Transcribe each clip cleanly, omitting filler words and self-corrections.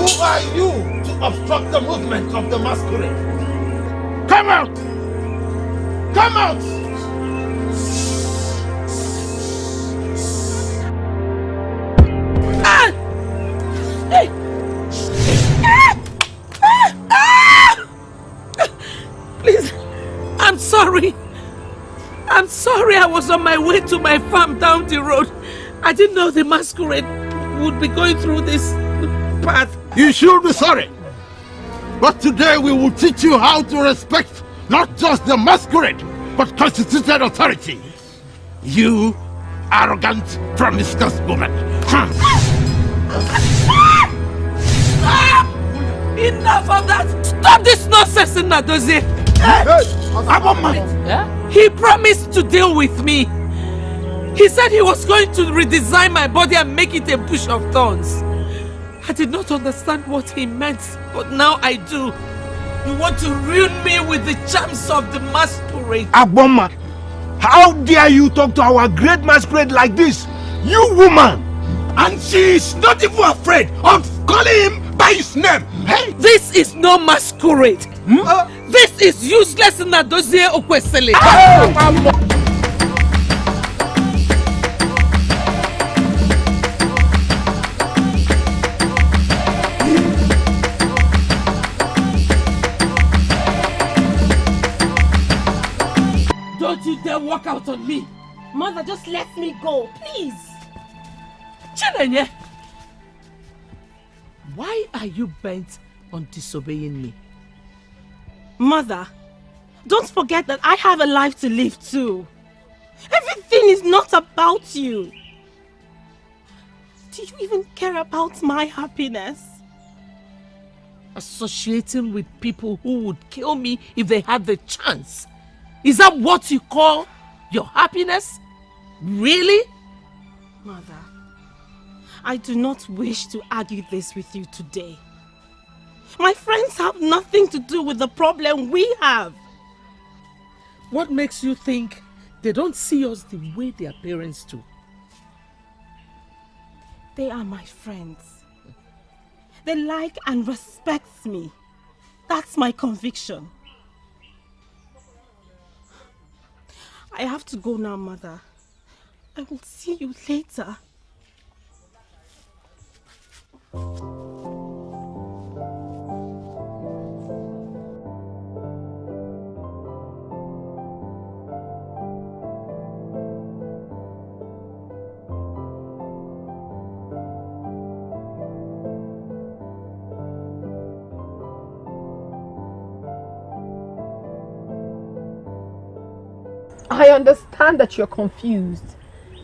Who are you to obstruct the movement of the masquerade? Come out! Come out! Ah! Hey! Please, I'm sorry. I'm sorry, I was on my way to my farm down the road. I didn't know the masquerade would be going through this path. You should be sorry. But today we will teach you how to respect not just the masquerade, but constituted authority. You arrogant, promiscuous woman. Enough of that! Stop this nonsense, Ngozi! He promised to deal with me. He said he was going to redesign my body and make it a bush of thorns. I did not understand what he meant, but now I do. You want to ruin me with the charms of the masquerade. Igbonma, how dare you talk to our great masquerade like this? You woman! And she is not even afraid of calling him by his name. Hey? This is no masquerade. This is useless Ngozi Okwesili. Don't you dare walk out on me. Mother, just let me go, please. Chinenye, why are you bent on disobeying me? Mother, don't forget that I have a life to live too. Everything is not about you. Do you even care about my happiness? Associating with people who would kill me if they had the chance. Is that what you call your happiness? Really? Mother, I do not wish to argue this with you today. My friends have nothing to do with the problem we have. What makes you think they don't see us the way their parents do? They are my friends. They like and respect me. That's my conviction. I have to go now, Mother. I will see you later. I understand that you're confused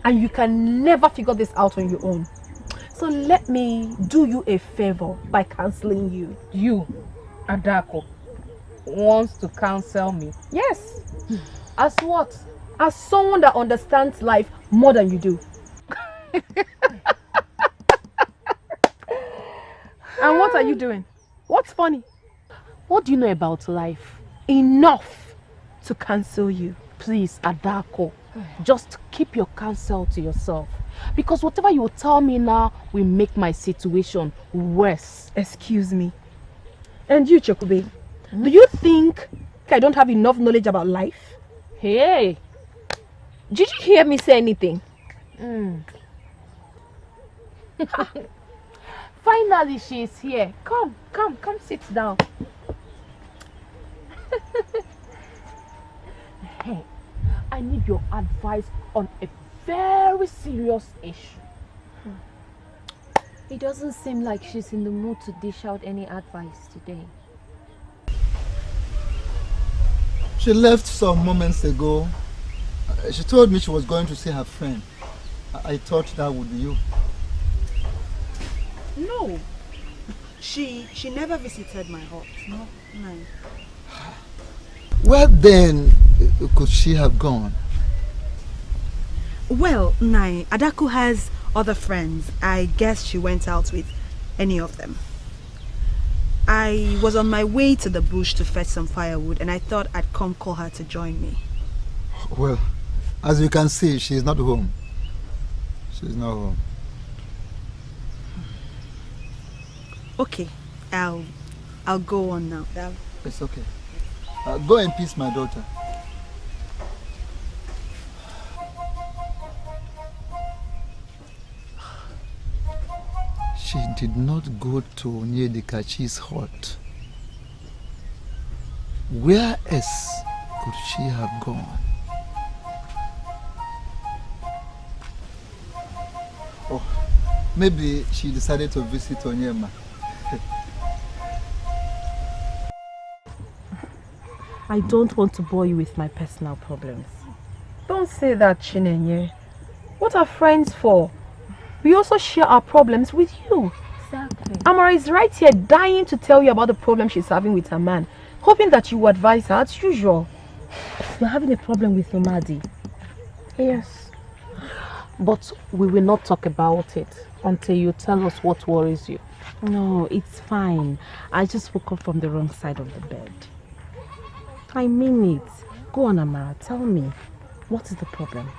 and you can never figure this out on your own. So let me do you a favor by counseling you. You, Adako, wants to counsel me? Yes. As what? As someone that understands life more than you do. And what are you doing? What's funny? What do you know about life? Enough to counsel you. Please, Adako, just keep your counsel to yourself. Because whatever you tell me now will make my situation worse. Excuse me. And you, Chokube, do you think I don't have enough knowledge about life? Hey, did you hear me say anything? Finally, she is here. Come, sit down. Hey, I need your advice on a very serious issue. It doesn't seem like she's in the mood to dish out any advice today. She left some moments ago. She told me she was going to see her friend. I thought that would be you. No. She never visited my hut. No. Where then could she have gone? Well, Nai, Adako has other friends. I guess she went out with any of them. I was on my way to the bush to fetch some firewood and I thought I'd come call her to join me. Well, as you can see, she's not home. She's not home. Okay, I'll go on now. It's okay. Go in peace, my daughter. She did not go to Onyedikachi's hut. Where else could she have gone? Oh, maybe she decided to visit Onyema. I don't want to bore you with my personal problems. Don't say that, Chinenye. What are friends for? We also share our problems with you. Exactly. Amara is right here dying to tell you about the problem she's having with her man, hoping that you will advise her as usual. You're having a problem with Nomadi. Yes. But we will not talk about it until you tell us what worries you. No, it's fine. I just woke up from the wrong side of the bed. I mean it. Go on, Amara. Tell me. What is the problem?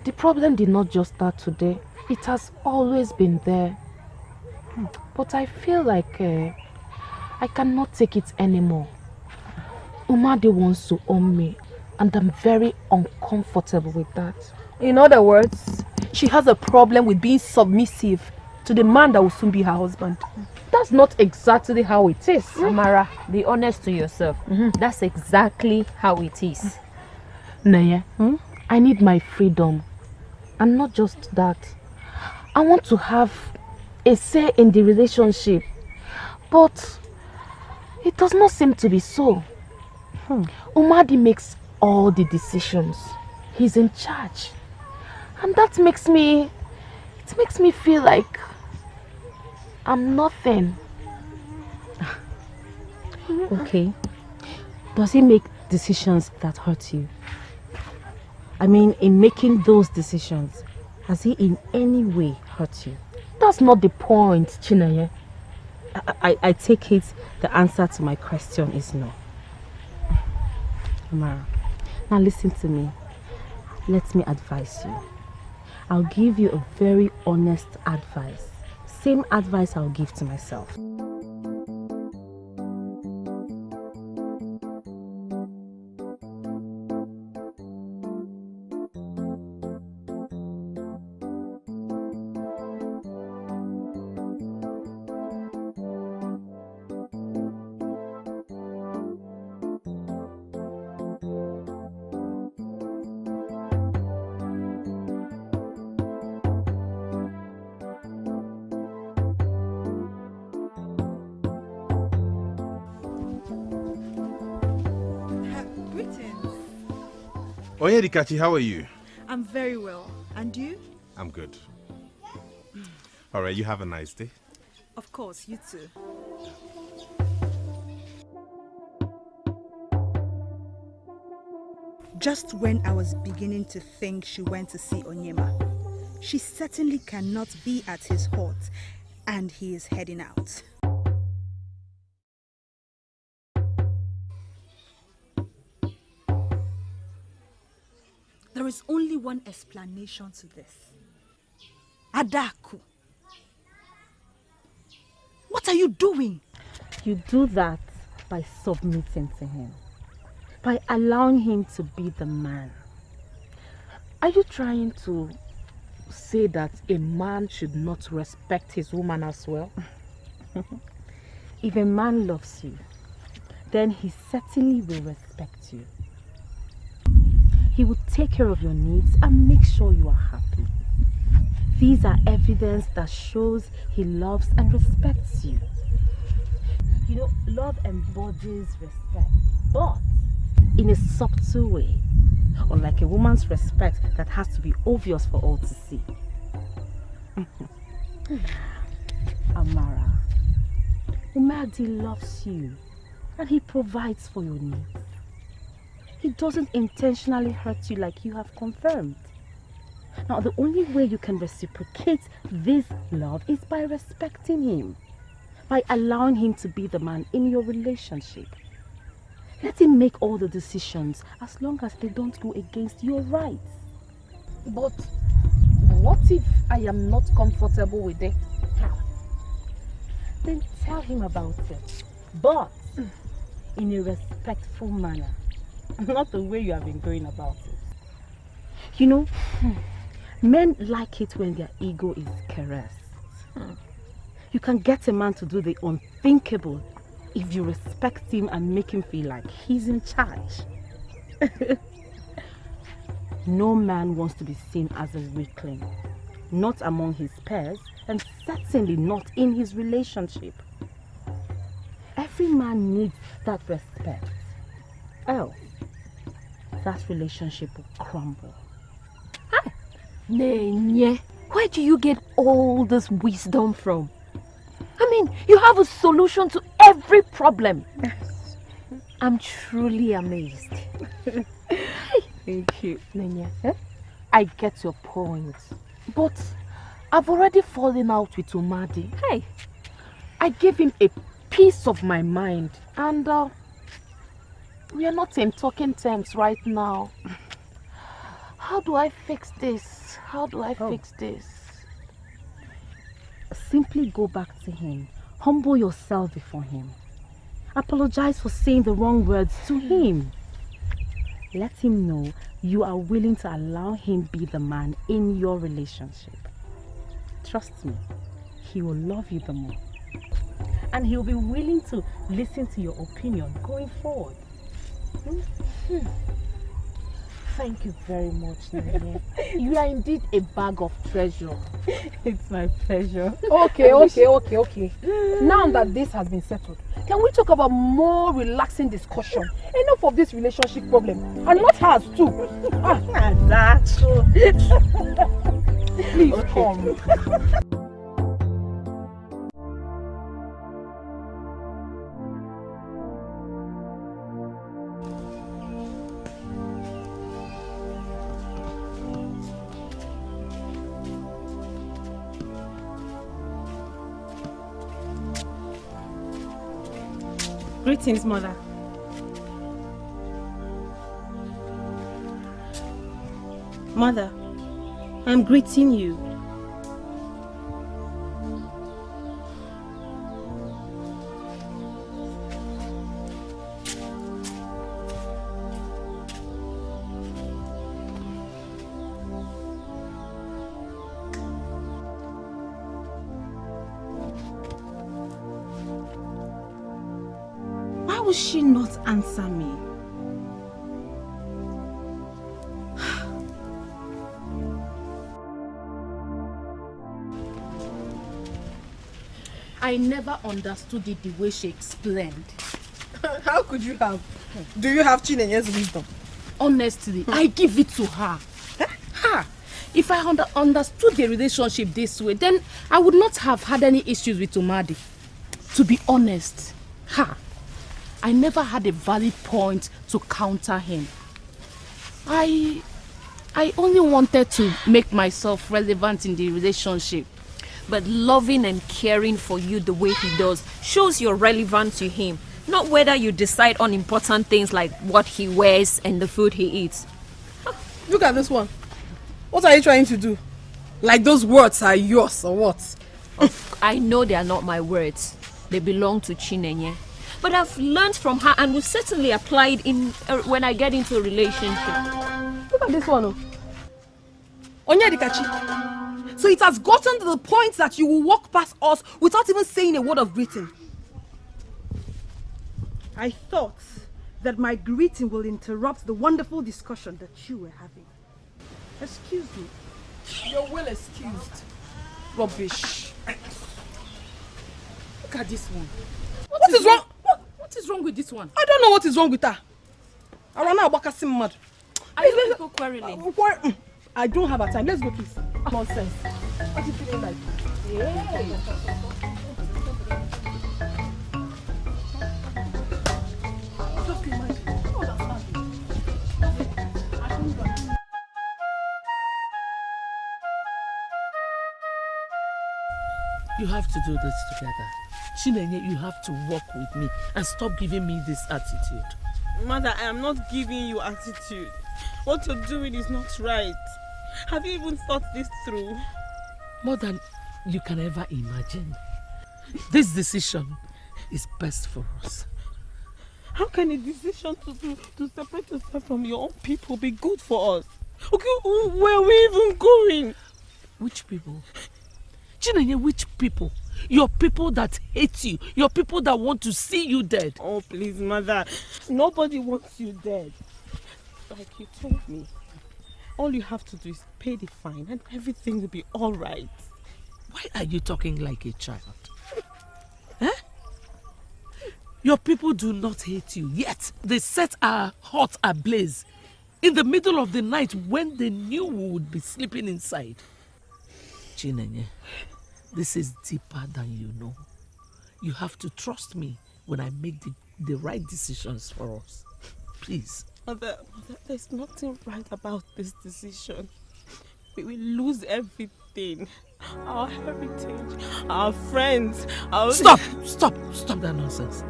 The problem did not just start today. It has always been there. But I feel like I cannot take it anymore. Umade wants to own me, and I'm very uncomfortable with that. In other words, she has a problem with being submissive to the man that will soon be her husband. That's not exactly how it is. Amara, be honest to yourself. That's exactly how it is. Naya, I need my freedom. And not just that. I want to have a say in the relationship. But it does not seem to be so. Umadi makes all the decisions. He's in charge. And that makes me feel like I'm nothing. Okay. Does he make decisions that hurt you? I mean, in making those decisions, has he in any way hurt you? That's not the point, Chinenye. I take it the answer to my question is no. Amara, now listen to me. Let me advise you. I'll give you a very honest advice. Same advice I'll give to myself. Onyedikachi, how are you? I'm very well. And you? I'm good. Alright, you have a nice day. Of course, you too. Just when I was beginning to think she went to see Onyema, she certainly cannot be at his hut, and he is heading out. There is only one explanation to this. Adaku. What are you doing? You do that by submitting to him. By allowing him to be the man. Are you trying to say that a man should not respect his woman as well? If a man loves you, then he certainly will respect you. He will take care of your needs and make sure you are happy. These are evidence that shows he loves and respects you. You know, love embodies respect, but in a subtle way, unlike a woman's respect that has to be obvious for all to see. Amara, Umadi loves you and he provides for your needs. He doesn't intentionally hurt you like you have confirmed. Now, the only way you can reciprocate this love is by respecting him, by allowing him to be the man in your relationship. Let him make all the decisions as long as they don't go against your rights. But what if I am not comfortable with it? Then tell him about it. But in a respectful manner. Not the way you have been going about it. You know, men like it when their ego is caressed. You can get a man to do the unthinkable if you respect him and make him feel like he's in charge. No man wants to be seen as a weakling. Not among his peers, and certainly not in his relationship. Every man needs that respect. Else, that relationship will crumble. Nenye, where do you get all this wisdom from? I mean, you have a solution to every problem. I'm truly amazed. Thank you. Nenye, I get your point. But I've already fallen out with Umadi. Hey, I gave him a piece of my mind, and we are not in talking terms right now. How do I fix this? How do I fix this? Simply go back to him. Humble yourself before him. Apologize for saying the wrong words to him. Let him know you are willing to allow him be the man in your relationship. Trust me, he will love you the more. And he will be willing to listen to your opinion going forward. Thank you very much, Nene. You are indeed a bag of treasure. It's my pleasure. Okay. Now that this has been settled, can we talk about more relaxing discussion? Enough of this relationship problem. And not hers too. That's true. Please come. Greetings, Mother. Mother, I'm greeting you. Why would she not answer me? I never understood it the way she explained. How could you have? Do you have Chinenye's wisdom? Honestly, I give it to her. If I understood the relationship this way, then I would not have had any issues with Umadi. To be honest, I never had a valid point to counter him. I only wanted to make myself relevant in the relationship. but loving and caring for you the way he does shows you're relevant to him, not whether you decide on important things like what he wears and the food he eats. Look at this one. What are you trying to do? Like those words are yours or what? I know they are not my words. They belong to Chinenye. But I've learned from her and will certainly apply it in when I get into a relationship. Look at this one. Onyedikachi. So it has gotten to the point that you will walk past us without even saying a word of greeting. I thought that my greeting will interrupt the wonderful discussion that you were having. Excuse me. You're well excused. Rubbish. Look at this one. What is wrong? What is wrong with this one? I don't know what is wrong with her. I don't know about Kasim mad. Are you people quarreling? I don't have a time. Let's go, please. Nonsense. What are you feeling like? Hey. Just imagine. You have to do this together. Chinenye, you have to work with me and stop giving me this attitude. Mother, I am not giving you attitude. What you're doing is not right. Have you even thought this through? More than you can ever imagine. This decision is best for us. How can a decision to separate yourself from your own people be good for us? Okay, where are we even going? Which people? Chinenye, which people? Your people that hate you. Your people that want to see you dead. Oh, please, mother. Nobody wants you dead. Like you told me. All you have to do is pay the fine and everything will be alright. Why are you talking like a child? Eh? Your people do not hate you, yet they set our hearts ablaze in the middle of the night when they knew we would be sleeping inside. Chinenye, this is deeper than you know. You have to trust me when I make the right decisions for us. Please. Mother, there's nothing right about this decision. We will lose everything. Our heritage, our friends, our... Stop that nonsense.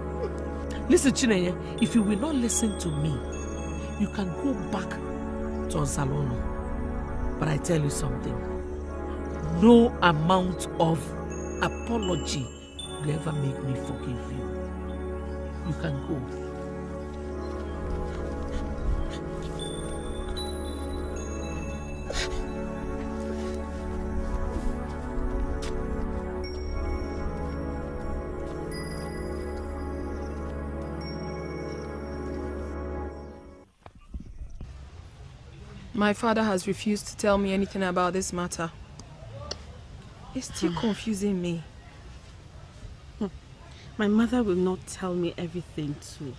Listen, Chinenye, if you will not listen to me, you can go back to Onsalono. But I tell you something, no amount of apology will ever make me forgive you. You can go. My father has refused to tell me anything about this matter. It's still confusing me. My mother will not tell me everything too.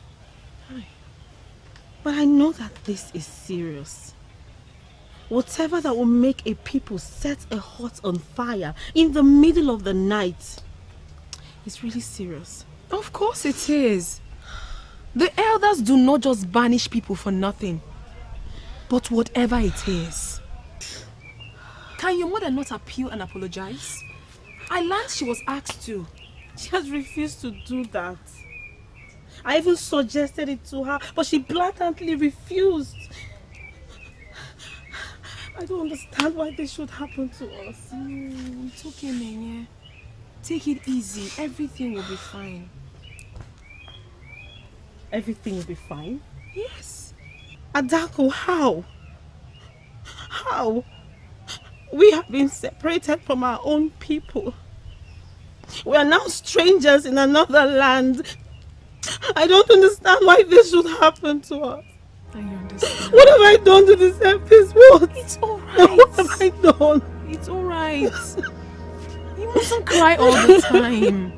But I know that this is serious. Whatever that will make a people set a hut on fire in the middle of the night is really serious. Of course it is. The elders do not just banish people for nothing. But whatever it is, can your mother not appeal and apologize? I learned she was asked to. She has refused to do that. I even suggested it to her, but she blatantly refused. I don't understand why this should happen to us. It's okay, Nenye. Take it easy. Everything will be fine. Everything will be fine? Yes. Adako, how? How? We have been separated from our own people. We are now strangers in another land. I don't understand why this should happen to us. I understand. What have I done to deserve this? What? It's alright. What have I done? It's alright. You mustn't cry all the time.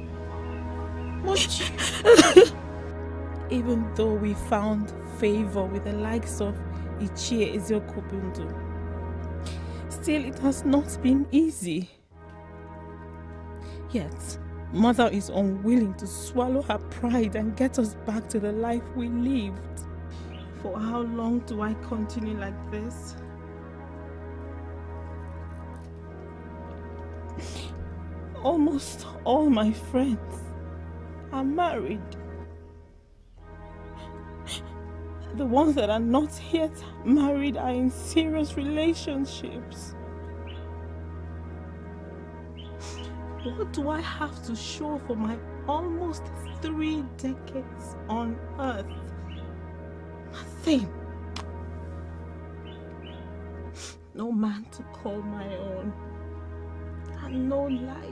Even though we found favor with the likes of Ichie Ezeonu, still it has not been easy. Yet, Mother is unwilling to swallow her pride and get us back to the life we lived. For how long do I continue like this? Almost all my friends are married. The ones that are not yet married are in serious relationships. What do I have to show for my almost 3 decades on earth? Nothing. No man to call my own. And no life.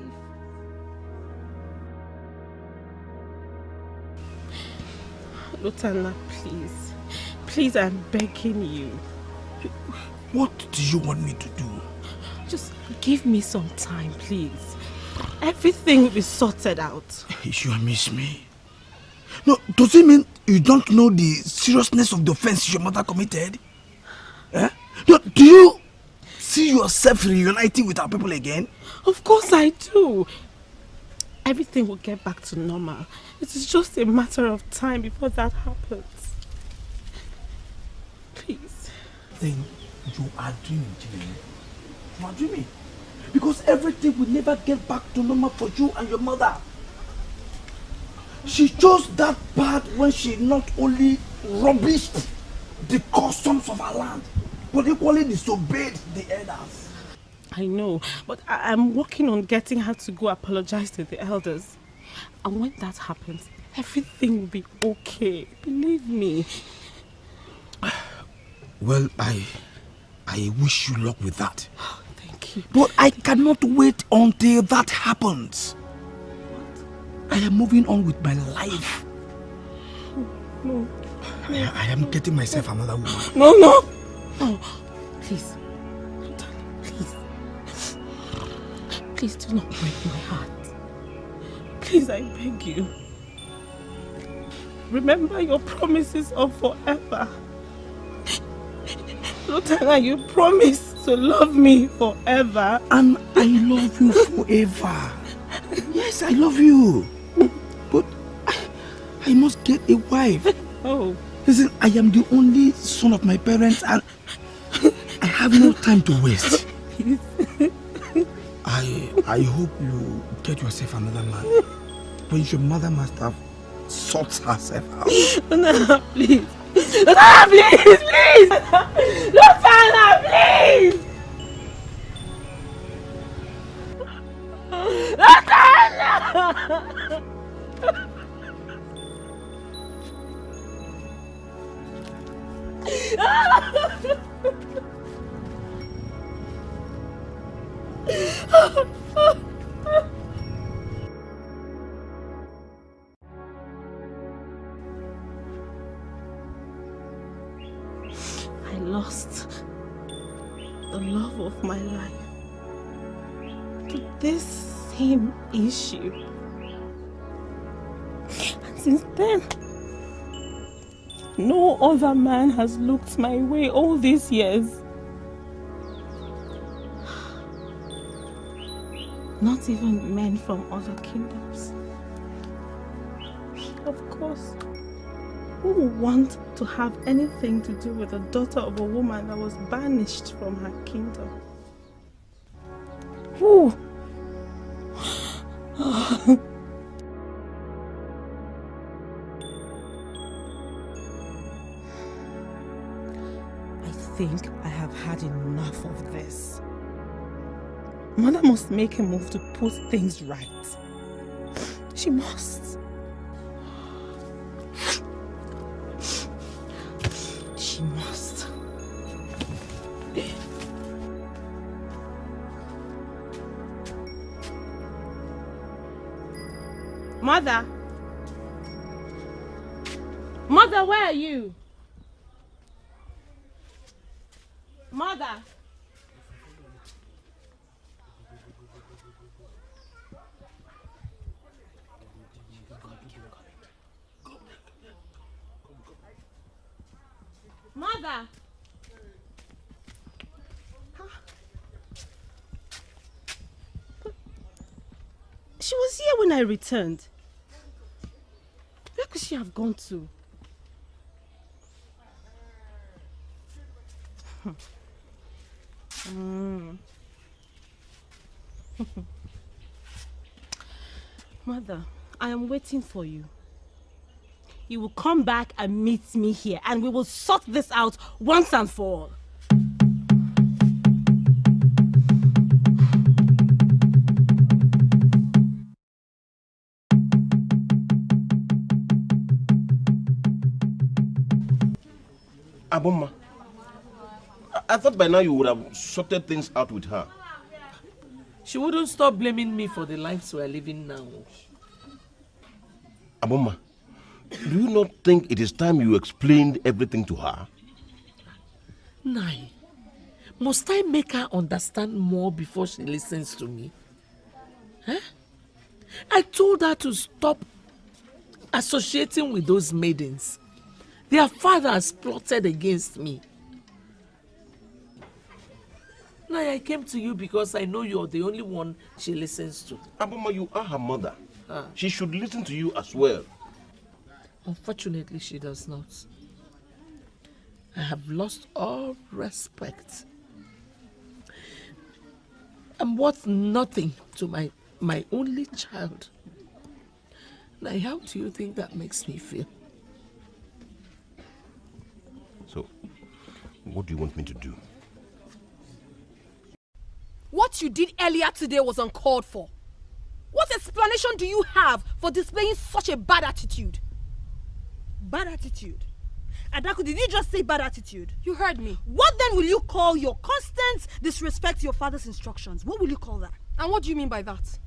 Lutana, please. Please, I'm begging you. What do you want me to do? Just give me some time, please. Everything will be sorted out. You sure miss me? No, does it mean you don't know the seriousness of the offense your mother committed? Eh? No, do you see yourself reuniting with our people again? Of course I do. Everything will get back to normal. It is just a matter of time before that happens. Please. Then you are dreaming, Jimmy. You are dreaming. Because everything will never get back to normal for you and your mother. She chose that path when she not only rubbished the customs of our land, but equally disobeyed the elders. I know, but I'm working on getting her to go apologize to the elders. And when that happens, everything will be okay. Believe me. Well, I wish you luck with that. Oh, thank you. But I cannot wait until that happens. What? I am moving on with my life. No. I am getting myself another woman. No. No. Please. Please do not break my heart. Please, I beg you. Remember your promises of forever. Lutana, you promised to love me forever. And I love you forever. Yes, I love you. But I must get a wife. Oh. Listen, I am the only son of my parents and I have no time to waste. I hope you get yourself another man. But your mother must have sorted herself out. No, please. Lutana, please! Lutana, please! Lutana! I lost the love of my life to this same issue. And since then, no other man has looked my way all these years. Not even men from other kingdoms. Of course, who would want to have anything to do with the daughter of a woman that was banished from her kingdom? Who? I think I have had enough of this. Mother must make a move to put things right. She must. She must. Mother! Mother, where are you? Mother! Mother! She was here when I returned. Where could she have gone to? Mother, I am waiting for you. You will come back and meet me here, and we will sort this out once and for all. Aboma, I thought by now you would have sorted things out with her. She wouldn't stop blaming me for the lives we are living now. Aboma, do you not think it is time you explained everything to her? Nai, must I make her understand more before she listens to me? Huh? I told her to stop associating with those maidens. Their father has plotted against me. Nai, I came to you because I know you're the only one she listens to. Aboma, you are her mother. She should listen to you as well. Unfortunately, she does not. I have lost all respect. I'm worth nothing to my only child. Now, how do you think that makes me feel? So, What do you want me to do? What you did earlier today was uncalled for. What explanation do you have for displaying such a bad attitude? Bad attitude? Adaku, did you just say bad attitude? You heard me. What then will you call your constant disrespect to your father's instructions? What will you call that? And what do you mean by that?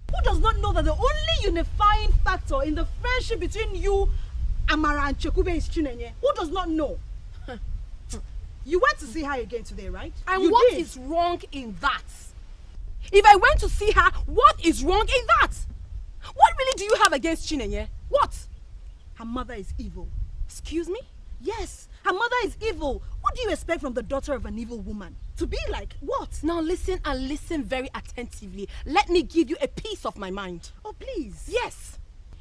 Who does not know that the only unifying factor in the friendship between you, Amara, and Chekube is Chinenye? Who does not know? You went to see her again today, right? And what is wrong in that? If I went to see her, what is wrong in that? What really do you have against Chinenye? What? Her mother is evil. Excuse me? Yes, her mother is evil. What do you expect from the daughter of an evil woman? To be like what? Now listen and listen very attentively. Let me give you a piece of my mind. Oh, please. Yes.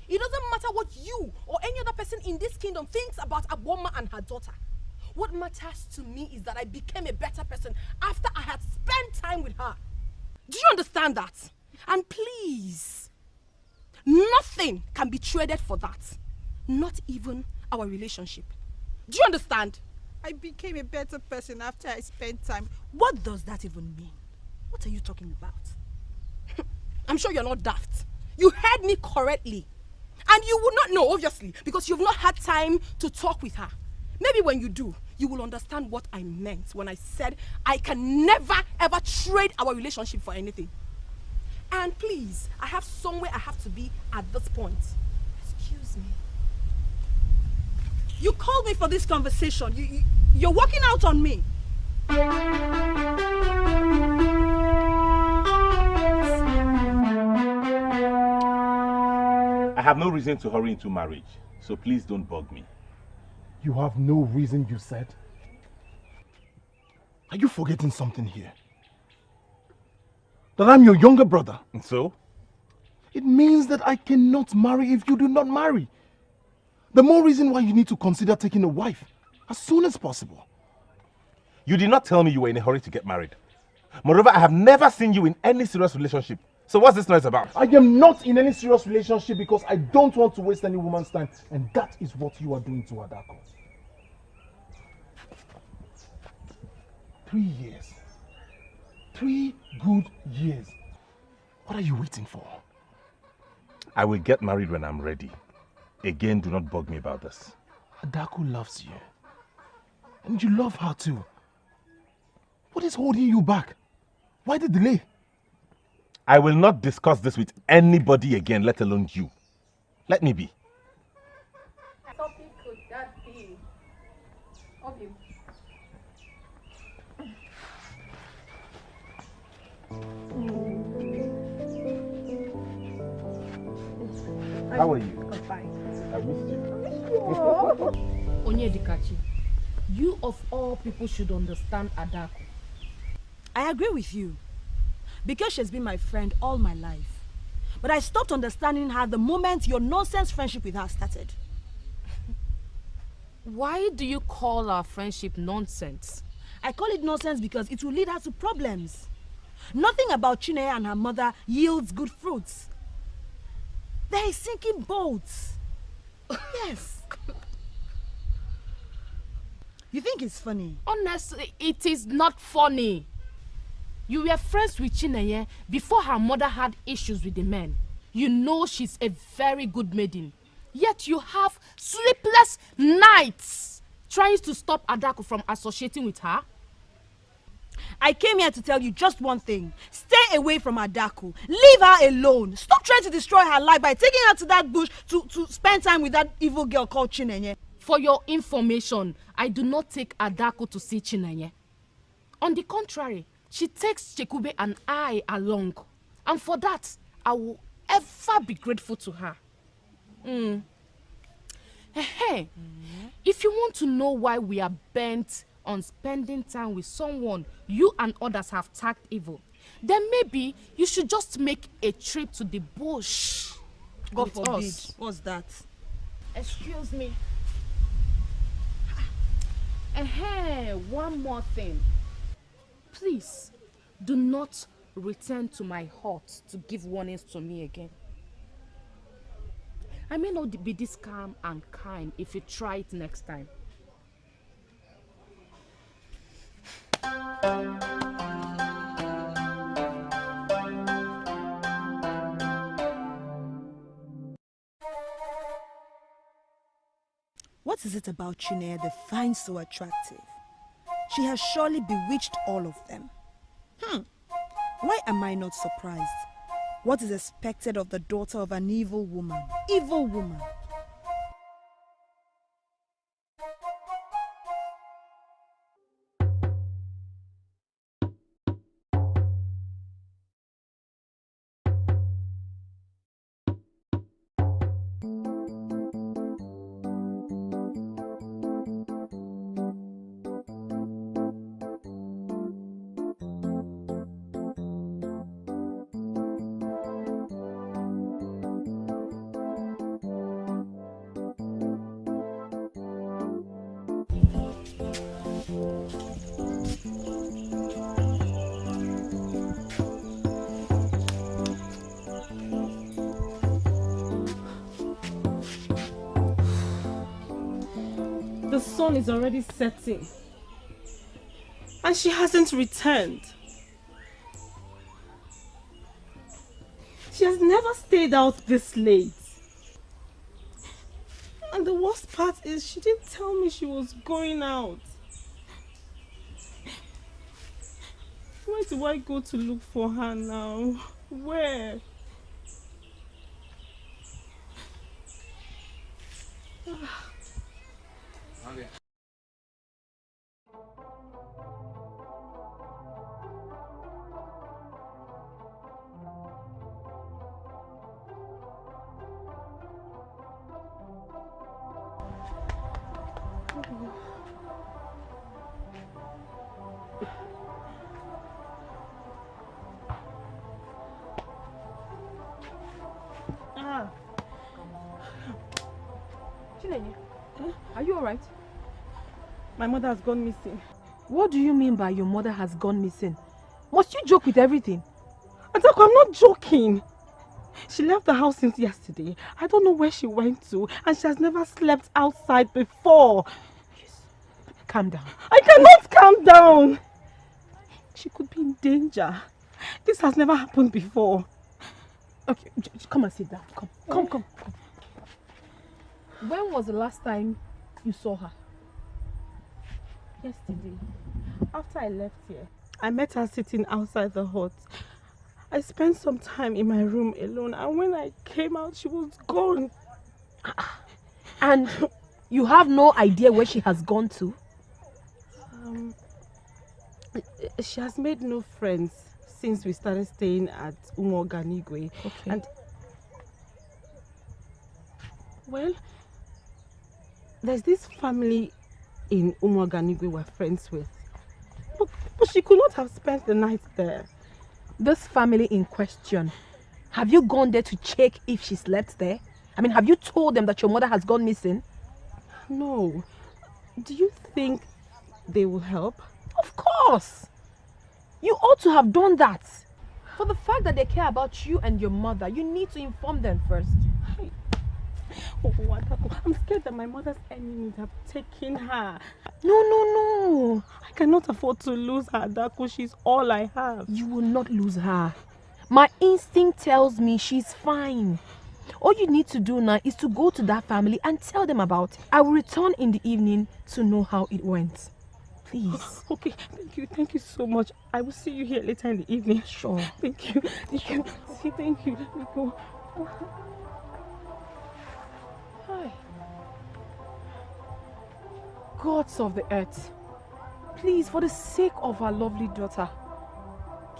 It doesn't matter what you or any other person in this kingdom thinks about Igbonma and her daughter. What matters to me is that I became a better person after I had spent time with her. Do you understand that? And please, nothing can be traded for that. Not even our relationship. Do you understand? I became a better person after I spent time. What does that even mean? What are you talking about? I'm sure you're not daft. You heard me correctly. And you would not know, obviously, because you've not had time to talk with her. Maybe when you do, you will understand what I meant when I said I can never ever trade our relationship for anything. And please, I have somewhere I have to be at this point. Excuse me. You called me for this conversation. You're walking out on me. I have no reason to hurry into marriage, so please don't bug me. You have no reason, you said? Are you forgetting something here? That I'm your younger brother. And so? It means that I cannot marry if you do not marry. The more reason why you need to consider taking a wife as soon as possible. You did not tell me you were in a hurry to get married. Moreover, I have never seen you in any serious relationship. So what's this noise about? I am not in any serious relationship because I don't want to waste any woman's time. And that is what you are doing to Adako. 3 years. 3 good years. What are you waiting for? I will get married when I'm ready. Again, do not bug me about this. Adako loves you. And you love her too. What is holding you back? Why the delay? I will not discuss this with anybody again, let alone you. Let me be. What topic could that be? Okay. How are you? I'm fine. I missed you. Onyedikachi, you of all people should understand Adako. I agree with you. Because she's been my friend all my life. But I stopped understanding her the moment your nonsense friendship with her started. Why do you call our friendship nonsense? I call it nonsense because it will lead her to problems. Nothing about Chine and her mother yields good fruits. They're a sinking boat. Yes. You think it's funny? Honestly, it is not funny. You were friends with Chinenye before her mother had issues with the men. You know she's a very good maiden. Yet you have sleepless nights trying to stop Adako from associating with her. I came here to tell you just one thing. Stay away from Adako. Leave her alone. Stop trying to destroy her life by taking her to that bush to spend time with that evil girl called Chinenye. For your information, I do not take Adako to see Chinenye. On the contrary, she takes Chekube and I along. And for that, I will ever be grateful to her. Hey, if you want to know why we are bent on spending time with someone you and others have tagged evil, then maybe you should just make a trip to the bush. God forbid. Us. What's that? Excuse me. One more thing. Please, do not return to my hut to give warnings to me again. I may not be this calm and kind if you try it next time. What is it about Chineye they find so attractive? She has surely bewitched all of them. Why am I not surprised? What is expected of the daughter of an evil woman? Evil woman. The sun is already setting. And she hasn't returned. She has never stayed out this late. And the worst part is she didn't tell me she was going out. Where do I go to look for her now? Where? Okay. Are you alright? My mother has gone missing. What do you mean by your mother has gone missing? Must you joke with everything? Etiko, I'm not joking. She left the house since yesterday. I don't know where she went to, and she has never slept outside before. Calm down. I cannot calm down. She could be in danger. This has never happened before. Okay, come and sit down. Come. When was the last time you saw her? Yesterday, after I left here, I met her sitting outside the hut. I spent some time in my room alone, and when I came out, she was gone. And you have no idea where she has gone to? She has made no friends since we started staying at Umoganigwe. Okay. And well, there's this family in Umoganigwe we're friends with. But she could not have spent the night there. This family in question, have you gone there to check if she slept there? I mean, have you told them that your mother has gone missing? No. Do you think they will help? Of course! You ought to have done that. For the fact that they care about you and your mother, you need to inform them first. I'm scared that my mother's enemies have taken her. No. I cannot afford to lose her, Adako. She's all I have. You will not lose her. My instinct tells me she's fine. All you need to do now is to go to that family and tell them about it. I will return in the evening to know how it went. Please. Okay, thank you so much. I will see you here later in the evening. Sure. Thank you. Thank you. Let me go. Hi. Gods of the earth, please, for the sake of our lovely daughter,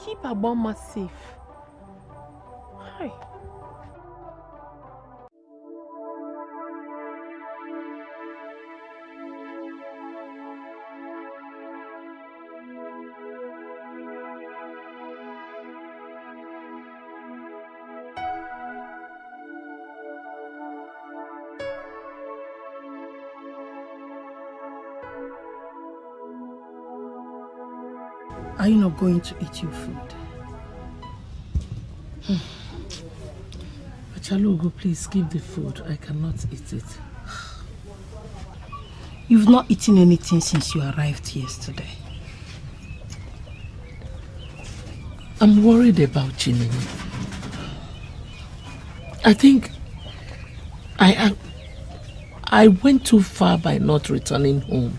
keep Igbonma safe. Hi. Are you not going to eat your food? Achalugo, please keep the food. I cannot eat it. You've not eaten anything since you arrived yesterday. I'm worried about Chineye. I think I I went too far by not returning home.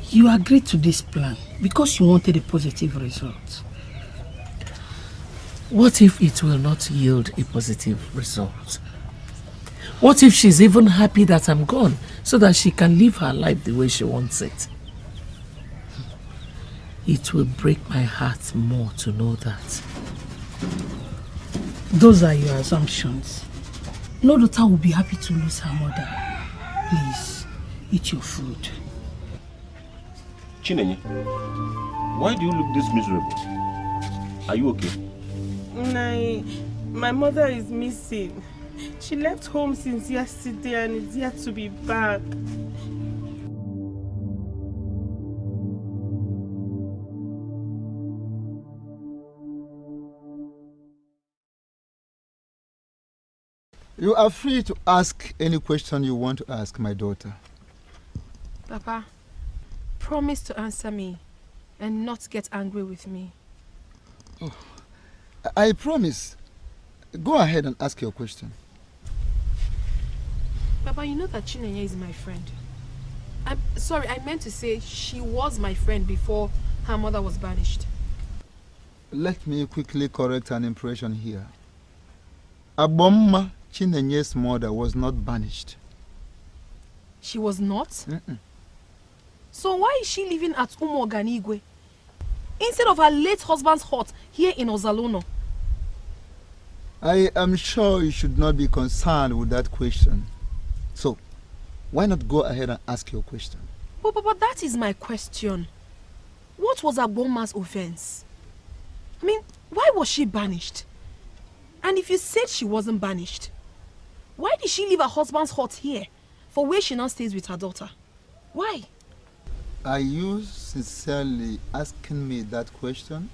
You agreed to this plan because you wanted a positive result. What if it will not yield a positive result? What if she's even happy that I'm gone so that she can live her life the way she wants it? It will break my heart more to know that. Those are your assumptions. No daughter will be happy to lose her mother. Please, eat your food. Chinenye, why do you look this miserable? Are you okay? My mother is missing. She left home since yesterday and is yet to be back. You are free to ask any question you want to ask, my daughter. Papa, promise to answer me and not get angry with me. Oh, I promise. Go ahead and ask your question. Papa, you know that Chinenye is my friend. I'm sorry, I meant to say she was my friend before her mother was banished. Let me quickly correct an impression here. Abomma, Chinenye's mother, was not banished. She was not? Mm-mm. So why is she living at Umoganigwe instead of her late husband's hut here in Ozalono? I am sure you should not be concerned with that question. So, why not go ahead and ask your question? But Papa, that is my question. What was Agbonma's offense? I mean, why was she banished? And if you said she wasn't banished, why did she leave her husband's hut here for where she now stays with her daughter? Why? Are you sincerely asking me that question?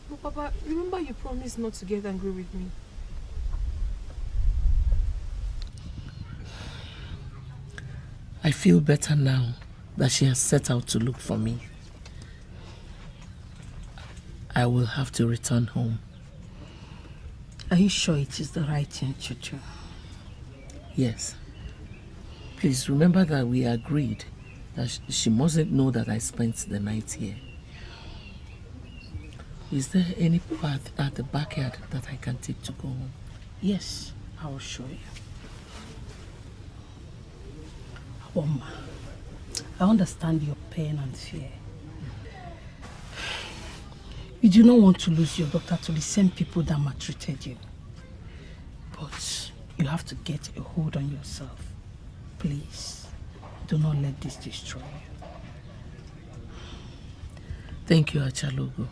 But Papa, remember you promised not to get angry with me. I feel better now that she has set out to look for me. I will have to return home. Are you sure it is the right thing to do? Yes. Please remember that we agreed that she mustn't know that I spent the night here. Is there any path at the backyard that I can take to go home? Yes, I will show you. Oma, I understand your pain and fear. You do not want to lose your daughter to the same people that maltreated you. But you have to get a hold on yourself. Please, do not let this destroy you. Thank you, Achalogo.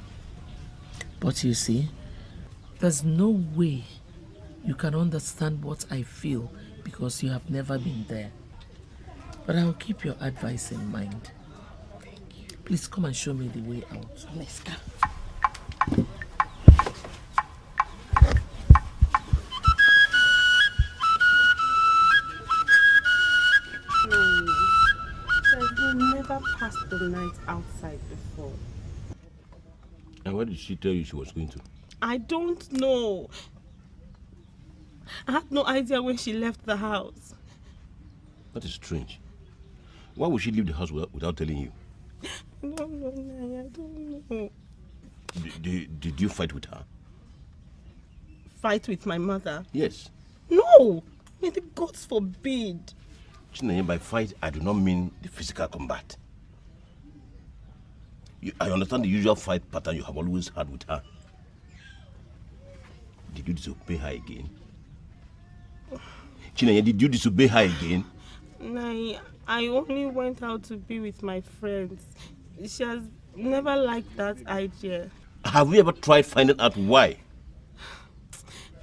But you see, there's no way you can understand what I feel because you have never been there. But I will keep your advice in mind. Thank you. Please come and show me the way out. Let's go. Never passed the night outside before. And where did she tell you she was going to? I don't know. I had no idea when she left the house. That is strange. Why would she leave the house without telling you? I don't know, Naya, I don't know. Did you fight with her? Fight with my mother? Yes. No! May the gods forbid. Chinenye, by fight, I do not mean the physical combat. I understand the usual fight pattern you have always had with her. Did you disobey her again? Chinenye, did you disobey her again? Nai, I only went out to be with my friends. She has never liked that idea. Have you ever tried finding out why?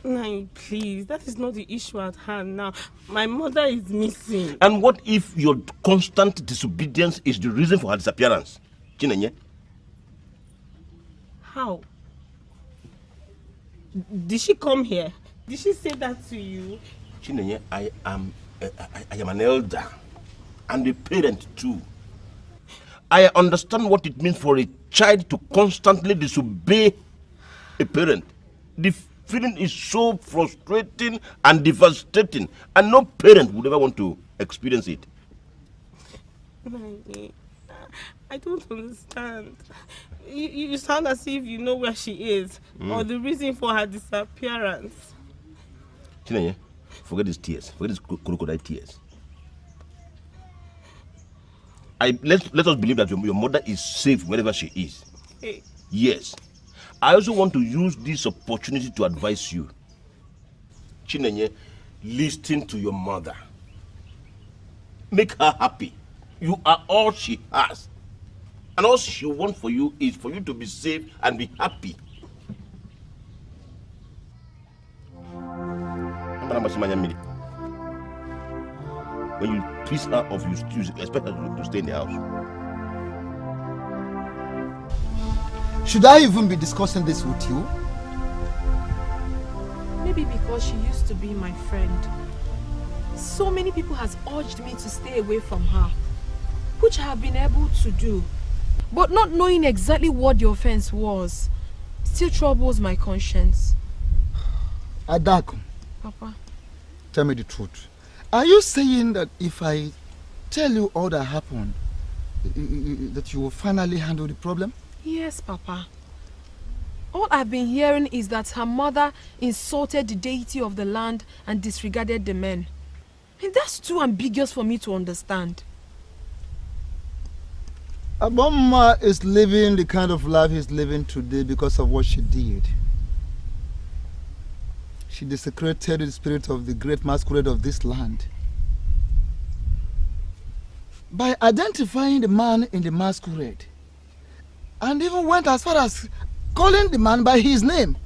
Nai, please, that is not the issue at hand now. My mother is missing. And what if your constant disobedience is the reason for her disappearance? Chinenye? How? Did she come here? Did she say that to you? Chinenye, I am an elder and a parent too. I understand what it means for a child to constantly disobey a parent. The feeling is so frustrating and devastating, and no parent would ever want to experience it. I don't understand. You sound as if you know where she is, or the reason for her disappearance. Chinenye, forget these tears. Forget these crocodile tears. Let us believe that your mother is safe wherever she is. Hey. Yes. I also want to use this opportunity to advise you. Chinenye, listen to your mother. Make her happy. You are all she has. And all she wants for you is for you to be safe and be happy. When you piss her off, you expect her to stay in the house. Should I even be discussing this with you? Maybe because she used to be my friend. So many people has urged me to stay away from her, which I have been able to do. But not knowing exactly what the offense was still troubles my conscience. Adako. Papa. Tell me the truth. Are you saying that if I tell you all that happened, that you will finally handle the problem? Yes, Papa. All I've been hearing is that her mother insulted the deity of the land and disregarded the men. And that's too ambiguous for me to understand. Ugonma is living the kind of life he's living today because of what she did. She desecrated the spirit of the great masquerade of this land. By identifying the man in the masquerade, and even went as far as calling the man by his name.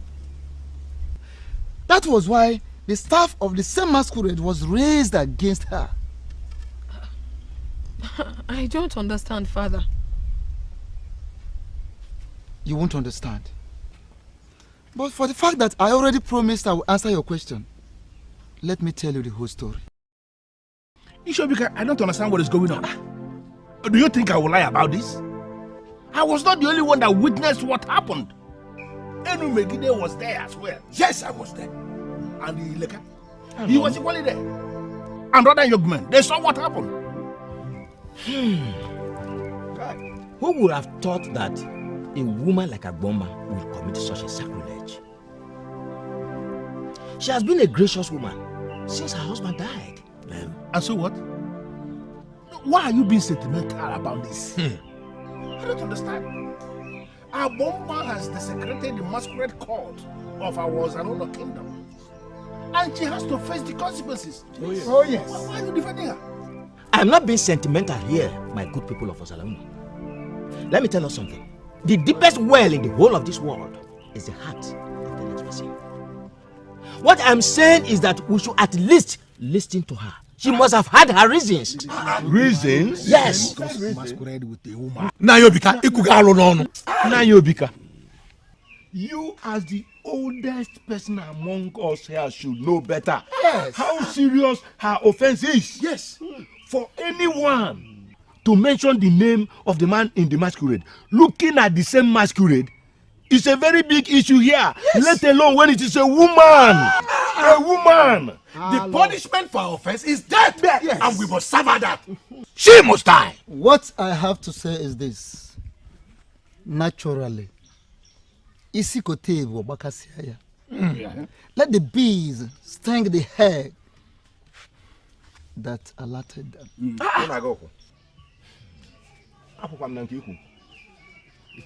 That was why the staff of the same masquerade was raised against her. I don't understand, Father. You won't understand. But for the fact that I already promised I will answer your question, let me tell you the whole story. Ishobika, I don't understand what is going on. Do you think I will lie about this? I was not the only one that witnessed what happened. Enu Megide was there as well. Yes, I was there. And the Ileka, he was equally there. And other young men, they saw what happened. Who would have thought that a woman like Ugonma would commit such a sacrilege? She has been a gracious woman since her husband died. And so what? Why are you being sentimental about this? I don't understand. Ugonma has desecrated the masquerade court of our Ezeonu kingdom. And she has to face the consequences. Oh yes. Oh, yes. Why are you defending her? I am not being sentimental here, my good people of Ezeonu. Let me tell you something. The deepest well in the whole of this world is the heart of the next person. What I'm saying is that we should at least listen to her. She must have had her reasons. Reasons? Yes. Masquerade with a woman. Nayobika, Nayobika. You as the oldest person among us here should know better. Yes. How serious her offense is. Yes. For anyone to mention the name of the man in the masquerade, looking at the same masquerade, is a very big issue here. Yes. Let alone when it is a woman. A woman. The punishment for offense is death. Yes. And we must serve her that. She must die. What I have to say is this. Naturally, Isikote Bakasiaya. Let the bees sting the hair that alerted them.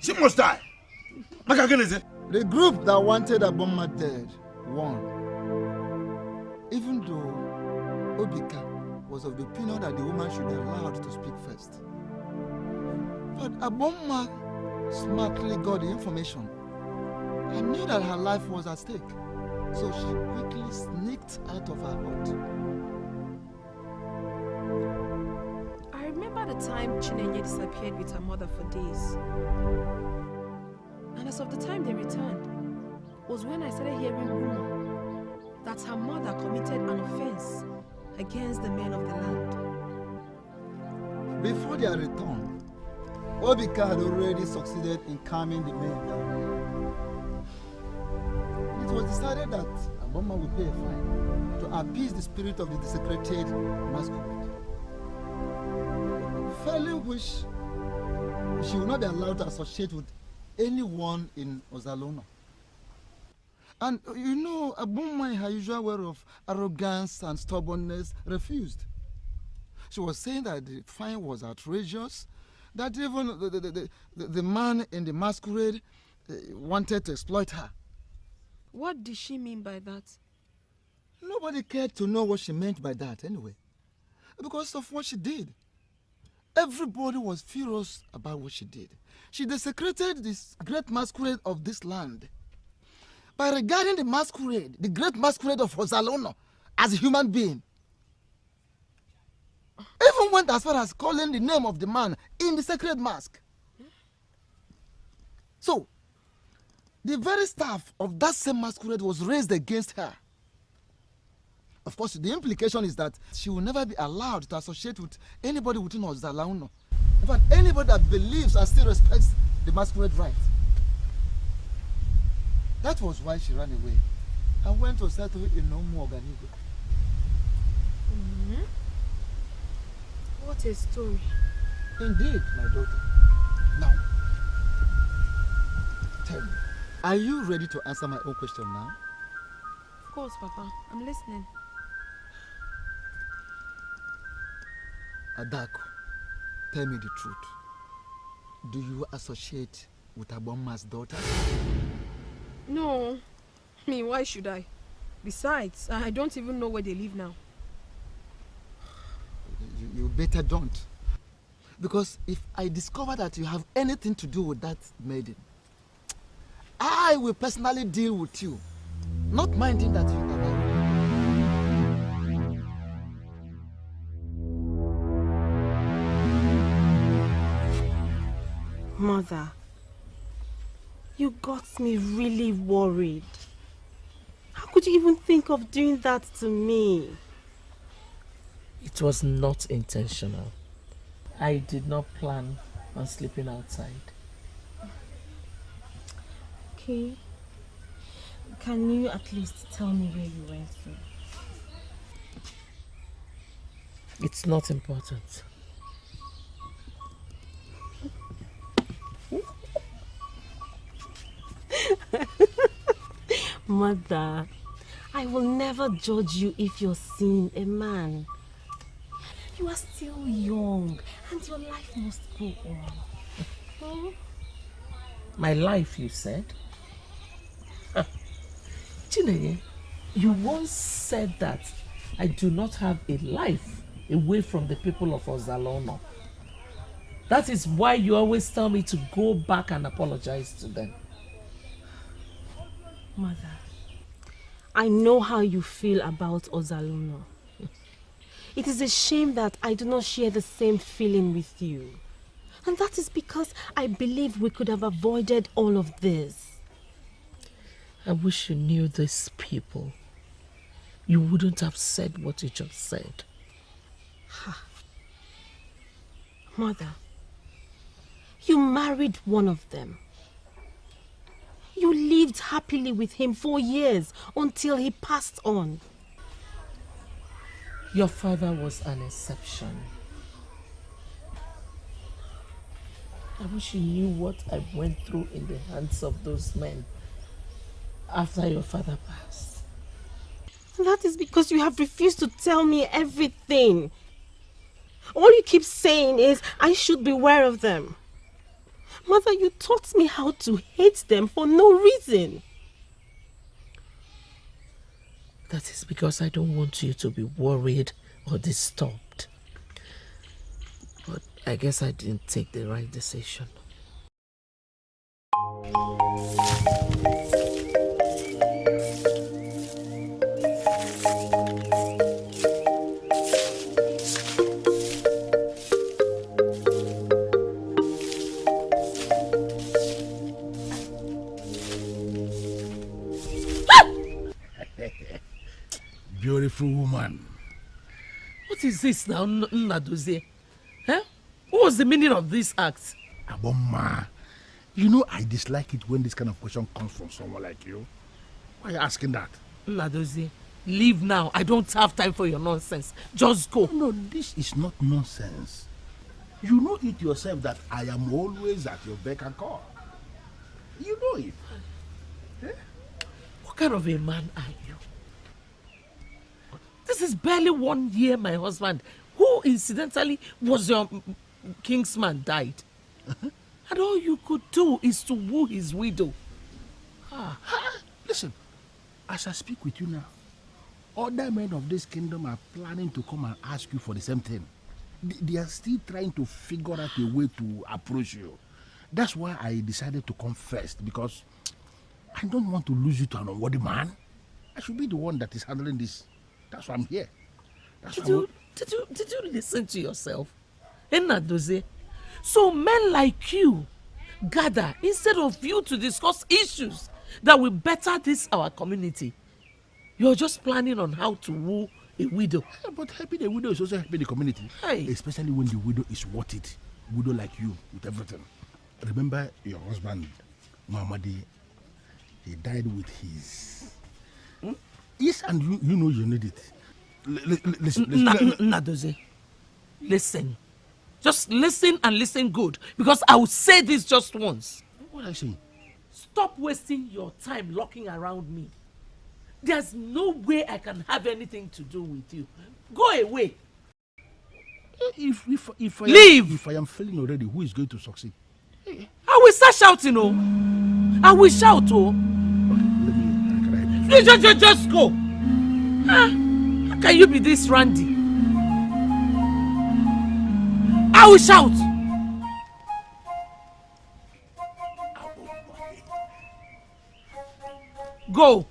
She must die. The group that wanted Ugonma dead won. Even though Obika was of the opinion that the woman should be allowed to speak first. But Ugonma smartly got the information and knew that her life was at stake. So she quickly sneaked out of her hut. I remember the time Chinenye disappeared with her mother for days. And as of the time they returned, was when I started hearing rumor that her mother committed an offense against the men of the land. Before their return, Obika had already succeeded in calming the men down. It was decided that Ugonma would pay a fine to appease the spirit of the desecrated masquerade. Failing which, she will not be allowed to associate with anyone in Ozalono. And you know, Ugonma, in her usual way of arrogance and stubbornness, refused. She was saying that the fine was outrageous, that even the man in the masquerade wanted to exploit her. What did she mean by that? Nobody cared to know what she meant by that anyway, because of what she did. Everybody was furious about what she did. She desecrated this great masquerade of this land by regarding the masquerade, the great masquerade of Ozalono, as a human being. Even went as far as calling the name of the man in the sacred mask. So, the very staff of that same masquerade was raised against her. Of course, the implication is that she will never be allowed to associate with anybody within Ozalono. In fact, anybody that believes and still respects the masquerade right. That was why she ran away and went to settle in Nomu Oganigo. What a story. Indeed, my daughter. Now, tell me, are you ready to answer my own question now? Of course, Papa. I'm listening. Adako, tell me the truth. Do you associate with Ugonma's daughter? No. Why should I? Besides, I don't even know where they live now. You better don't. Because if I discover that you have anything to do with that maiden, I will personally deal with you, not minding that you are married. Mother, you got me really worried. How could you even think of doing that to me? It was not intentional. I did not plan on sleeping outside. Okay. Can you at least tell me where you went to? It's not important. Mother, I will never judge you if you're seeing a man. You are still young and your life must go on. My life, you said? Chinenye, you once said that I do not have a life away from the people of Ozalono. That is why you always tell me to go back and apologize to them. Mother, I know how you feel about Ozalono. It is a shame that I do not share the same feeling with you. And that is because I believe we could have avoided all of this. I wish you knew these people. You wouldn't have said what you just said. Mother, you married one of them. You lived happily with him for years until he passed on. Your father was an exception. I wish you knew what I went through in the hands of those men after your father passed. That is because you have refused to tell me everything. All you keep saying is I should beware of them. Mother, you taught me how to hate them for no reason. That is because I don't want you to be worried or disturbed. But I guess I didn't take the right decision. Beautiful woman. What is this now, Nadozie? Huh? What was the meaning of this act? Ugonma, you know I dislike it when this kind of question comes from someone like you. Why are you asking that? Nadozie, leave now. I don't have time for your nonsense. Just go. No, this is not nonsense. You know it yourself that I am always at your beck and call. You know it. Eh? What kind of a man are you? This is barely 1 year my husband, who incidentally was your kingsman, died. And all you could do is to woo his widow. Listen, as I speak with you now, other men of this kingdom are planning to come and ask you for the same thing. They are still trying to figure out a way to approach you. That's why I decided to come first, because I don't want to lose you to an unworthy man. I should be the one that is handling this. That's why I'm here. Did you listen to yourself? Nadozie? So men like you gather instead of you to discuss issues that will better this our community. You're just planning on how to woo a widow. Yeah, but helping a widow is also helping the community. Hey. Especially when the widow is worth it. Widow like you with everything. Remember your husband, Muhammadi, he died with his... Yes, and you know you need it. Listen. Nadozie, listen. Just listen and listen good, because I will say this just once. What are you saying? Stop wasting your time looking around me. There's no way I can have anything to do with you. Go away. If Leave. If I am failing already, who is going to succeed? I will start shouting, oh. I will shout, oh. Please just go. How can you be this randy? I will shout. Go.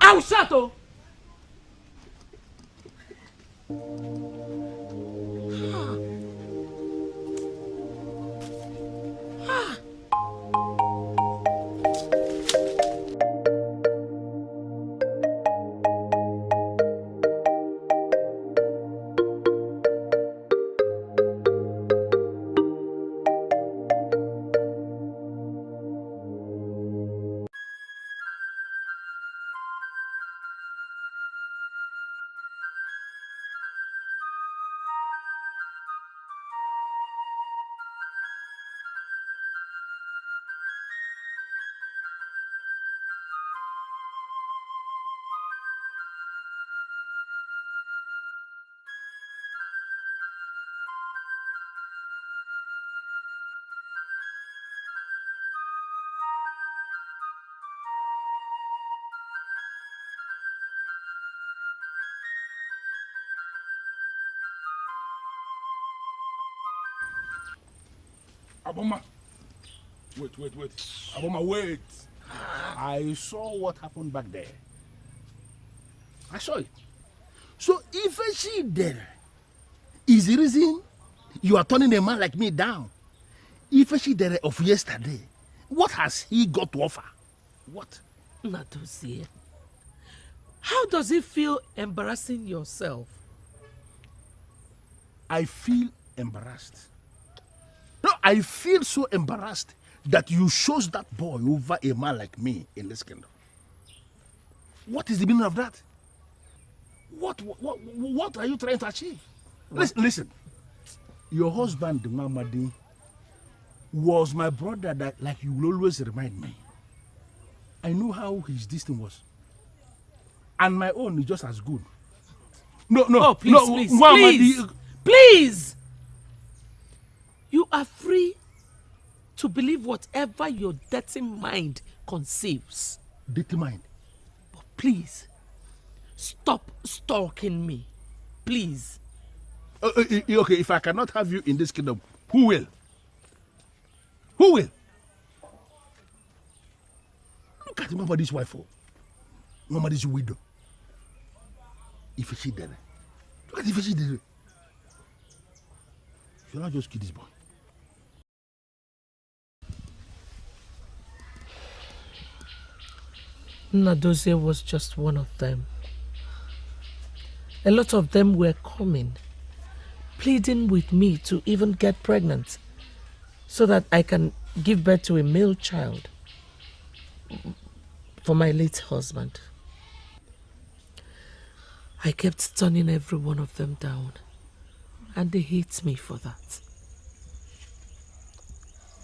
I will shout, oh. Aboma, wait. Aboma, wait. I saw what happened back there. I saw it. So if she there is the reason you are turning a man like me down. If she there of yesterday, what has he got to offer? What? Nadozie, how does it feel embarrassing yourself? I feel embarrassed. No, I feel so embarrassed that you chose that boy over a man like me in this kingdom. What is the meaning of that? What are you trying to achieve? Listen. Your husband, Muhammadi, was my brother that, like you will always remind me. I know how his distance was. And my own is just as good. No, please. You are free to believe whatever your dirty mind conceives. Dirty mind? But please, stop stalking me. Please. Okay, if I cannot have you in this kingdom, who will? Who will? Look at Muhammad's wife, Muhammad's widow. If she did it. Look at if she did it. Should I just kill this boy? Nadozie was just one of them. A lot of them were coming, pleading with me to even get pregnant so that I can give birth to a male child for my late husband. I kept turning every one of them down, and they hate me for that.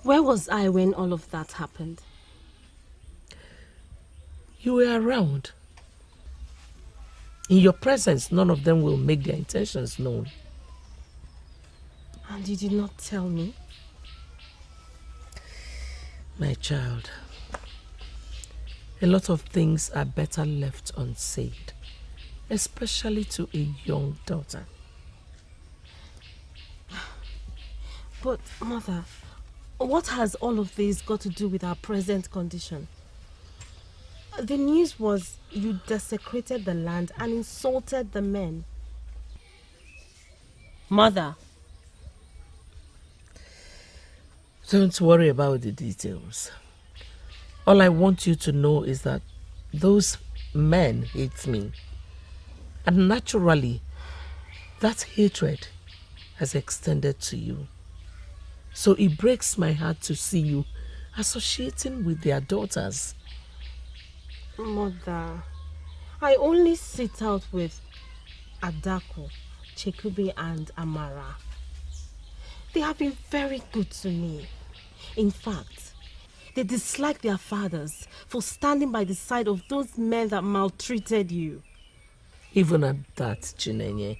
Where was I when all of that happened? You were around. In your presence, none of them will make their intentions known. And you did not tell me? My child, a lot of things are better left unsaid, especially to a young daughter. But, Mother, what has all of this got to do with our present condition? The news was you desecrated the land and insulted the men. Mother. Don't worry about the details. All I want you to know is that those men hate me. And naturally, that hatred has extended to you. So it breaks my heart to see you associating with their daughters. Mother, I only sit out with Adako, Chekube and Amara. They have been very good to me. In fact, they dislike their fathers for standing by the side of those men that maltreated you. Even at that, Chinenye,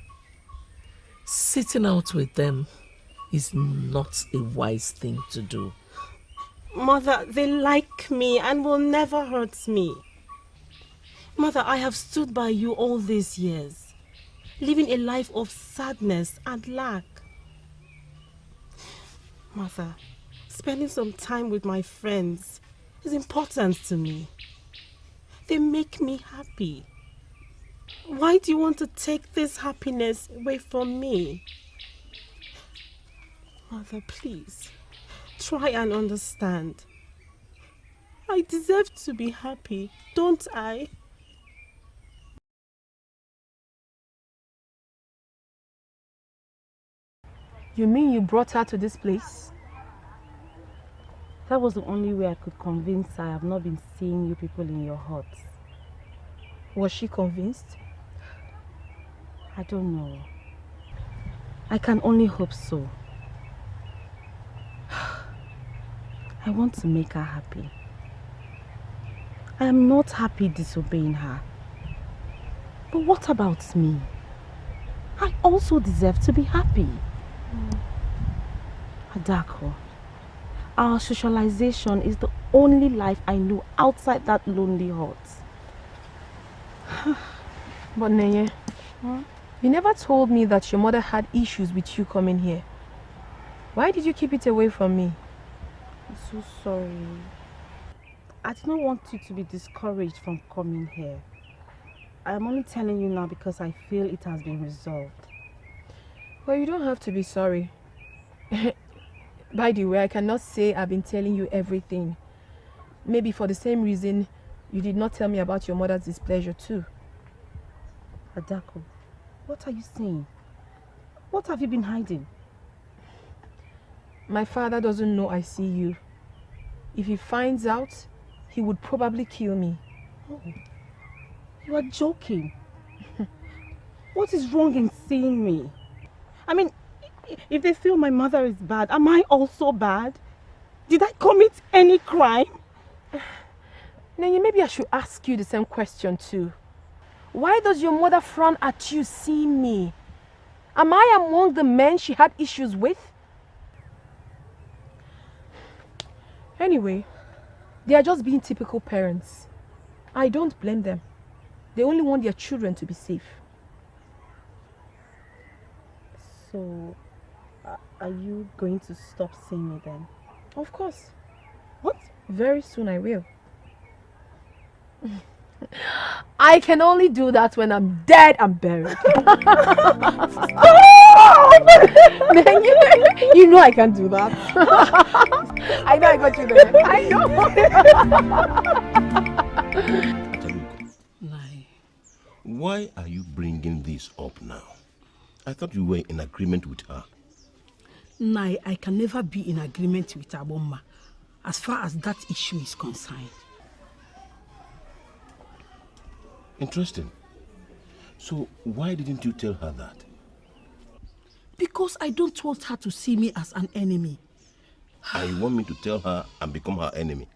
sitting out with them is not a wise thing to do. Mother, they like me and will never hurt me. Mother, I have stood by you all these years, living a life of sadness and lack. Mother, spending some time with my friends is important to me. They make me happy. Why do you want to take this happiness away from me? Mother, please, try and understand. I deserve to be happy, don't I? You mean you brought her to this place? That was the only way I could convince her I have not been seeing you people in your huts. Was she convinced? I don't know. I can only hope so. I want to make her happy. I am not happy disobeying her. But what about me? I also deserve to be happy. Adako, our socialization is the only life I know outside that lonely hut. But Neye, you never told me that your mother had issues with you coming here. Why did you keep it away from me? I'm so sorry. I did not want you to be discouraged from coming here. I am only telling you now because I feel it has been resolved. Well, you don't have to be sorry. By the way, I cannot say I've been telling you everything. Maybe for the same reason you did not tell me about your mother's displeasure too. Adako, what are you saying? What have you been hiding? My father doesn't know I see you. If he finds out, he would probably kill me. Oh, you are joking. What is wrong in seeing me? I mean, if they feel my mother is bad, am I also bad? Did I commit any crime? Nenye, maybe I should ask you the same question too. Why does your mother frown at you seeing me? Am I among the men she had issues with? Anyway, they are just being typical parents. I don't blame them. They only want their children to be safe. So, are you going to stop seeing me then? Of course. What? Very soon I will. I can only do that when I'm dead and buried. You know I can't do that. I know I got you there. I know. Why are you bringing this up now? I thought you were in agreement with her. Nai, I can never be in agreement with Igbonma. as far as that issue is concerned. Interesting. So why didn't you tell her that? Because I don't want her to see me as an enemy. And you want me to tell her and become her enemy?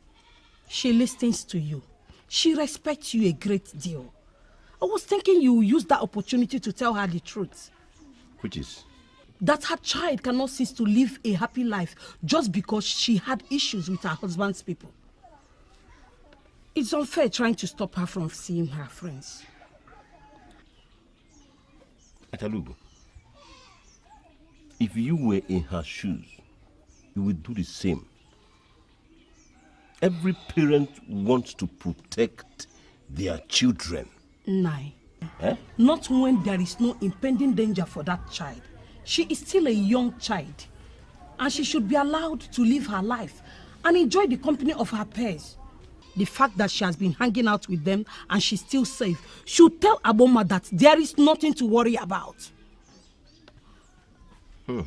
She listens to you. She respects you a great deal. I was thinking you would use that opportunity to tell her the truth. Which is? That her child cannot cease to live a happy life just because she had issues with her husband's people. It's unfair trying to stop her from seeing her friends. Atalugo, if you were in her shoes, you would do the same. Every parent wants to protect their children. Nai. Eh? Not when there is no impending danger for that child. She is still a young child, and she should be allowed to live her life and enjoy the company of her peers. The fact that she has been hanging out with them and she's still safe should tell Aboma that there is nothing to worry about. You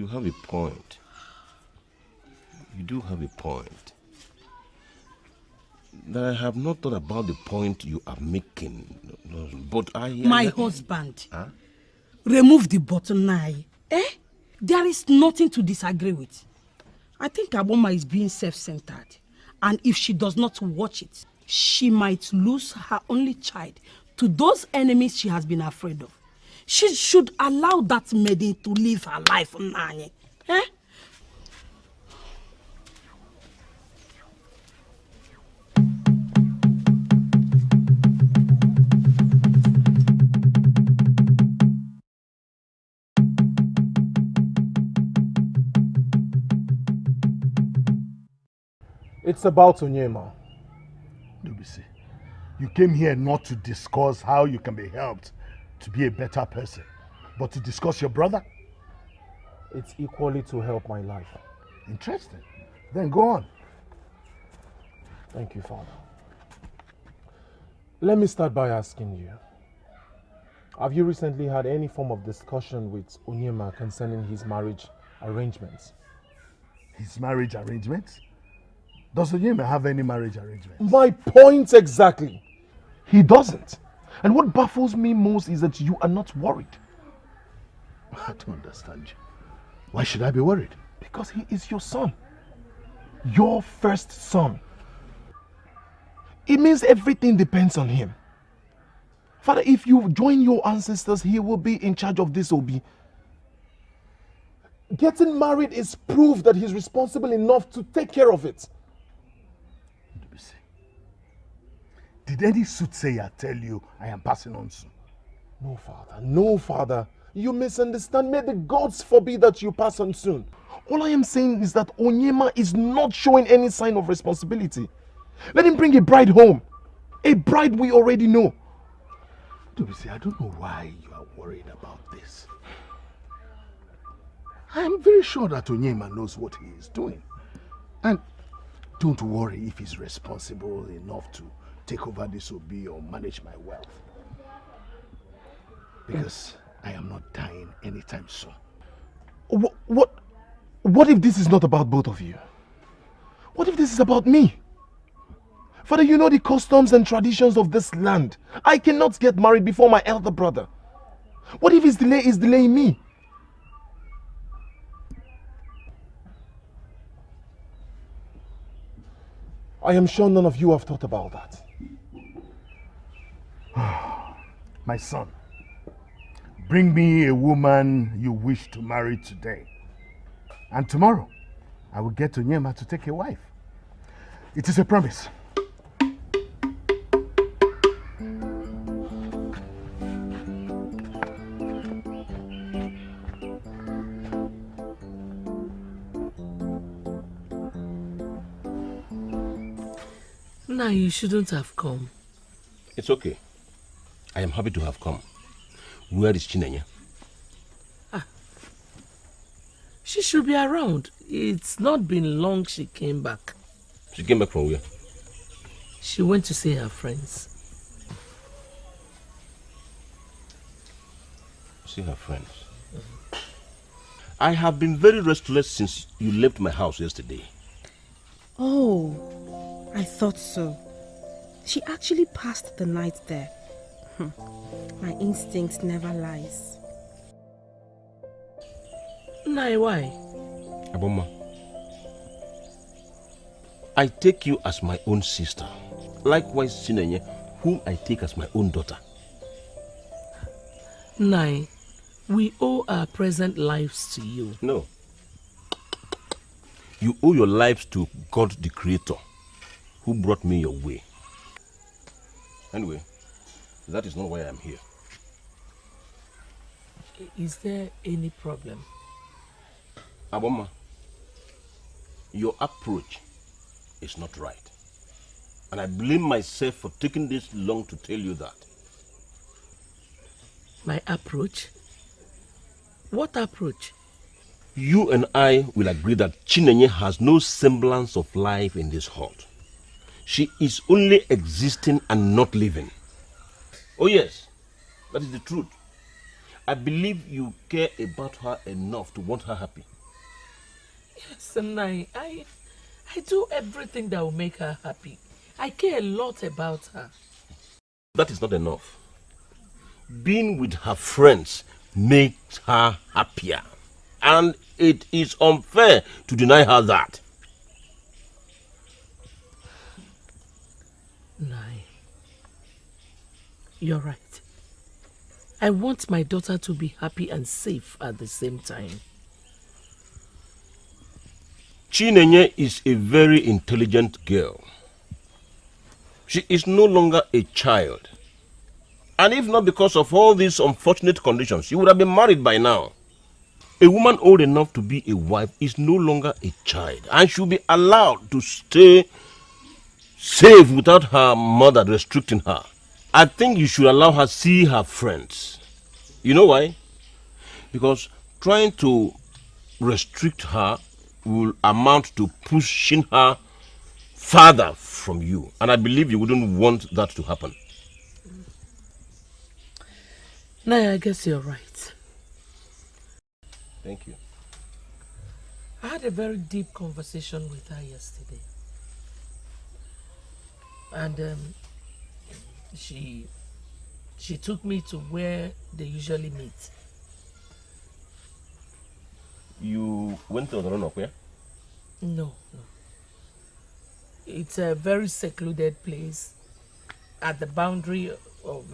have a point. You do have a point. That I have not thought about the point you are making. But My husband. Huh? Remove the button now. There is nothing to disagree with. I think Aboma is being self-centered. And if she does not watch it, she might lose her only child to those enemies she has been afraid of. She should allow that maiden to live her life. It's about Onyema. Dubisi, you came here not to discuss how you can be helped to be a better person, but to discuss your brother? It's equally to help my life. Interesting. Then go on. Thank you, Father. Let me start by asking you, have you recently had any form of discussion with Onyema concerning his marriage arrangements? His marriage arrangements? Does Onyema have any marriage arrangements? My point exactly. He doesn't. And what baffles me most is that you are not worried. I don't understand you. Why should I be worried? Because he is your son. Your first son. It means everything depends on him. Father, if you join your ancestors, he will be in charge of this Obi. Getting married is proof that he's responsible enough to take care of it. Did any soothsayer tell you I am passing on soon? No, Father. No, Father. You misunderstand. May the gods forbid that you pass on soon. All I am saying is that Onyema is not showing any sign of responsibility. Let him bring a bride home. A bride we already know. Dubisi, I don't know why you are worried about this. I am very sure that Onyema knows what he is doing. And don't worry if he's responsible enough to take over this Obi or manage my wealth. Because I am not dying anytime soon. What if this is not about both of you? What if this is about me? Father, you know the customs and traditions of this land. I cannot get married before my elder brother. What if his delay is delaying me? I am sure none of you have thought about that. My son, bring me a woman you wish to marry today. And tomorrow, I will get Onyema to take a wife. It is a promise. Nah, you shouldn't have come. It's okay. I am happy to have come. Where is Chinenye? She should be around. It's not been long she came back. She came back from where? She went to see her friends. See her friends? I have been very restless since you left my house yesterday. Oh, I thought so. She actually passed the night there. My instinct never lies. Nai, why? Aboma, I take you as my own sister. Likewise, Chinenye, whom I take as my own daughter. Nai, we owe our present lives to you. No. You owe your lives to God the Creator, who brought me your way. Anyway, that is not why I am here. Is there any problem? Aboma, your approach is not right. And I blame myself for taking this long to tell you that. My approach? What approach? You and I will agree that Chinenye has no semblance of life in this hut. She is only existing and not living. Oh yes, that is the truth. I believe you care about her enough to want her happy. Yes, and I do everything that will make her happy. I care a lot about her. That is not enough. Being with her friends makes her happier. And it is unfair to deny her that. Nai, you're right. I want my daughter to be happy and safe at the same time. Chinenye is a very intelligent girl. She is no longer a child. And if not because of all these unfortunate conditions, she would have been married by now. A woman old enough to be a wife is no longer a child and should be allowed to stay safe without her mother restricting her. I think you should allow her see her friends. You know why? Because trying to restrict her will amount to pushing her farther from you. And I believe you wouldn't want that to happen. Naya, I guess you're right. Thank you. I had a very deep conversation with her yesterday. And she took me to where they usually meet. You went to the run-up, yeah? No. It's a very secluded place at the boundary of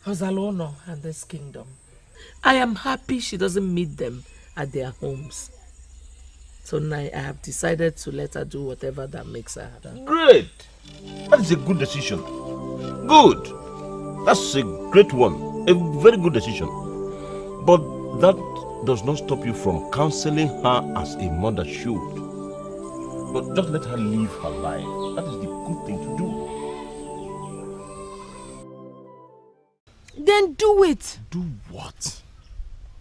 Ezeonu and this kingdom. I am happy she doesn't meet them at their homes. So now I have decided to let her do whatever that makes her happy. Great! That is a good decision. Good! That's a great one. A very good decision. But that does not stop you from counseling her as a mother should. But just let her live her life. That is the good thing to do. Then do it. Do what?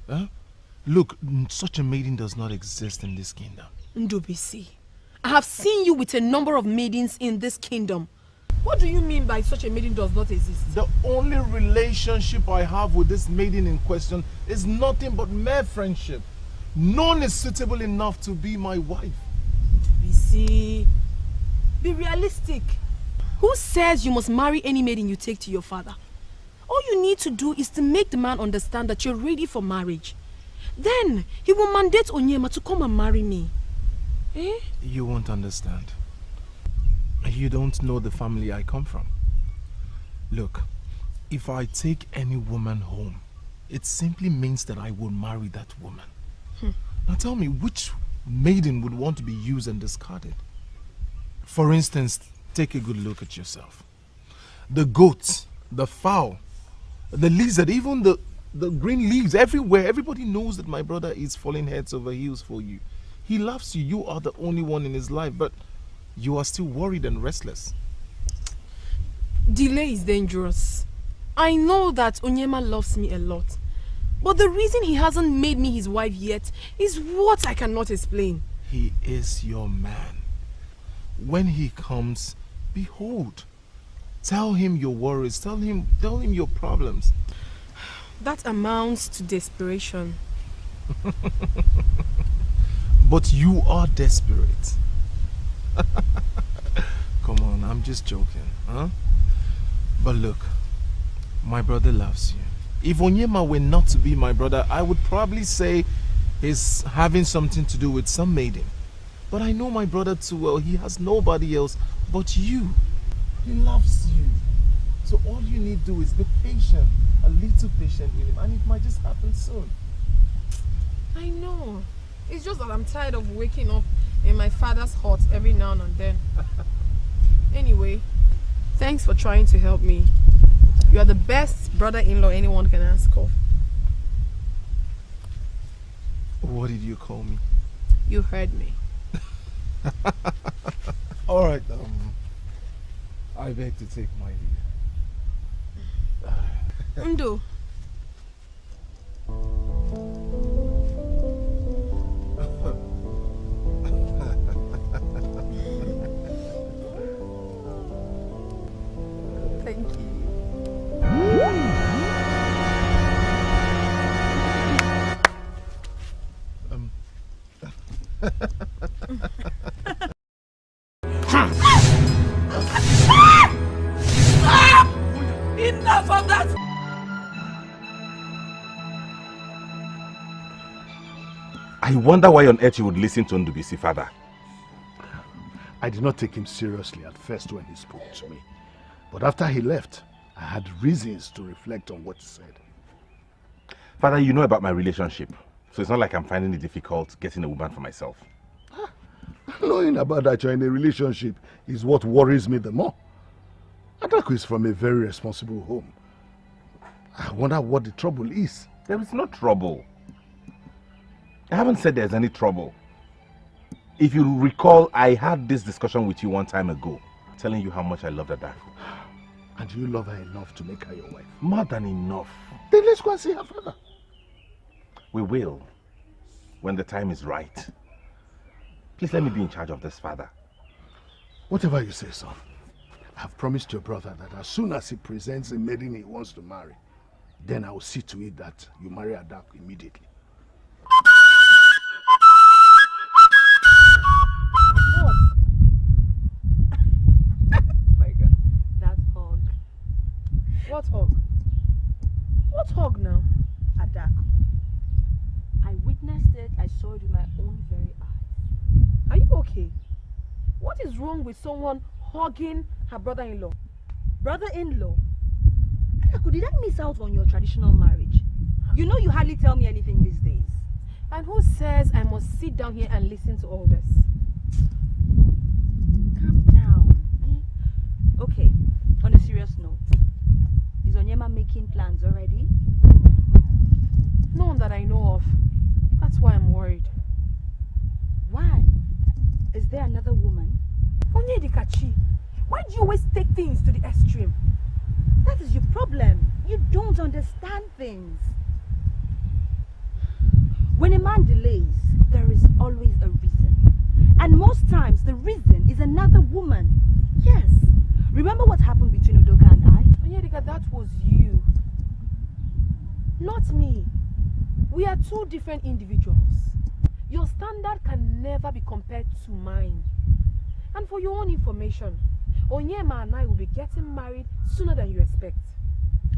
Huh? Look, such a maiden does not exist in this kingdom. Ndubisi, I have seen you with a number of maidens in this kingdom. What do you mean by such a maiden does not exist? The only relationship I have with this maiden in question is nothing but mere friendship. None is suitable enough to be my wife. Ndubisi, be realistic. Who says you must marry any maiden you take to your father? All you need to do is to make the man understand that you're ready for marriage. Then he will mandate Onyema to come and marry me. Eh? You won't understand. You don't know the family I come from. Look, if I take any woman home, it simply means that I will marry that woman. Now tell me, which maiden would want to be used and discarded? For instance, take a good look at yourself. The goats, the fowl, the lizard, even the green leaves everywhere. Everybody knows that my brother is falling heads over heels for you. He loves you. You are the only one in his life, but you are still worried and restless. Delay is dangerous. I know that Onyema loves me a lot. But the reason he hasn't made me his wife yet is what I cannot explain. He is your man. When he comes, behold. Tell him your worries. Tell him your problems. That amounts to desperation. But you are desperate. Come on, I'm just joking, huh? But look, my brother loves you. If Onyema were not to be my brother, I would probably say he's having something to do with some maiden. But I know my brother too well. He has nobody else but you. He loves you. So all you need to do is be patient, a little patient with him, and it might just happen soon. I know. It's just that I'm tired of waking up in my father's hut every now and then. Anyway, thanks for trying to help me. You are the best brother-in-law anyone can ask of. What did you call me? You heard me. Alright, I beg to take my leave. Ndo. Thank you. Enough of that! I wonder why on earth you would listen to Ndubisi, father. I did not take him seriously at first when he spoke to me. But after he left, I had reasons to reflect on what he said. Father, you know about my relationship. So it's not like I'm finding it difficult getting a woman for myself. Knowing about that you're in a relationship is what worries me the more. Adako is from a very responsible home. I wonder what the trouble is. There is no trouble. I haven't said there's any trouble. If you recall, I had this discussion with you one time ago, telling you how much I loved Adako. And you love her enough to make her your wife? More than enough. Then let's go and see her father. We will, when the time is right. Please let me be in charge of this, father. Whatever you say, son. I've promised your brother that as soon as he presents a maiden he wants to marry, then I will see to it that you marry Adako immediately. My God. That hug. What hug? What hug now? Adako. I witnessed it. I saw it with my own very eyes. Are you okay? What is wrong with someone hugging her brother-in-law? Brother-in-law? Adako, did I miss out on your traditional marriage? You know you hardly tell me anything these days. And who says I must sit down here and listen to all this? Calm down. Okay, on a serious note, is Onyema making plans already? No one that I know of. That's why I'm worried. Why? Is there another woman? Onyedikachi, why do you always take things to the extreme? That is your problem. You don't understand things. When a man delays, there is always a reason. And most times, the reason is another woman. Yes. Remember what happened between Udoka and I? Onyedika, that was you. Not me. We are two different individuals. Your standard can never be compared to mine. And for your own information, Onyema and I will be getting married sooner than you expect.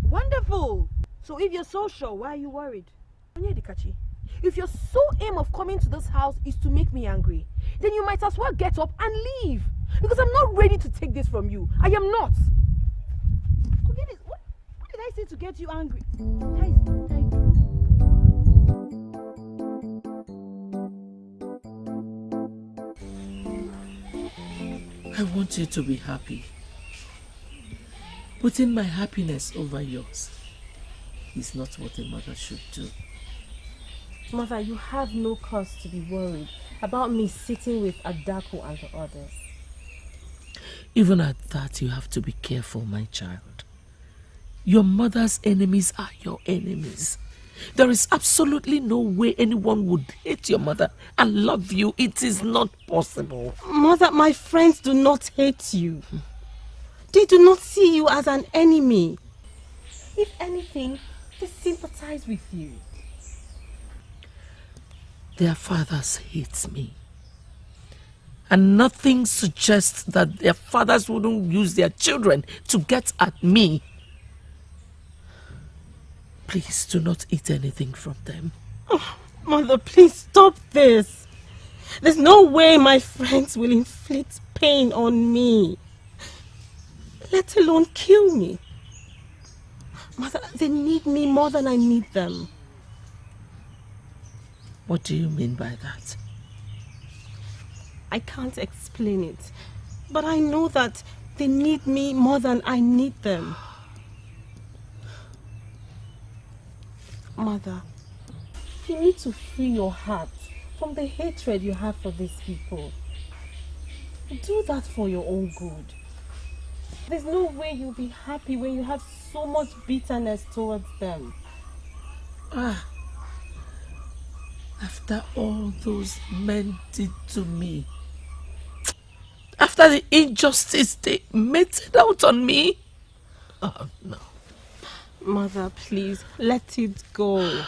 Wonderful! So if you're so sure, why are you worried? Onyedikachi, if your sole aim of coming to this house is to make me angry, then you might as well get up and leave. Because I'm not ready to take this from you. I am not. Okay, what did I say to get you angry? I want you to be happy. Putting my happiness over yours is not what a mother should do. Mother, you have no cause to be worried about me sitting with Adako and the others. Even at that, you have to be careful, my child. Your mother's enemies are your enemies. There is absolutely no way anyone would hate your mother and love you. It is not possible. Mother, my friends do not hate you. They do not see you as an enemy. If anything, they sympathize with you. Their fathers hate me. And nothing suggests that their fathers wouldn't use their children to get at me. Please do not eat anything from them. Oh, Mother, please stop this. There's no way my friends will inflict pain on me, let alone kill me. Mother, they need me more than I need them. What do you mean by that? I can't explain it, but I know that they need me more than I need them. Mother, you need to free your heart from the hatred you have for these people. Do that for your own good. There's no way you'll be happy when you have so much bitterness towards them. After all those men did to me, after the injustice they meted out on me, oh no. Mother, please, let it go.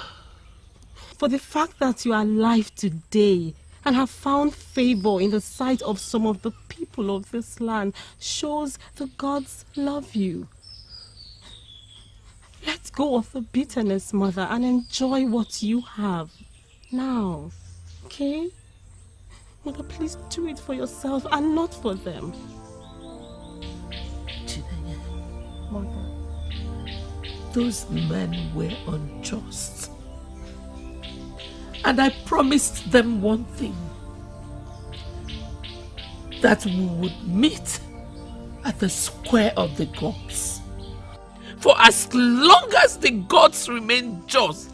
For the fact that you are alive today and have found favor in the sight of some of the people of this land shows the gods love you. Let go of the bitterness, Mother, and enjoy what you have now, okay? Mother, please do it for yourself and not for them. Mother, those men were unjust. And I promised them one thing. That we would meet at the square of the gods. For as long as the gods remain just,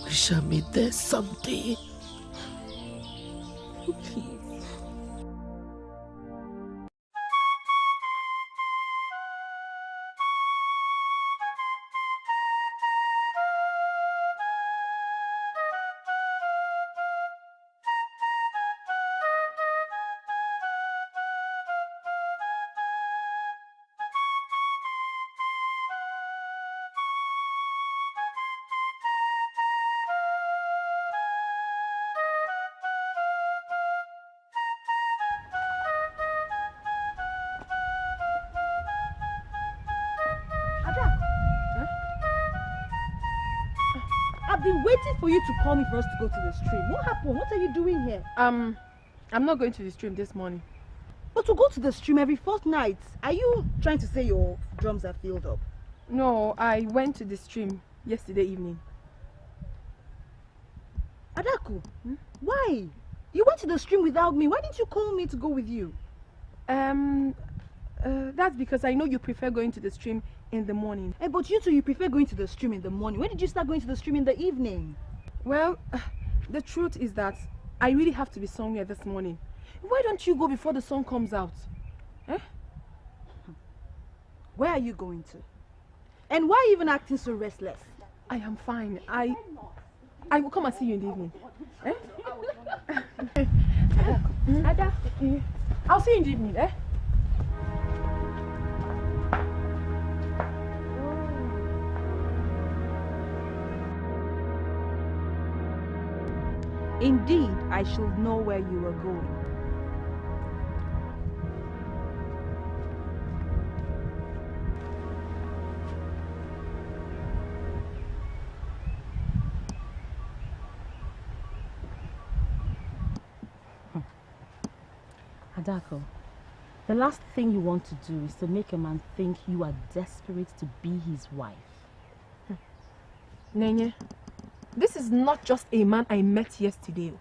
we shall meet there someday. Please. Waiting for you to call me for us to go to the stream. What happened? What are you doing here? I'm not going to the stream this morning. But to go to the stream every fortnight, are you trying to say your drums are filled up? No, I went to the stream yesterday evening. Adaku, why? You went to the stream without me. Why didn't you call me to go with you? That's because I know you prefer going to the stream in the morning. Hey, but you two, you prefer going to the stream in the morning. When did you start going to the stream in the evening? Well, the truth is that I really have to be somewhere this morning. Why don't you go before the sun comes out? Eh? Where are you going to? And why are you even acting so restless? I am fine. I will come and see you in the evening. Eh? Ada, I'll see you in the evening, eh? Indeed, I should know where you are going. Adako, the last thing you want to do is to make a man think you are desperate to be his wife. Nenye, this is not just a man I met yesterday.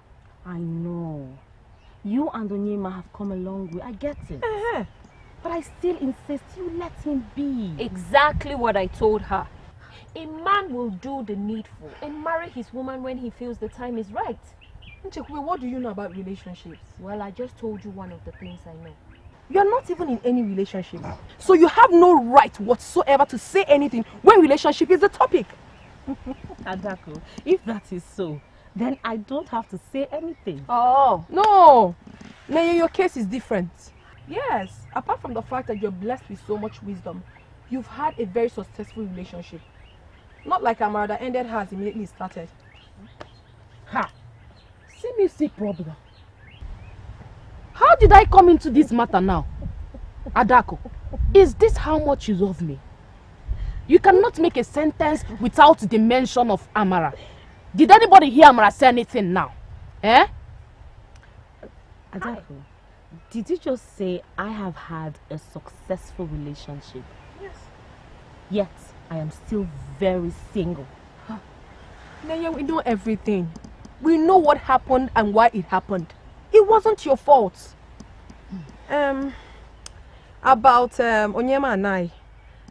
I know. You and Onyema have come a long way. I get it. But I still insist you let him be. Exactly what I told her. A man will do the needful and marry his woman when he feels the time is right. Nchekwe, what do you know about relationships? Well, I just told you one of the things I know. You are not even in any relationship. So you have no right whatsoever to say anything when relationship is the topic. Adako, if that is so, then I don't have to say anything. Oh, no. Nenye, your case is different. Yes, apart from the fact that you're blessed with so much wisdom, you've had a very successful relationship. Not like Amara that ended hers immediately started. Let me see problem. How did I come into this matter now? Adako, is this how much you love me? You cannot make a sentence without the mention of Amara. Did anybody hear Amara say anything now? Eh? Adako, did you just say I have had a successful relationship? Yes. Yet, I am still very single. Naya, we know everything. We know what happened and why it happened. It wasn't your fault. About Onyema and I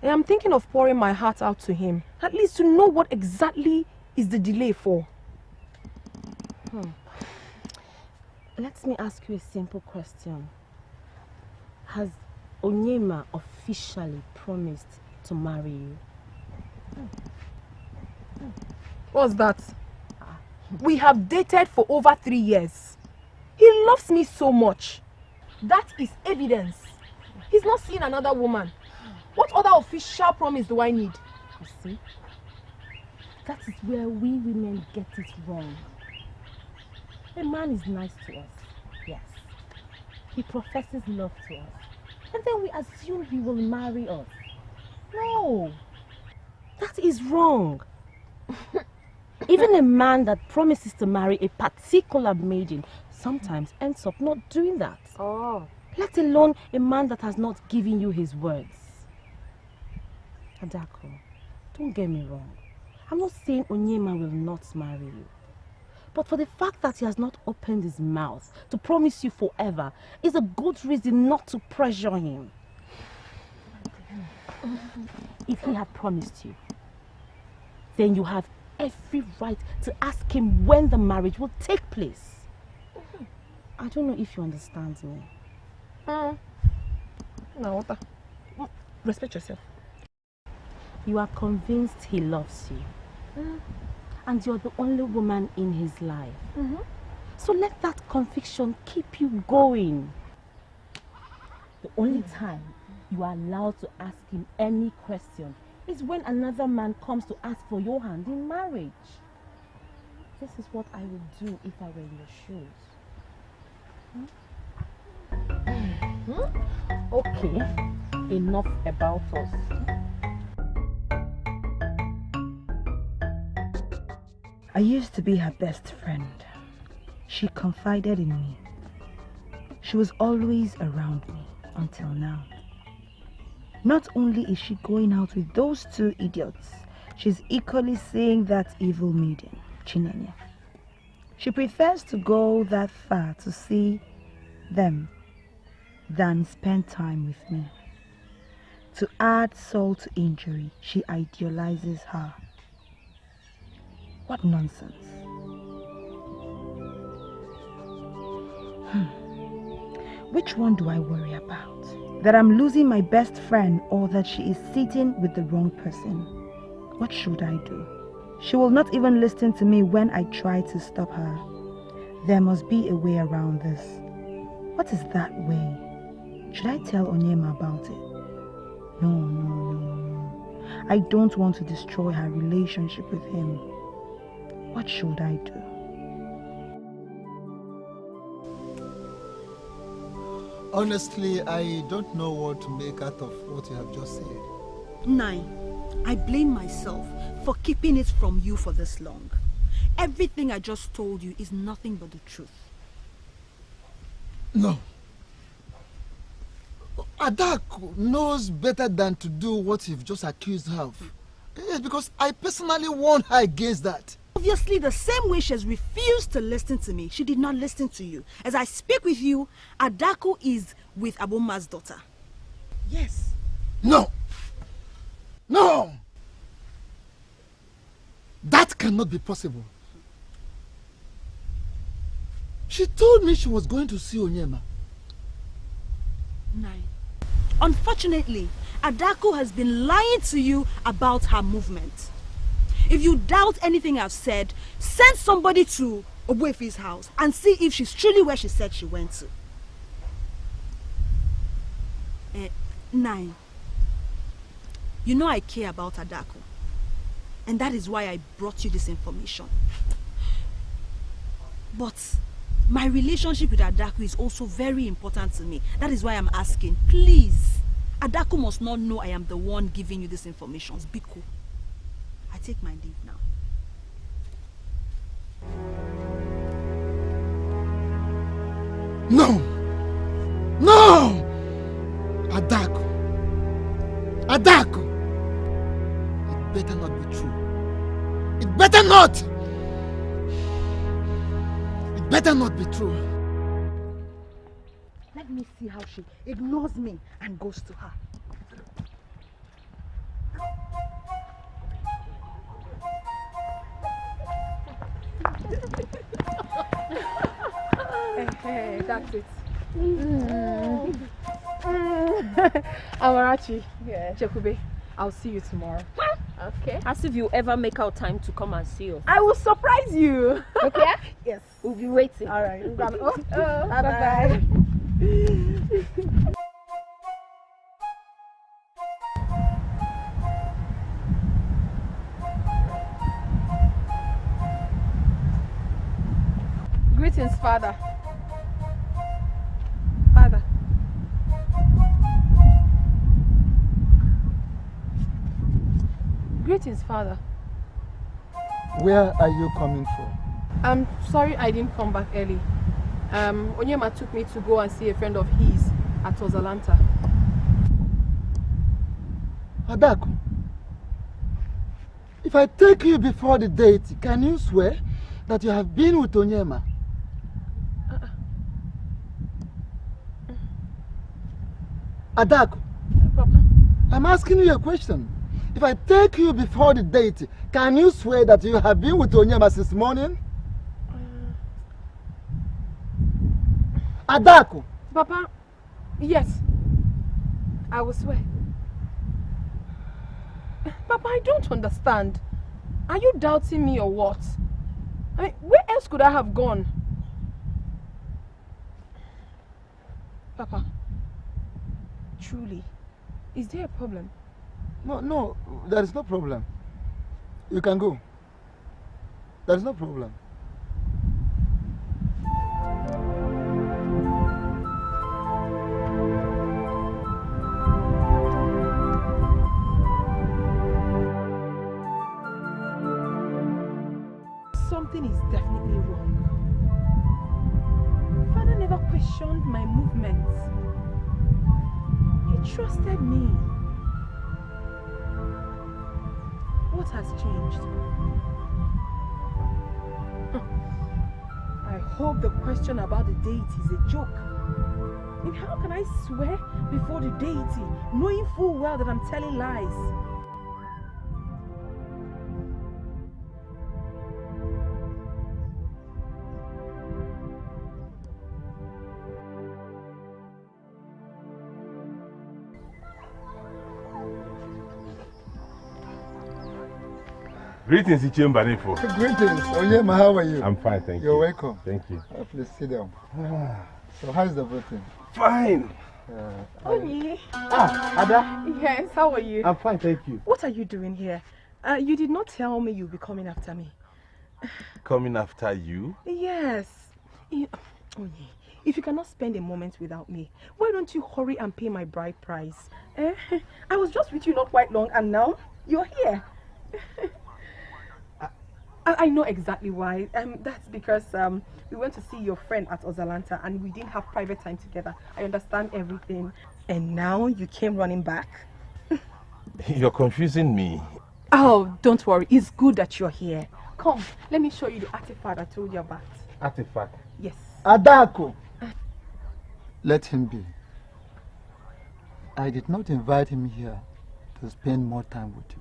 am thinking of pouring my heart out to him. At least to know what exactly is the delay for. Let me ask you a simple question. Has Onyema officially promised to marry you? What's that? We have dated for over 3 years. He loves me so much. That is evidence. He's not seeing another woman. What other official promise do I need? You see? That is where we women get it wrong. A man is nice to us, yes. He professes love to us. And then we assume he will marry us. No. That is wrong. Even a man that promises to marry a particular maiden sometimes ends up not doing that. Oh. Let alone a man that has not given you his words. Adako, don't get me wrong. I'm not saying Onyema will not marry you. But for the fact that he has not opened his mouth to promise you forever is a good reason not to pressure him. If he had promised you, then you have every right to ask him when the marriage will take place. I don't know if you understand me. No, respect yourself. You are convinced he loves you. And you're the only woman in his life. So let that conviction keep you going. The only time you are allowed to ask him any question is when another man comes to ask for your hand in marriage. This is what I would do if I were in your shoes. Okay, enough about us. I used to be her best friend. She confided in me. She was always around me until now. Not only is she going out with those two idiots, she's equally seeing that evil maiden, Chinenye. She prefers to go that far to see them than spend time with me. To add salt to injury, she idealizes her. What nonsense. Which one do I worry about? That I'm losing my best friend or that she is sitting with the wrong person? What should I do? She will not even listen to me when I try to stop her. There must be a way around this. What is that way? Should I tell Onyema about it? No. I don't want to destroy her relationship with him. What should I do? Honestly, I don't know what to make out of what you have just said. Nine, I blame myself for keeping it from you for this long. Everything I just told you is nothing but the truth. No. Adako knows better than to do what you've just accused her of. Yes, because I personally warned her against that. Obviously, the same way she has refused to listen to me, she did not listen to you. As I speak with you, Adako is with Aboma's daughter. Yes. No! That cannot be possible. She told me she was going to see Onyema. Nine. Unfortunately, Adako has been lying to you about her movement. If you doubt anything I've said, send somebody to Ogbuefi's house and see if she's truly where she said she went to. 9. You know I care about Adako. And that is why I brought you this information. But My relationship with Adaku is also very important to me. That is why I'm asking. Please, Adaku must not know I am the one giving you this information. Biko, I take my leave now. No! No! Adaku! Adaku! It better not be true. It better not! It better not be true. Let me see how she ignores me and goes to her. Hey, that's it. Amarachi, Chekube, I'll see you tomorrow. Okay. As if you ever make out time to come and see us. I will surprise you. Okay? Yes. We'll be waiting. All right. Bye-bye. Greetings, Father. Father. Greetings, Father. Where are you coming from? I'm sorry I didn't come back early. Onyema took me to go and see a friend of his at Ozalanta. Adaku, if I take you before the date, can you swear that you have been with Onyema? Adaku, Papa. I'm asking you a question. If I take you before the date, can you swear that you have been with Onyema since morning? Adaku! Papa, yes. I will swear. Papa, I don't understand. Are you doubting me or what? I mean, where else could I have gone? Papa, truly, is there a problem? No, there is no problem. You can go. There is no problem. Something is definitely wrong. Father never questioned my movements. He trusted me. What has changed? I hope the question about the deity is a joke. I mean, how can I swear before the deity, knowing full well that I'm telling lies? Greetings, Ichembanefo. Greetings. Onyema, how are you? I'm fine, thank you. You're welcome. Thank you. Please sit down. So, how's the voting? Fine. Onyi. Ada? Yes, how are you? I'm fine, thank you. What are you doing here? You did not tell me you'll be coming after me. Coming after you? Yes. Onyi, if you cannot spend a moment without me, why don't you hurry and pay my bride price? I was just with you not quite long and now you're here. I know exactly why. That's because we went to see your friend at Ozalanta and we didn't have private time together. I understand everything. And now you came running back? You're confusing me. Oh, don't worry. It's good that you're here. Come, let me show you the artifact I told you about. Artifact? Yes. Adaku! Let him be. I did not invite him here to spend more time with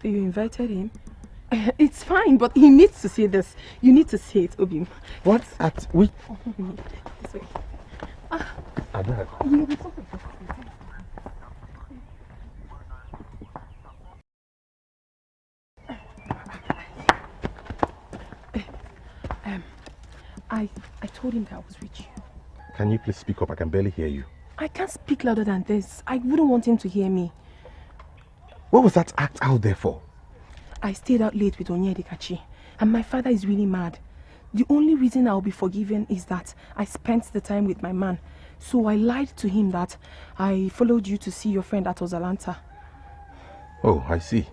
you. You invited him? It's fine, but he needs to see this. You need to see it, Obim. What? At which? This way. Adaku. I told him that I was with you. Can you please speak up? I can barely hear you. I can't speak louder than this. I wouldn't want him to hear me. What was that act out there for? I stayed out late with Onyedikachi, and my father is really mad. The only reason I'll be forgiven is that I spent the time with my man. So I lied to him that I followed you to see your friend at Ozalanta. Oh, I see.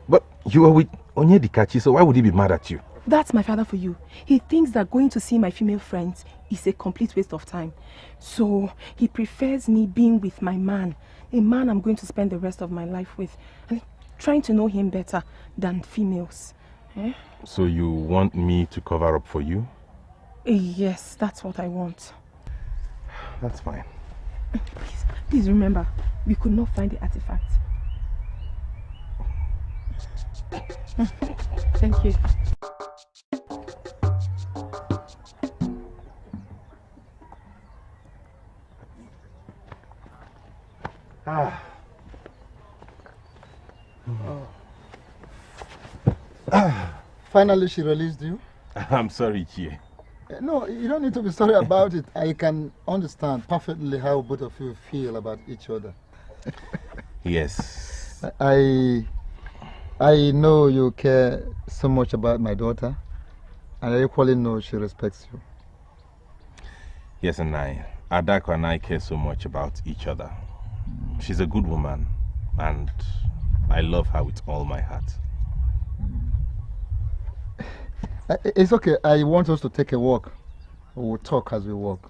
But you were with Onyedikachi, so why would he be mad at you? That's my father for you. He thinks that going to see my female friends is a complete waste of time. So he prefers me being with my man, a man I'm going to spend the rest of my life with, and trying to know him better than females. Eh? So you want me to cover up for you? Yes, that's what I want. That's fine. Please remember, we could not find the artifact. Thank you. Finally, she released you? I'm sorry, Chie. No, you don't need to be sorry about it. I can understand perfectly how both of you feel about each other. Yes. I know you care so much about my daughter, and I equally know she respects you. Yes, and Adako and I care so much about each other. She's a good woman, and I love her with all my heart. It's okay. I want us to take a walk. We'll talk as we walk.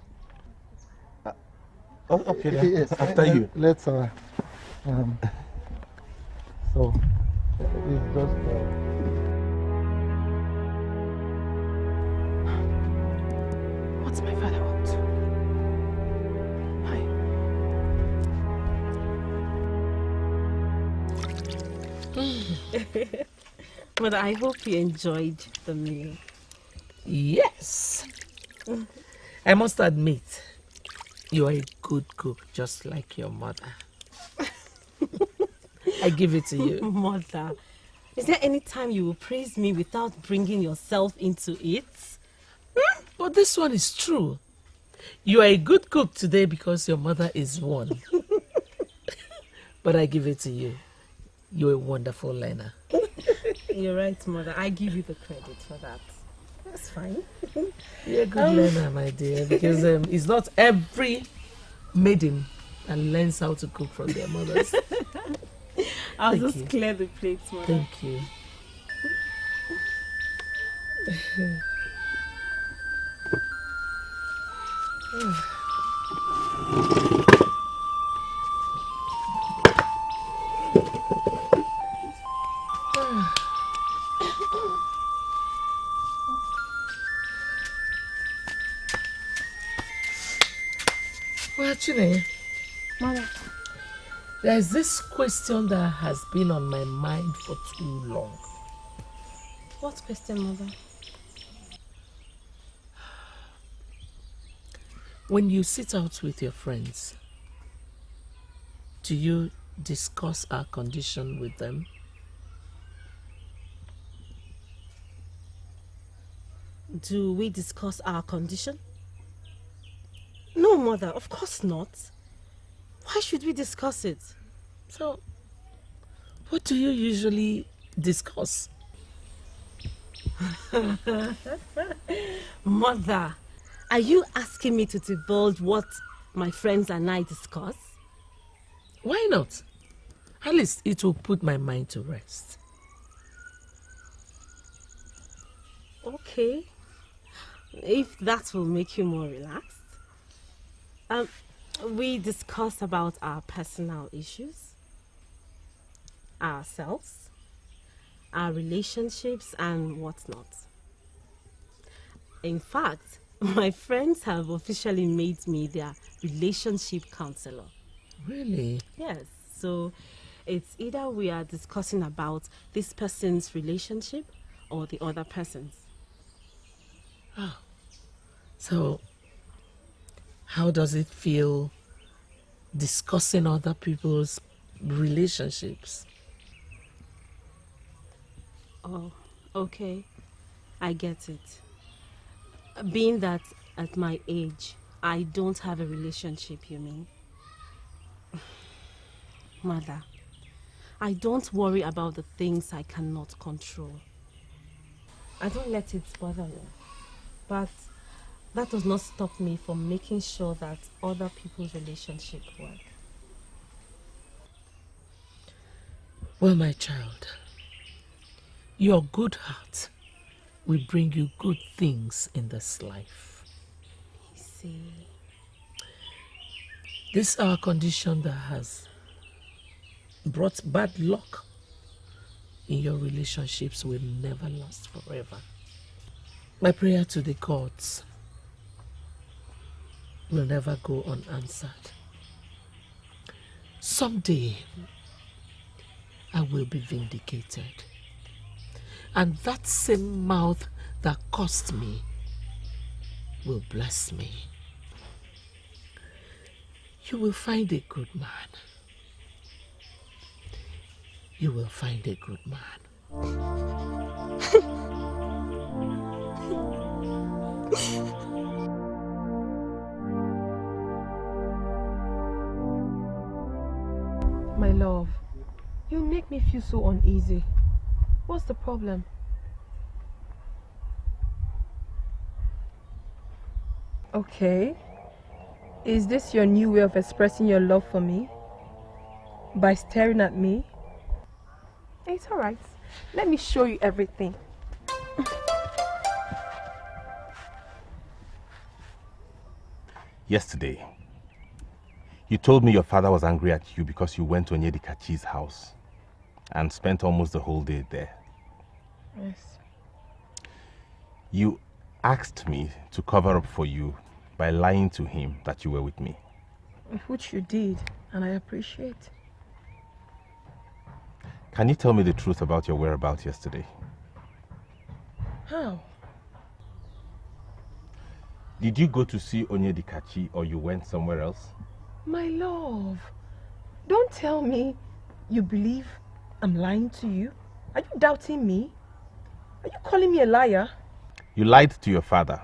Okay, yes, after you. Let's. So it's just. What's my father up to? Hi. But I hope you enjoyed the meal. Yes. I must admit, you are a good cook, just like your mother. I give it to you. Mother, is there any time you will praise me without bringing yourself into it? But this one is true. You are a good cook today because your mother is one. But I give it to you. You're a wonderful learner. You're right, Mother. I give you the credit for that. That's fine. You're a good learner, my dear, because it's not every maiden that learns how to cook from their mothers. I'll just clear the plates, Mother. Thank you. Well, Chine, Mother, there's this question that has been on my mind for too long. What question, Mother? When you sit out with your friends, do you discuss our condition with them? Do we discuss our condition? No, Mother, of course not. Why should we discuss it? So, what do you usually discuss? Mother, are you asking me to divulge what my friends and I discuss? Why not? At least it will put my mind to rest. Okay. If that will make you more relaxed. We discuss about our personal issues, ourselves, our relationships and whatnot. In fact, my friends have officially made me their relationship counselor. Really? Yes. So it's either we are discussing about this person's relationship or the other person's. Oh. So, how does it feel discussing other people's relationships? Oh, okay. I get it. Being that at my age, I don't have a relationship, you mean? Mother, I don't worry about the things I cannot control. I don't let it bother me. but that does not stop me from making sure that other people's relationships work. Well, my child, your good heart will bring you good things in this life. You see, this our condition that has brought bad luck in your relationships will never last forever. My prayer to the gods will never go unanswered. Someday, I will be vindicated. And that same mouth that cursed me will bless me. You will find a good man. You will find a good man. My love, you make me feel so uneasy. What's the problem? Okay. Is this your new way of expressing your love for me? By staring at me? It's alright. Let me show you everything. Yesterday, you told me your father was angry at you because you went to Onyedikachi's house and spent almost the whole day there. Yes. You asked me to cover up for you by lying to him that you were with me. Which you did, and I appreciate. Can you tell me the truth about your whereabouts yesterday? How? Did you go to see Onyedikachi or you went somewhere else? My love, don't tell me you believe I'm lying to you. Are you doubting me? Are you calling me a liar? You lied to your father.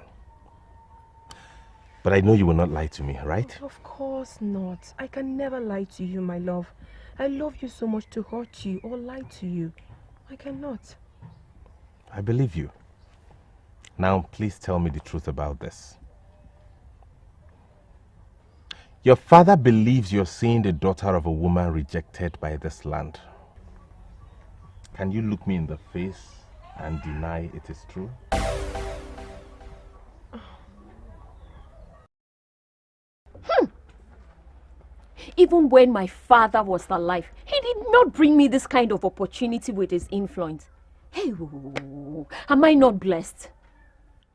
But I know you will not lie to me, right? Of course not. I can never lie to you, my love. I love you so much to hurt you or lie to you. I cannot. I believe you. Now, please tell me the truth about this. Your father believes you're seeing the daughter of a woman rejected by this land. Can you look me in the face and deny it is true? Even when my father was alive, he did not bring me this kind of opportunity with his influence. Hey, am I not blessed?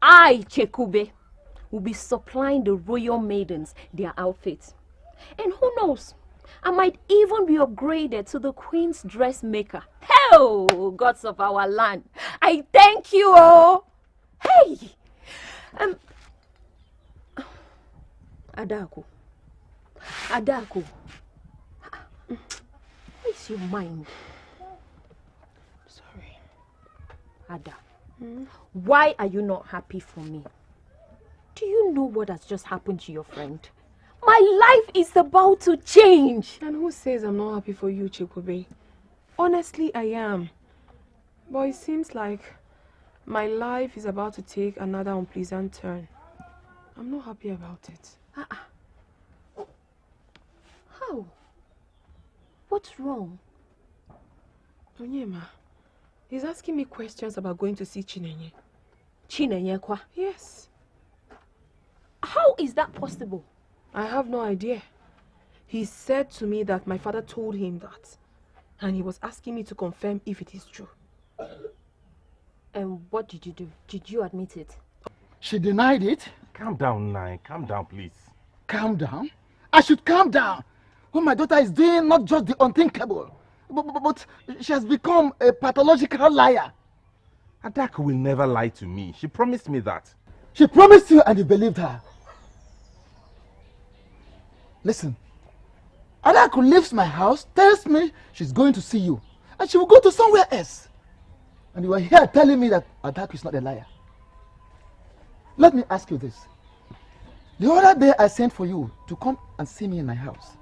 I, Chekube, will be supplying the royal maidens their outfits. And who knows, I might even be upgraded to the queen's dressmaker. Oh, gods of our land, I thank you, oh. Hey, Adaku. Adaku, where's your mind? Sorry. Ada, why are you not happy for me? Do you know what has just happened to your friend? My life is about to change. And who says I'm not happy for you, Chikube? Honestly, I am. But it seems like my life is about to take another unpleasant turn. I'm not happy about it. How? What's wrong? Onyema, he's asking me questions about going to see Chinenye. Chinenye kwa? Yes. How is that possible? I have no idea. He said to me that my father told him that. And he was asking me to confirm if it is true. And what did you do? Did you admit it? She denied it. Calm down, Nai. Calm down, please. Calm down? I should calm down. What my daughter is doing, not just the unthinkable, but she has become a pathological liar. Adaka will never lie to me. She promised me that. She promised you and you believed her. Listen, Adaka leaves my house, tells me she's going to see you, and she will go to somewhere else. And you are here telling me that Adaka is not a liar. Let me ask you this. The other day I sent for you to come and see me in my house.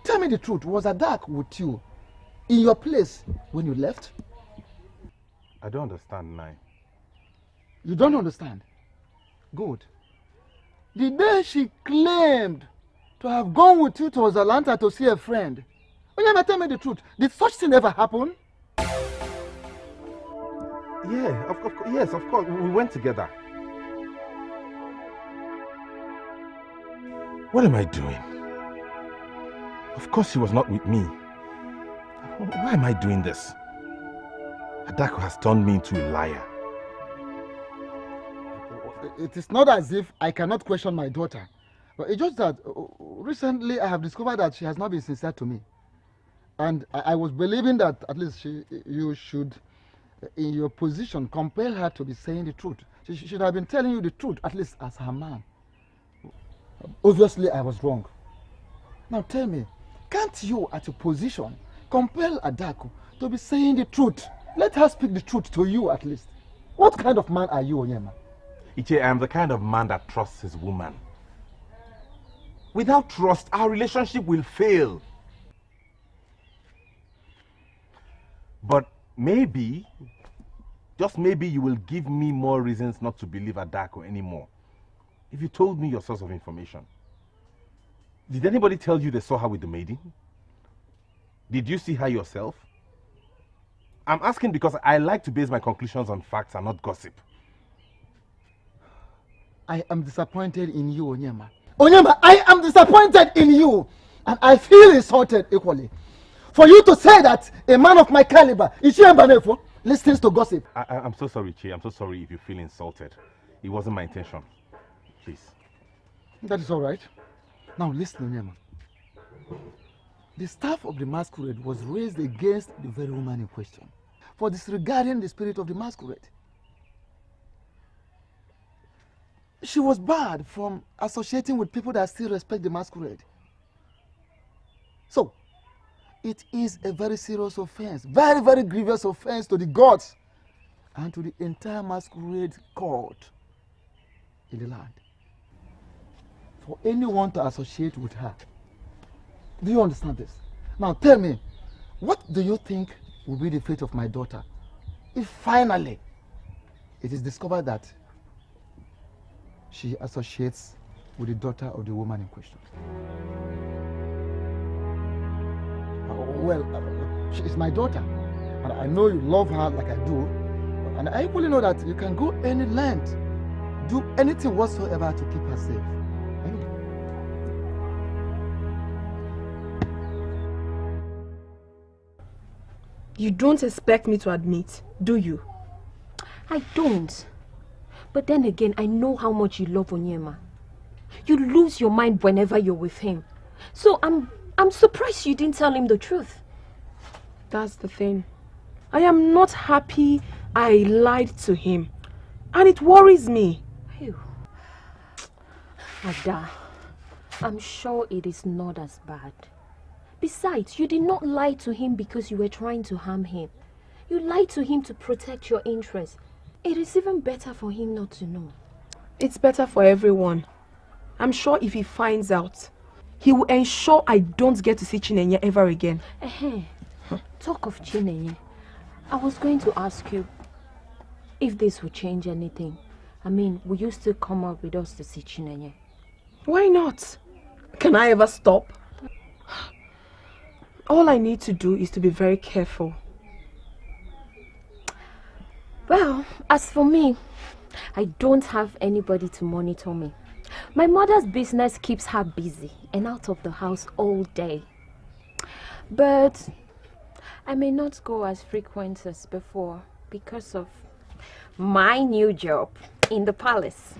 Tell me the truth, was Adaka with you in your place when you left? I don't understand, Nai. You don't understand? Good. The day she claimed to have gone with you to Ozalanta to see a friend, Onyema, tell me the truth. Did such thing ever happen? Yeah, yes, of course. We went together. What am I doing? Of course she was not with me. Why am I doing this? Adako has turned me into a liar. It is not as if I cannot question my daughter. But it's just that recently I have discovered that she has not been sincere to me. And I was believing that at least you should, in your position, compel her to be saying the truth. She should have been telling you the truth, at least as her man. Obviously, I was wrong. Now tell me, can't you, at your position, compel Adako to be saying the truth? Let her speak the truth to you, at least. What kind of man are you, Onyema? Iche, I am the kind of man that trusts his woman. Without trust, our relationship will fail. But maybe, just maybe, you will give me more reasons not to believe Adako anymore. If you told me your source of information. Did anybody tell you they saw her with the maiden? Did you see her yourself? I'm asking because I like to base my conclusions on facts and not gossip. I am disappointed in you, Onyema. Onyema, I am disappointed in you. And I feel insulted equally. For you to say that a man of my caliber, Ichie listens to gossip. I'm so sorry, Chi. I'm so sorry if you feel insulted. It wasn't my intention. Please. That is all right. Now listen, Onyema. The staff of the Masquerade was raised against the very woman in question for disregarding the spirit of the Masquerade. She was barred from associating with people that still respect the Masquerade. So, it is a very serious offense, very, very grievous offense to the gods and to the entire Masquerade court in the land. For anyone to associate with her. Do you understand this? Now tell me, what do you think will be the fate of my daughter if finally it is discovered that she associates with the daughter of the woman in question? Well, she is my daughter, and I know you love her like I do, and I equally know that you can go any length, do anything whatsoever to keep her safe. You don't expect me to admit, do you? I don't. But then again, I know how much you love Onyema. You lose your mind whenever you're with him. So I'm surprised you didn't tell him the truth. That's the thing. I am not happy I lied to him. And it worries me. Ew. Ada, I'm sure it is not as bad. Besides, you did not lie to him because you were trying to harm him. You lied to him to protect your interests. It is even better for him not to know. It's better for everyone. I'm sure if he finds out, he will ensure I don't get to see Chinenye ever again. Talk of Chinenye, I was going to ask you if this will change anything. I mean, will you still come out with us to see Chinenye? Why not? Can I ever stop? All I need to do is to be very careful. Well, as for me, I don't have anybody to monitor me. My mother's business keeps her busy and out of the house all day. But I may not go as frequent as before because of my new job in the palace.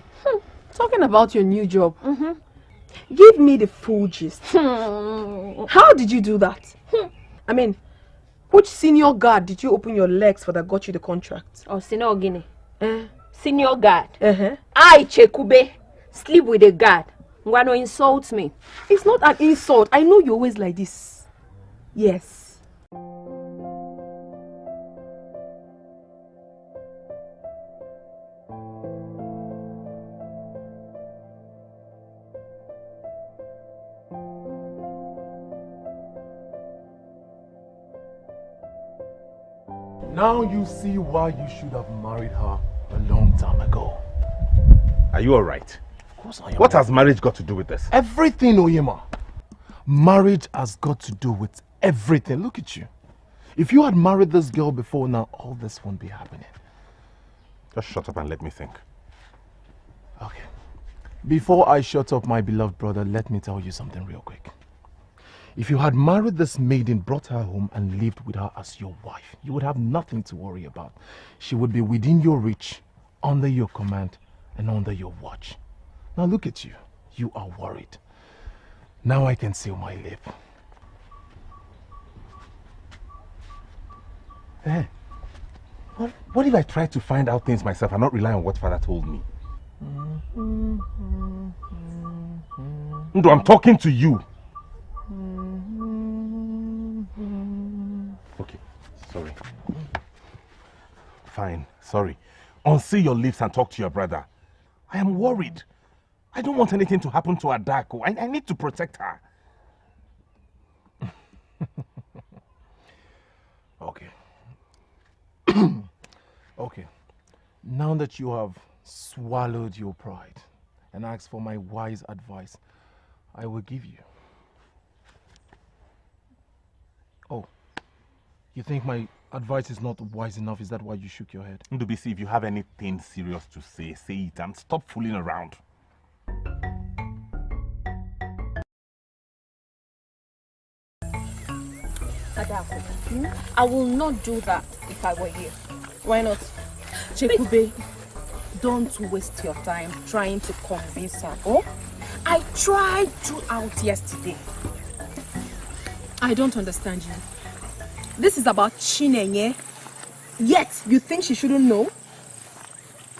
Talking about your new job, give me the full gist. How did you do that? I mean, which senior guard did you open your legs for that got you the contract? Oh, Senior Guinea. Senior guard. I, Chekube, sleep with a guard. Ngwano insult me. It's not an insult. I know you're always like this. Yes. Now you see why you should have married her a long time ago. Are you alright? Of course I am. What has marriage got to do with this? Everything, Oyema. Marriage has got to do with everything. Look at you. If you had married this girl before now, all this won't be happening. Just shut up and let me think. Okay. Before I shut up, my beloved brother, let me tell you something real quick. If you had married this maiden, brought her home and lived with her as your wife, you would have nothing to worry about. She would be within your reach, under your command, and under your watch. Now look at you. You are worried. Now I can seal my lip. Hey, what if I try to find out things myself and not rely on what father told me? Ndo, I'm talking to you. Okay, sorry. Fine, sorry. Unseal your lips and talk to your brother. I am worried. I don't want anything to happen to Adako. I need to protect her. Okay. Okay. Now that you have swallowed your pride and asked for my wise advice, I will give you. Oh, you think my advice is not wise enough? Is that why you shook your head? Ndubisi, if you have anything serious to say, say it and stop fooling around. Adako, I will not do that if I were you. Why not? Chekube, don't waste your time trying to convince her. Oh, I tried throughout yesterday. I don't understand you. This is about Chinenye, yet you think she shouldn't know?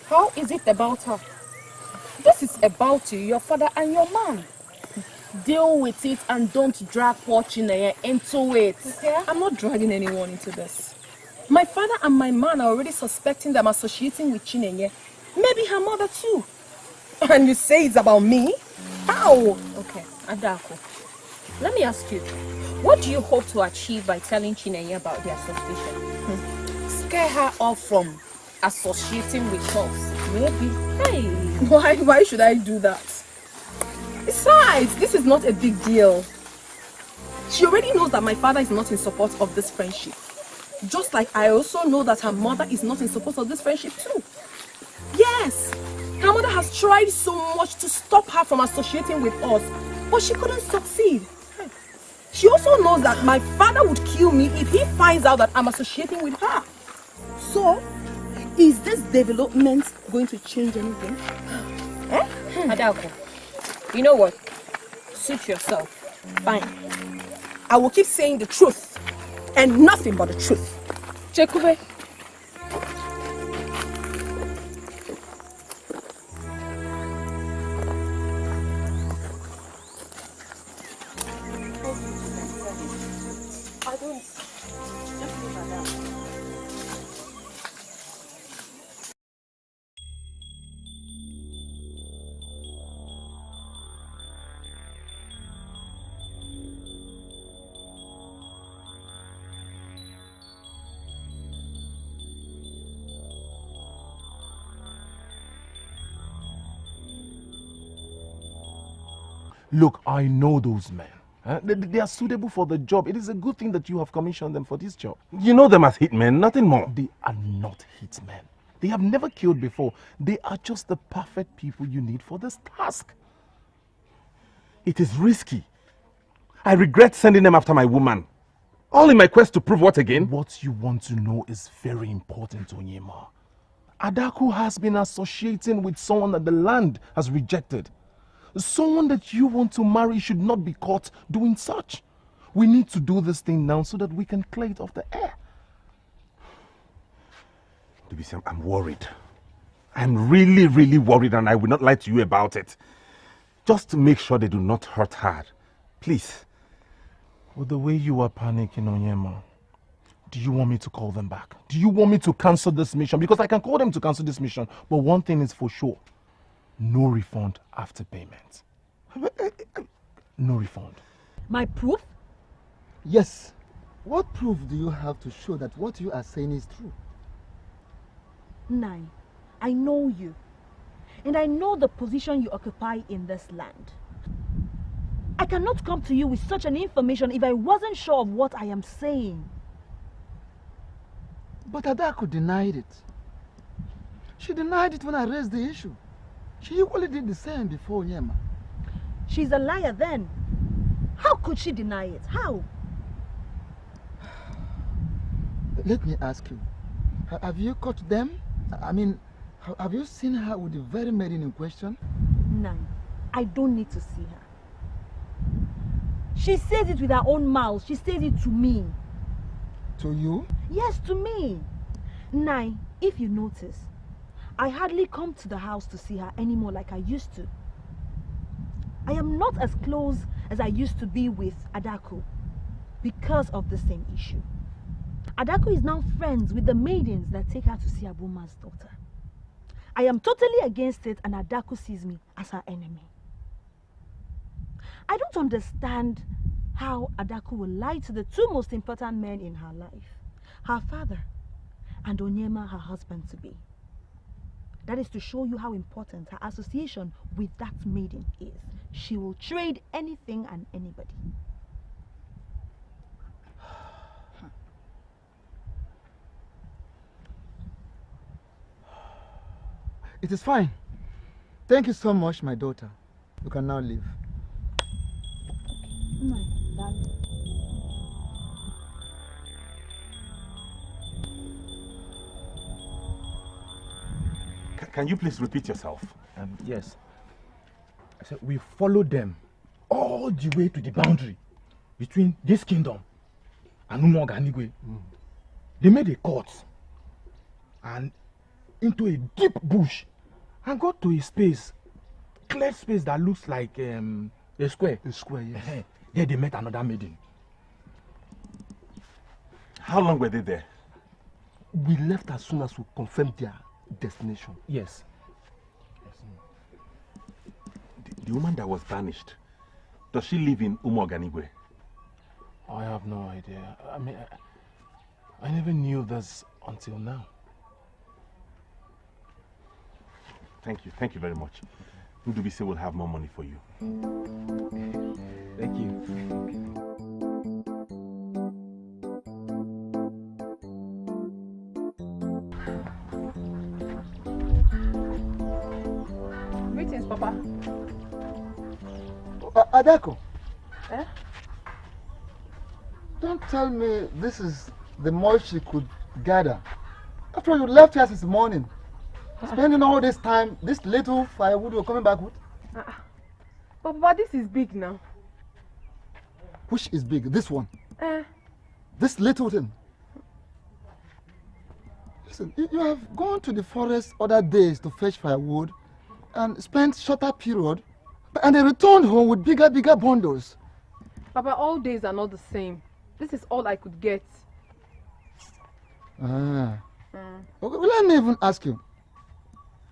How is it about her? This is about you, your father and your man. Deal with it and don't drag poor Chinenye into it. Okay? I'm not dragging anyone into this. My father and my man are already suspecting that I'm associating with Chinenye. Maybe her mother too. And you say it's about me? How? Okay, Adako, let me ask you, what do you hope to achieve by telling Chinenye about the association? Scare her off from associating with us, maybe. Hey! Why should I do that? Besides, this is not a big deal. She already knows that my father is not in support of this friendship. Just like I also know that her mother is not in support of this friendship too. Yes, her mother has tried so much to stop her from associating with us, but she couldn't succeed. She also knows that my father would kill me if he finds out that I'm associating with her. So, is this development going to change anything? Adako, you know what? Suit yourself. Fine. I will keep saying the truth and nothing but the truth. Chekube. Look, I know those men. They are suitable for the job. It is a good thing that you have commissioned them for this job. You know them as hitmen, nothing more. They are not hitmen. They have never killed before. They are just the perfect people you need for this task. It is risky. I regret sending them after my woman. All in my quest to prove what again? What you want to know is very important, Onyema. Adako has been associating with someone that the land has rejected. Someone that you want to marry should not be caught doing such. We need to do this thing now so that we can clear it off the air. I'm worried. I'm really, really worried, and I will not lie to you about it. Just to make sure they do not hurt her. Please. With the way you are panicking, Onyema, do you want me to call them back? Do you want me to cancel this mission? Because I can call them to cancel this mission, but one thing is for sure. No refund after payment. No refund. My proof? Yes. What proof do you have to show that what you are saying is true? Nine, I know you. And I know the position you occupy in this land. I cannot come to you with such an information if I wasn't sure of what I am saying. But Adako denied it. She denied it when I raised the issue. She equally did the same before Onyema. She's a liar then. How could she deny it? How? Let me ask you, have you caught them? I mean, have you seen her with the very maiden in question? No, I don't need to see her. She says it with her own mouth. She says it to me. To you? Yes, to me. Nai, if you notice, I hardly come to the house to see her anymore like I used to. I am not as close as I used to be with Adako because of the same issue. Adako is now friends with the maidens that take her to see Abuma's daughter. I am totally against it, and Adako sees me as her enemy. I don't understand how Adako will lie to the two most important men in her life, her father and Onyema, her husband-to-be. That is to show you how important her association with that maiden is. She will trade anything and anybody. It is fine. Thank you so much, my daughter. You can now leave. No, darling. Can you please repeat yourself? Yes. I said we followed them all the way to the boundary between this kingdom and Umoganigwe. They made a cut and into a deep bush and got to a space, clear space that looks like a square. A square, yes. There they met another maiden. How long were they there? We left as soon as we confirmed their destination. Yes. The woman that was banished, does she live in Umoganigwe? I have no idea. I mean, I never knew this until now. Thank you. Thank you very much. Udubise will have more money for you. Thank you. Greetings, Papa. Adako. Eh? Don't tell me this is the most she could gather. After all, you left here since morning. Spending all this time, this little firewood you're coming back with? Papa, this is big now. Which is big? This one? Eh? This little thing? Listen, you have gone to the forest other days to fetch firewood and spent shorter period, and they returned home with bigger bundles. Papa, all days are not the same. This is all I could get. Okay, well, let me even ask you.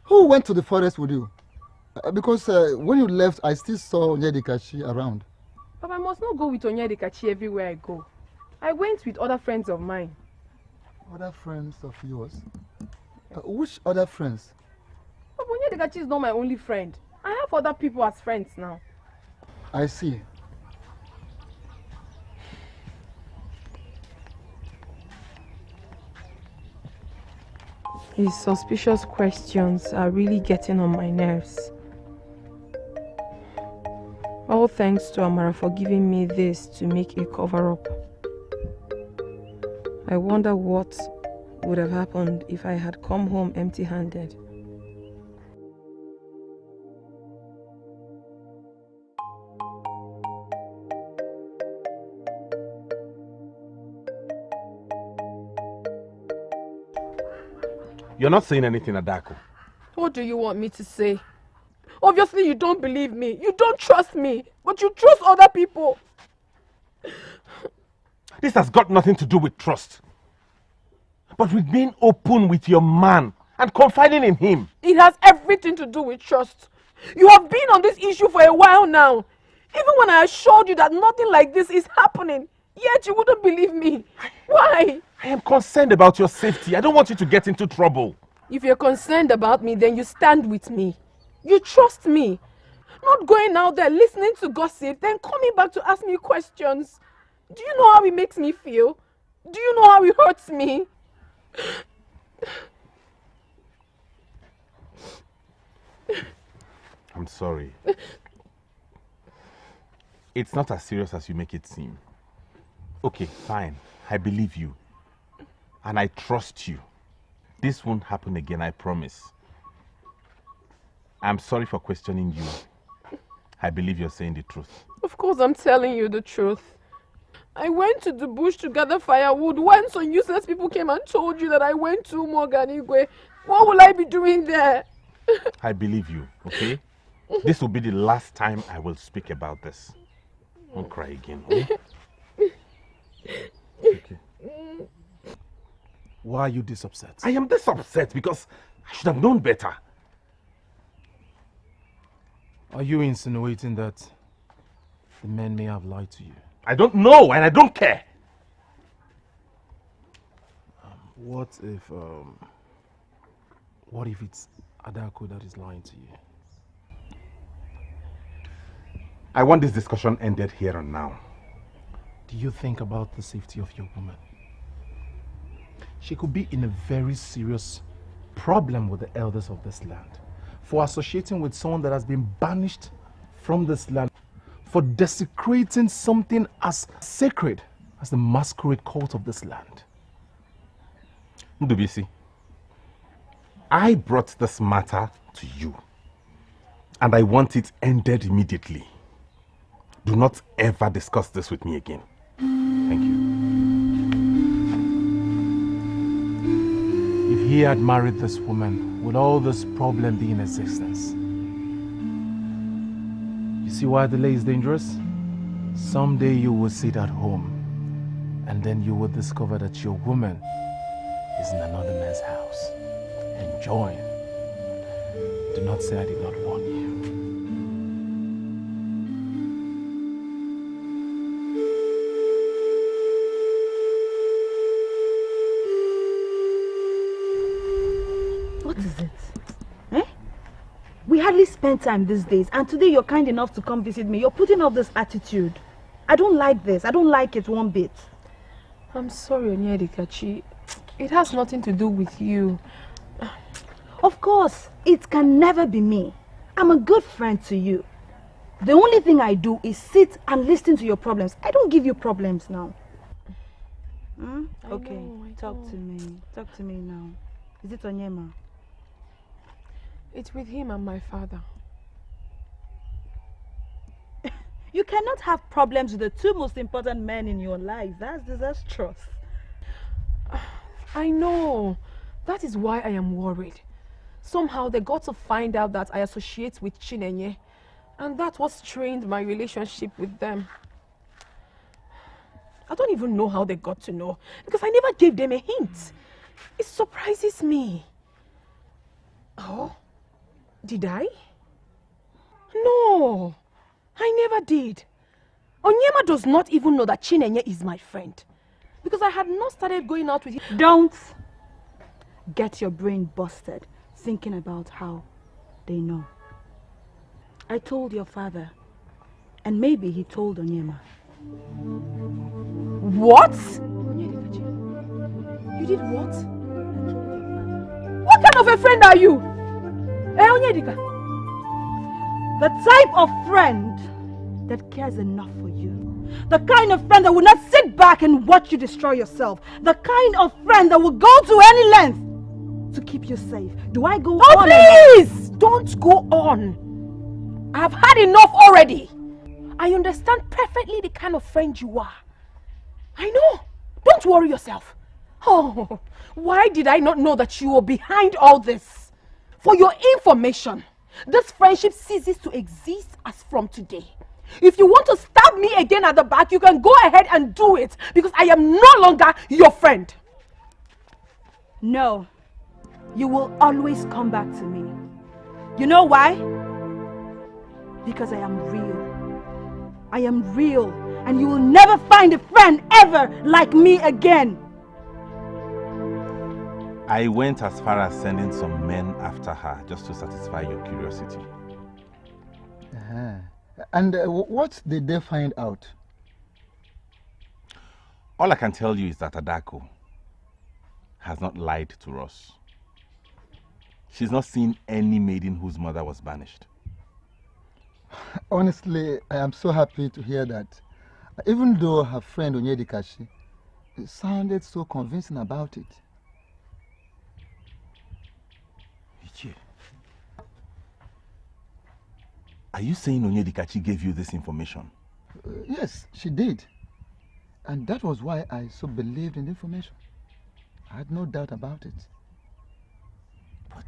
Who went to the forest with you? Because when you left, I still saw Onyedikachi around. Papa, I must not go with Onyedikachi everywhere I go. I went with other friends of mine. Other friends of yours? Which other friends? Papa, Onyedikachi is not my only friend. I have other people as friends now. I see. His suspicious questions are really getting on my nerves. All thanks to Amara for giving me this to make a cover-up. I wonder what would have happened if I had come home empty-handed. You're not saying anything, Adako. What do you want me to say? Obviously you don't believe me. You don't trust me. But you trust other people. This has got nothing to do with trust. But with being open with your man and confiding in him. It has everything to do with trust. You have been on this issue for a while now. Even when I assured you that nothing like this is happening, yet you wouldn't believe me. Why? I am concerned about your safety. I don't want you to get into trouble. If you're concerned about me, then you stand with me. You trust me. Not going out there listening to gossip, then coming back to ask me questions. Do you know how it makes me feel? Do you know how it hurts me? I'm sorry. It's not as serious as you make it seem. Okay, fine. I believe you. And I trust you. This won't happen again, I promise. I'm sorry for questioning you. I believe you're saying the truth. Of course I'm telling you the truth. I went to the bush to gather firewood when some useless people came and told you that I went to Morganigwe. What will I be doing there? I believe you, okay? This will be the last time I will speak about this. Don't cry again, oh? Okay. Why are you this upset? I am this upset because I should have known better. Are you insinuating that the men may have lied to you? I don't know and I don't care. What if it's Adako that is lying to you? I want this discussion ended here and now. Do you think about the safety of your woman? She could be in a very serious problem with the elders of this land for associating with someone that has been banished from this land, for desecrating something as sacred as the Masquerade cult of this land. Ndubisi, I brought this matter to you and I want it ended immediately. Do not ever discuss this with me again. Thank you. If he had married this woman, would all this problem be in existence? You see why delay is dangerous? Someday you will sit at home and then you will discover that your woman is in another man's house, enjoying. Do not say I did not warn you. What is it? Eh? We hardly spend time these days, and today you're kind enough to come visit me. You're putting up this attitude. I don't like this. I don't like it one bit. I'm sorry, Onyedikachi. It has nothing to do with you. Of course, it can never be me. I'm a good friend to you. The only thing I do is sit and listen to your problems. I don't give you problems now. Okay, talk to me. Talk to me now. Is it Onyema? It's with him and my father. You cannot have problems with the two most important men in your life. That's disastrous. I know. That is why I am worried. Somehow they got to find out that I associate with Chinenye, and that was strained my relationship with them. I don't even know how they got to know, because I never gave them a hint. It surprises me. Oh, did I? No, I never did. Onyema does not even know that Chinenye is my friend, because I had not started going out with him. Don't get your brain busted thinking about how they know. I told your father, and maybe he told Onyema. What? You did what? What kind of a friend are you? Onyedika? The type of friend that cares enough for you. The kind of friend that will not sit back and watch you destroy yourself. The kind of friend that will go to any length to keep you safe. Do I go on? Please! Don't go on. I've had enough already. I understand perfectly the kind of friend you are. I know. Don't worry yourself. Oh, why did I not know that you were behind all this? For your information, this friendship ceases to exist as from today. If you want to stab me again at the back, you can go ahead and do it, because I am no longer your friend. No, you will always come back to me. You know why? Because I am real. I am real, and you will never find a friend ever like me again. I went as far as sending some men after her just to satisfy your curiosity. And what did they find out? All I can tell you is that Adako has not lied to us. She's not seen any maiden whose mother was banished. Honestly, I am so happy to hear that. Even though her friend Onyedikachi sounded so convincing about it. Are you saying Onyedikachi gave you this information? Yes, she did. And that was why I so believed in the information. I had no doubt about it. But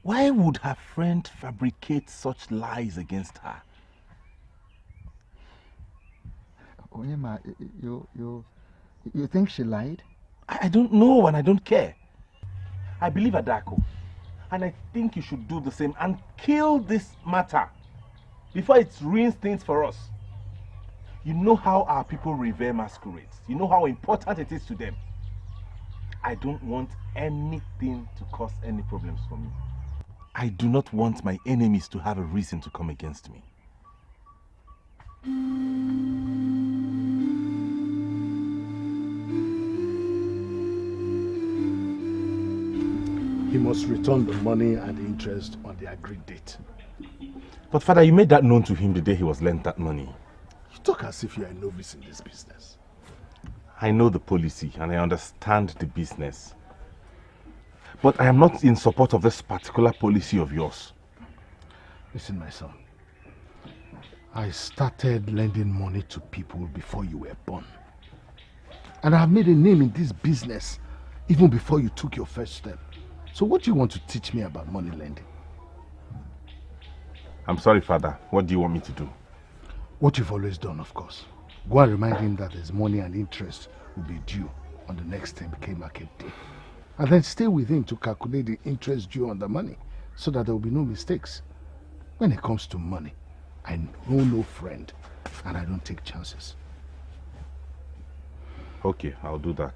why would her friend fabricate such lies against her? Onyema, you think she lied? I don't know and I don't care. I believe Adako. And I think you should do the same and kill this matter before it ruins things for us. You know how our people revere masquerades. You know how important it is to them. I don't want anything to cause any problems for me. I do not want my enemies to have a reason to come against me. He must return the money and the interest on the agreed date. But Father, you made that known to him the day he was lent that money. You talk as if you are a novice in this business. I know the policy and I understand the business. But I am not in support of this particular policy of yours. Listen, my son. I started lending money to people before you were born. And I have made a name in this business even before you took your first step. So what do you want to teach me about money lending? I'm sorry, Father. What do you want me to do? What you've always done, of course. Go and remind him that his money and interest will be due on the next 10k market day. And then stay with him to calculate the interest due on the money so that there will be no mistakes. When it comes to money, I know no friend and I don't take chances. Okay, I'll do that.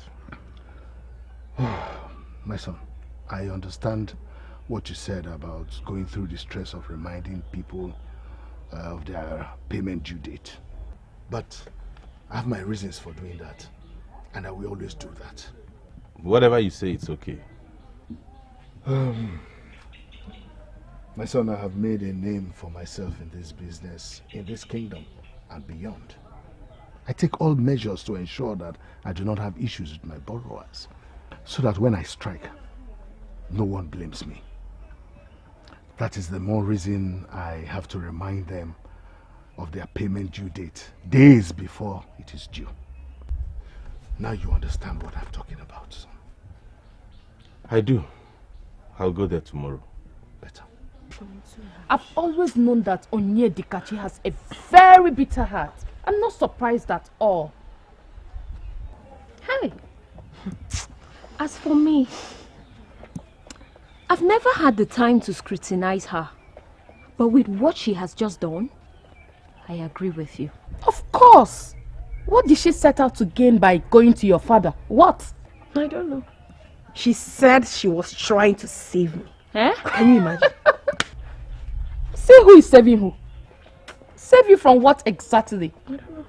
My son, I understand what you said about going through the stress of reminding people of their payment due date. But I have my reasons for doing that, and I will always do that. Whatever you say, it's okay. My son, I have made a name for myself in this business, in this kingdom, and beyond. I take all measures to ensure that I do not have issues with my borrowers, so that when I strike, no one blames me. That is the more reason I have to remind them of their payment due date days before it is due. Now you understand what I'm talking about, son. I do. I'll go there tomorrow. Better. I've always known that Onyedikachi has a very bitter heart. I'm not surprised at all. Hey, as for me, I've never had the time to scrutinize her. But with what she has just done, I agree with you. Of course! What did she set out to gain by going to your father? What? I don't know. She said she was trying to save me. Eh? Can you imagine? Say who is saving who? Save you from what exactly? I don't know.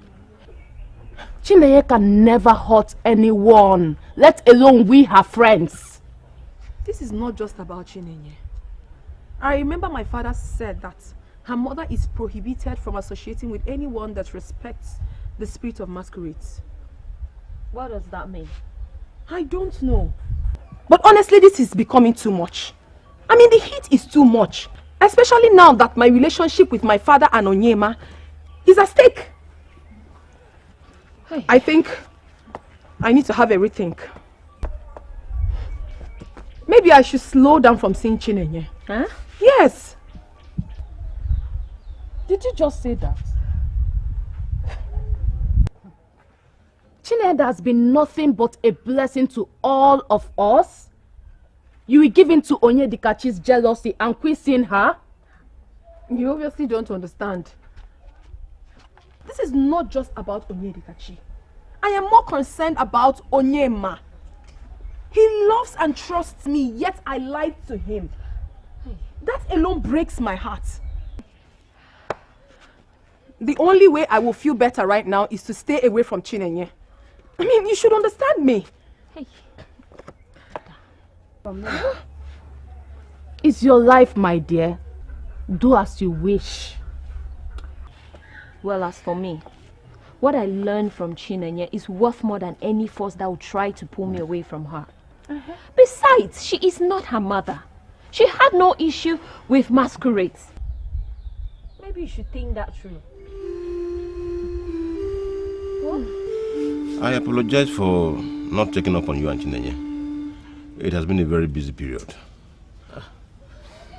Chineye can never hurt anyone, let alone we her friends. This is not just about Chineye. I remember my father said that her mother is prohibited from associating with anyone that respects the spirit of masquerades. What does that mean? I don't know. But honestly, this is becoming too much. I mean, the heat is too much. Especially now that my relationship with my father and Onyema is at stake. Hey. I think I need to have a rethink. Maybe I should slow down from seeing Chinenye. Huh? Yes. Did you just say that? Chineda has been nothing but a blessing to all of us. You will give in to Onyedikachi's jealousy and quit seeing her? You obviously don't understand. This is not just about Onyedikachi. I am more concerned about Onyema. He loves and trusts me, yet I lied to him. That alone breaks my heart. The only way I will feel better right now is to stay away from Chinenye. I mean, you should understand me. Hey. It's your life, my dear. Do as you wish. Well, as for me, what I learned from Chinenye is worth more than any force that would try to pull me away from her. Besides, she is not her mother. She had no issue with masquerades. Maybe you should think that through. I apologize for not checking up on you and Chinenye. It has been a very busy period.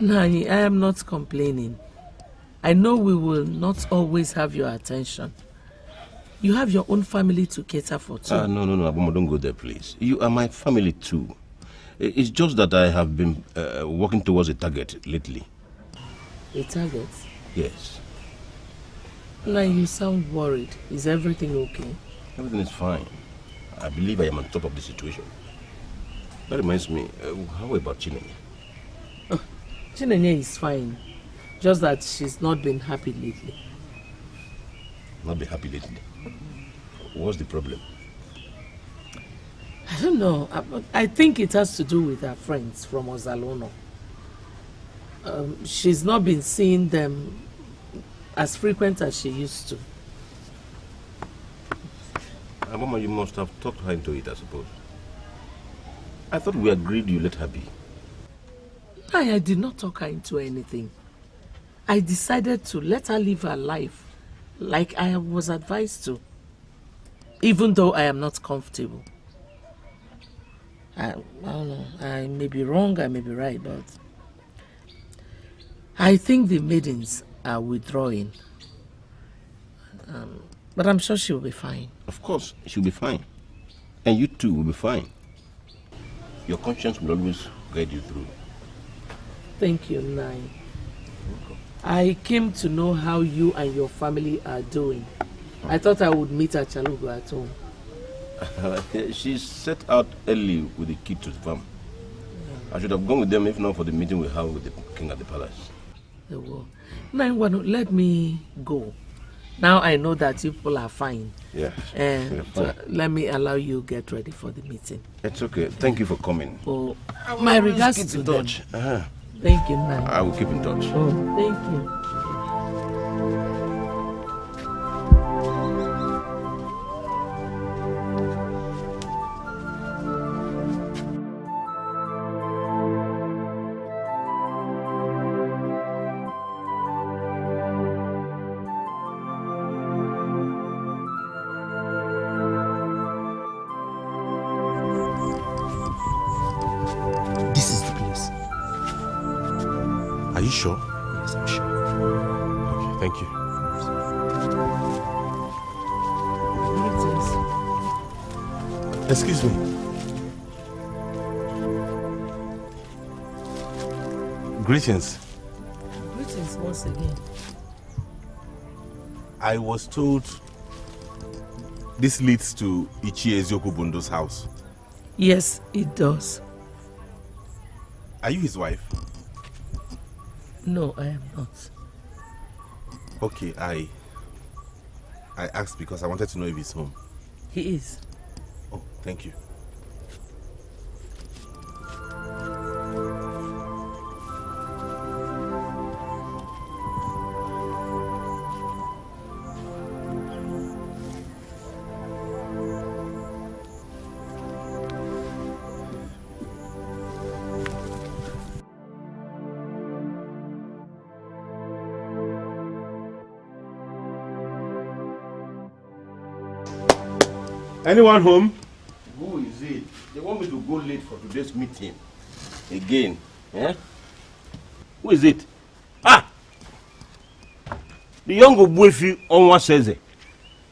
Nani, I am not complaining. I know we will not always have your attention. You have your own family to cater for too. No, Abomo, don't go there, please. You are my family too. It's just that I have been working towards a target lately. A target? Yes. Nani, you sound worried. Is everything okay? Everything is fine. I believe I am on top of the situation. That reminds me, how about Chinenye? Chinenye is fine. Just that she's not been happy lately. Not been happy lately? What's the problem? I don't know. I think it has to do with her friends from Ozalono. She's not been seeing them as frequent as she used to. Mama, you must have talked her into it, I suppose. I thought we agreed you let her be. I did not talk her into anything. I decided to let her live her life like I was advised to, even though I am not comfortable. I don't know, I may be wrong, I may be right, but I think the maidens are withdrawing. But I'm sure she'll be fine. Of course, she'll be fine. And you too will be fine. Your conscience will always guide you through. Thank you, Nai. I came to know how you and your family are doing. I thought I would meet at Chalugo at home. She set out early with the kid to the farm. I should have gone with them if not for the meeting we have with the king at the palace. Nai, let me go. Now I know that people are fine. Yeah. And let me allow you get ready for the meeting. It's okay. Thank you for coming. Oh, my regards keep to in them. touch. Thank you, Nai. I will keep in touch. Oh, thank you. Are you sure? Yes, I'm sure. Okay, thank you. Excuse me. Greetings. Greetings once again. I was told this leads to Ezeonu Bundo's house. Yes, it does. Are you his wife? No, I am not. Okay, I asked because I wanted to know if he's home. He is. Oh, thank you. Anyone home? Who is it? They want me to go late for today's meeting. Again. Eh? Who is it? Ah! The young Obuefi Onwa says it.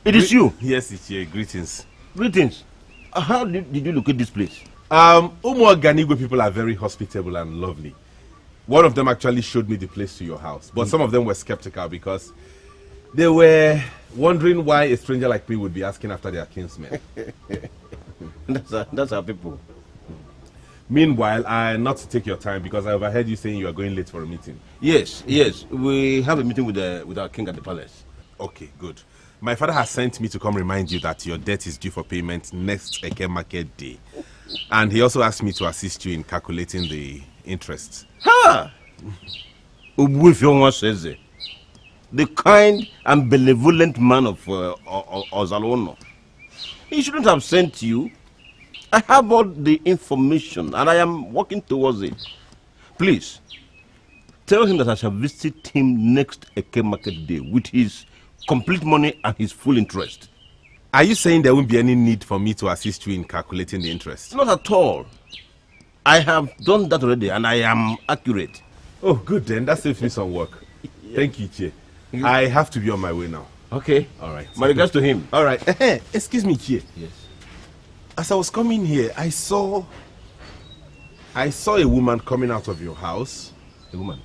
It is you. Yes, it's here. Greetings. Greetings. How did you locate this place? Umuoganigwe people are very hospitable and lovely. One of them actually showed me the place to your house. But some of them were skeptical because They were wondering why a stranger like me would be asking after their kinsmen. That's our people. Meanwhile, not to take your time because I overheard you saying you are going late for a meeting. Yes. We have a meeting with our king at the palace. Okay, good. My father has sent me to come remind you that your debt is due for payment next Eke market day. And he also asked me to assist you in calculating the interest. Ha! Ubwifyonwa says it. The kind and benevolent man of Ozalono. He shouldn't have sent you. I have all the information and I am working towards it. Please, tell him that I shall visit him next Eke market day with his complete money and his full interest. Are you saying there won't be any need for me to assist you in calculating the interest? Not at all. I have done that already and I am accurate. Oh, good then. That saves me some work. Yeah. Thank you, Chie. I have to be on my way now. Okay. All right. My regards to him. All right. Excuse me, Chie. Yes. As I was coming here, I saw a woman coming out of your house. A woman?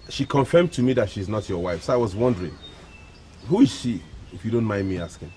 She confirmed to me that she's not your wife, so I was wondering, who is she, if you don't mind me asking?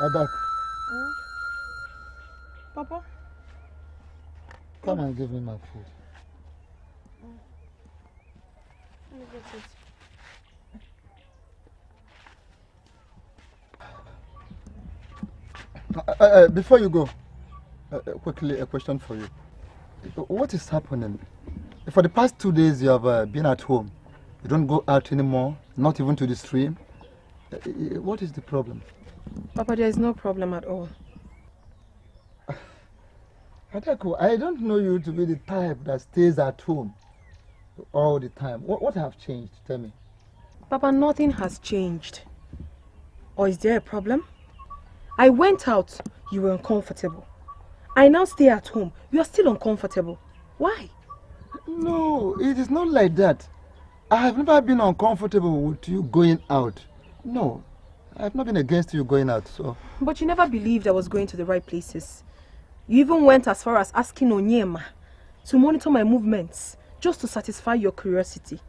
Adak. Papa? Come and give me my food. Let me get it. Before you go, quickly a question for you. What is happening? For the past 2 days you have been at home. You don't go out anymore, not even to the stream. What is the problem? Papa, there is no problem at all. Atako, I don't know you to be the type that stays at home all the time. What have changed? Tell me. Papa, nothing has changed. Or is there a problem? I went out, you were uncomfortable. I now stay at home, you are still uncomfortable. Why? No, it is not like that. I have never been uncomfortable with you going out. No, I have not been against you going out, so... But you never believed I was going to the right places. You even went as far as asking Onyema to monitor my movements, just to satisfy your curiosity.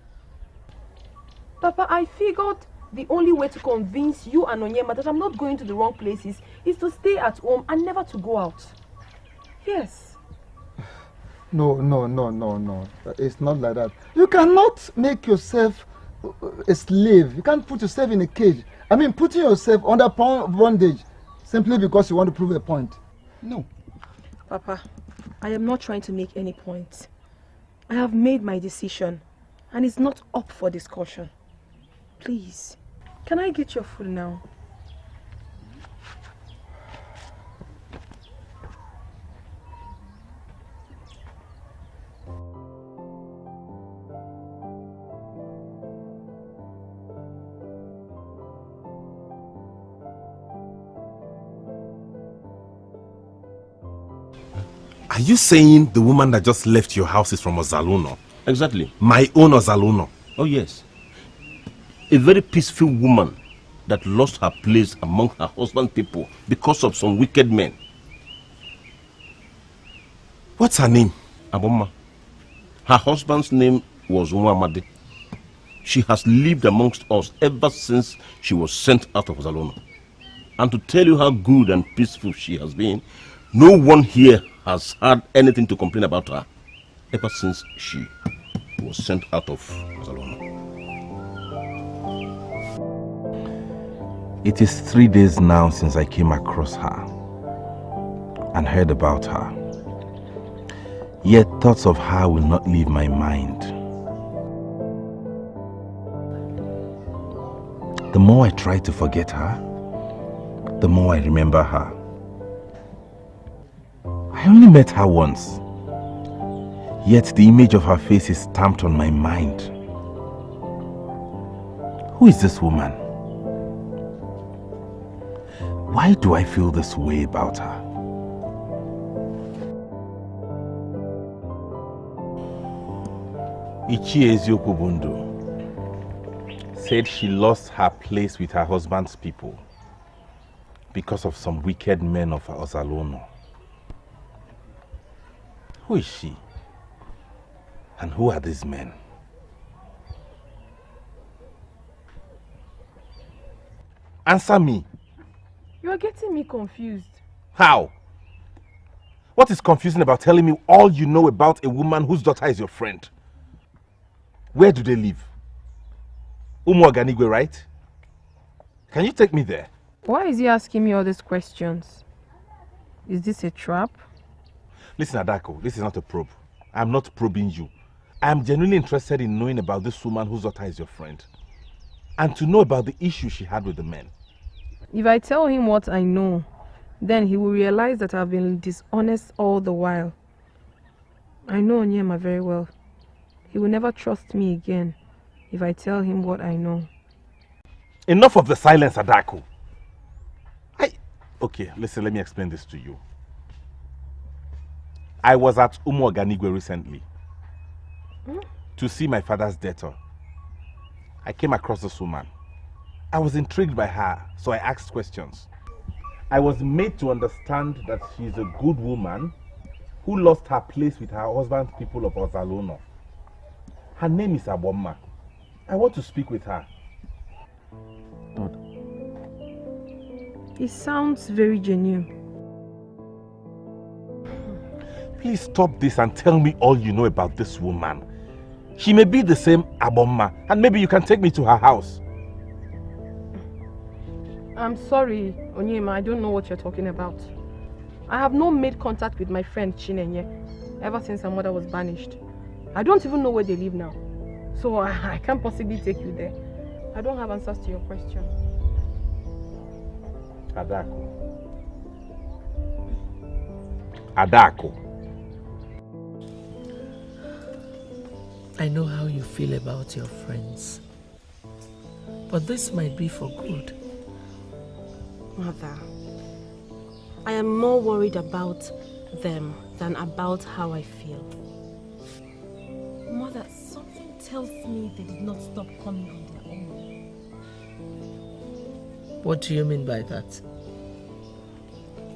Papa, I figured the only way to convince you and Onyema that I'm not going to the wrong places is to stay at home and never to go out. Yes. No. It's not like that. You cannot make yourself a slave. You can't put yourself in a cage. I mean, putting yourself under bondage simply because you want to prove a point. No. Papa, I am not trying to make any point. I have made my decision and it's not up for discussion. Please, can I get your food now? Are you saying the woman that just left your house is from Ozaluno? Exactly. My own Ozaluno? Oh yes. A very peaceful woman that lost her place among her husband's people because of some wicked men. What's her name? Aboma. Her husband's name was Nwamadi. She has lived amongst us ever since she was sent out of Ozaluno. And to tell you how good and peaceful she has been, no one here has had anything to complain about her ever since she was sent out of Ozaluno. It is 3 days now since I came across her. and heard about her. Yet thoughts of her will not leave my mind. The more I try to forget her, the more I remember her. I only met her once, yet the image of her face is stamped on my mind. Who is this woman? Why do I feel this way about her? Ezeonu said she lost her place with her husband's people because of some wicked men of Ezeonu. Who is she? And who are these men? Answer me. You are getting me confused. How? What is confusing about telling me all you know about a woman whose daughter is your friend? Where do they live? Umuoganigwe, right? Can you take me there? Why is he asking me all these questions? Is this a trap? Listen, Adako, this is not a probe. I'm not probing you. I'm genuinely interested in knowing about this woman whose daughter is your friend. And to know about the issue she had with the men. If I tell him what I know, then he will realize that I've been dishonest all the while. I know Onyema very well. He will never trust me again if I tell him what I know. Enough of the silence, Adako. Okay, listen, let me explain this to you. I was at Umuoganigwe recently to see my father's daughter. I came across this woman. I was intrigued by her, so I asked questions. I was made to understand that she is a good woman who lost her place with her husband's people of Ezeonu. Her name is Ugonma. I want to speak with her. It sounds very genuine. Please stop this and tell me all you know about this woman. She may be the same Ugonma, and maybe you can take me to her house. I'm sorry, Onyema, I don't know what you're talking about. I have not made contact with my friend Chinenye ever since her mother was banished. I don't even know where they live now. So I can't possibly take you there. I don't have answers to your question. Adako. Adako. I know how you feel about your friends. But this might be for good. Mother, I am more worried about them than about how I feel. Mother, something tells me they did not stop coming on their own. What do you mean by that?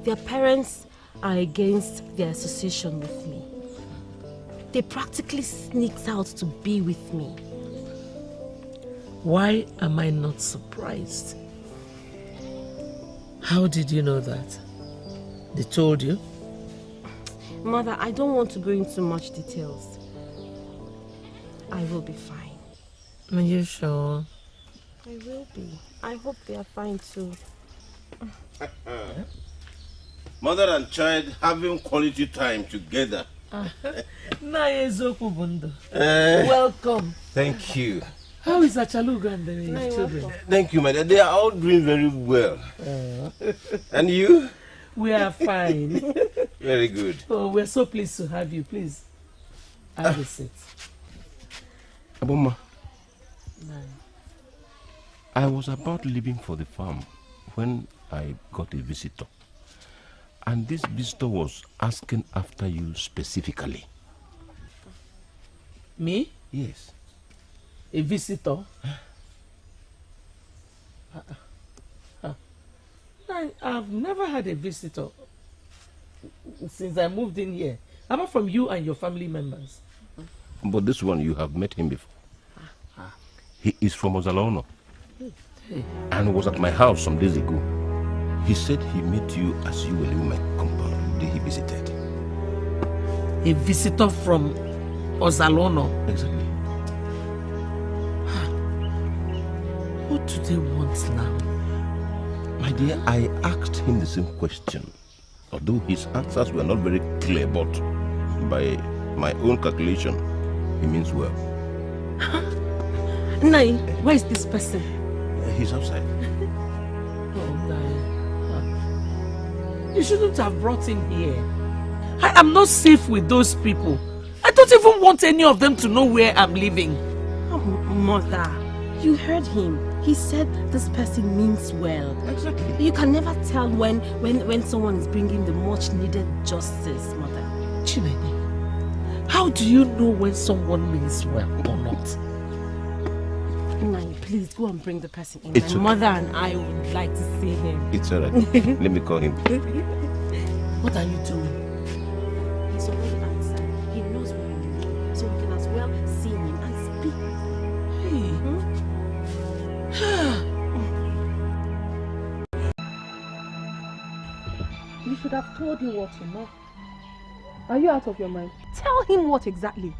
Their parents are against their association with me. They practically sneaked out to be with me. Why am I not surprised? How did you know that? They told you? Mother, I don't want to go into much details. I will be fine. Are you sure? I will be. I hope they are fine too. Mother and child having quality time together. Welcome. Thank you. How is Achaluga and the children? Thank you, madam. They are all doing very well. And you? We are fine. Very good. Oh, we're so pleased to have you. Please, have a seat. Aboma, I was about leaving for the farm when I got a visitor. And this visitor was asking after you specifically. Me? Yes. A visitor? I've never had a visitor since I moved in here. Apart from you and your family members. But this one, you have met him before. He is from Ezeonu and was at my house some days ago. He said he met you as you were leaving my compound the day he visited. A visitor from Ezeonu? Exactly. What do they want now? My dear, I asked him the same question. Although his answers were not very clear, but by my own calculation, he means well. Nai, where is this person? He's outside. Oh, Nai. You shouldn't have brought him here. I am not safe with those people. I don't even want any of them to know where I'm living. Oh, Mother, you heard him. He said this person means well. Exactly. You can never tell when someone is bringing the much needed justice, Mother. Chinenye, how do you know when someone means well or not? Nai, please go and bring the person in. It's My mother and I would like to see him. It's alright. Let me call him. What are you doing? He's already outside. He knows where you are. So we can as well see him and speak. Hey. You should have told him what you know. Are you out of your mind? Tell him what exactly.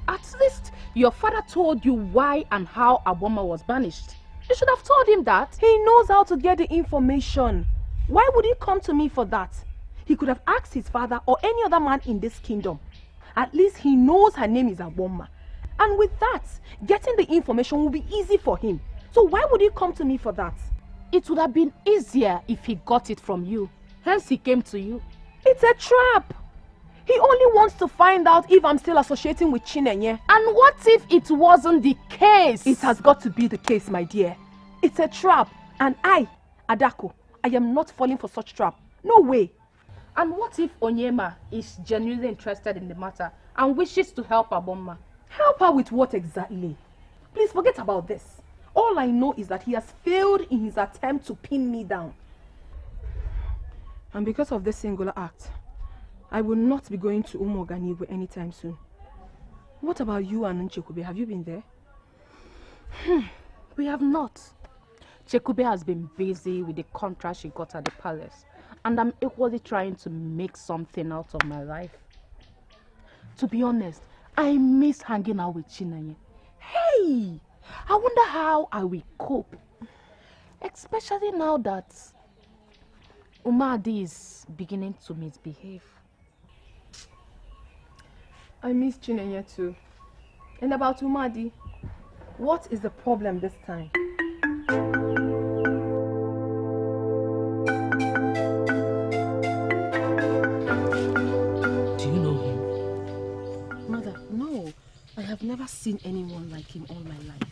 At least your father told you why and how Igbonma was banished. You should have told him that. He knows how to get the information. Why would he come to me for that? He could have asked his father or any other man in this kingdom. At least he knows her name is Igbonma. And with that, getting the information will be easy for him. So why would he come to me for that? It would have been easier if he got it from you. Hence he came to you. It's a trap. He only wants to find out if I'm still associating with Chinenye. And what if it wasn't the case? It has got to be the case, my dear. It's a trap. And I, Adako, I am not falling for such trap. No way. And what if Onyema is genuinely interested in the matter and wishes to help Igbonma? Help her with what exactly? Please forget about this. All I know is that he has failed in his attempt to pin me down. And because of this singular act, I will not be going to Umuoganigwe anytime soon. What about you and Nchekube? Have you been there? We have not. Chekube has been busy with the contract she got at the palace, and I'm equally trying to make something out of my life. To be honest, I miss hanging out with Chinenye. Hey! I wonder how I will cope. Especially now that Umadi is beginning to misbehave. I miss Chinenye too. And about Umadi, what is the problem this time? Do you know him? Mother, no. I have never seen anyone like him all my life.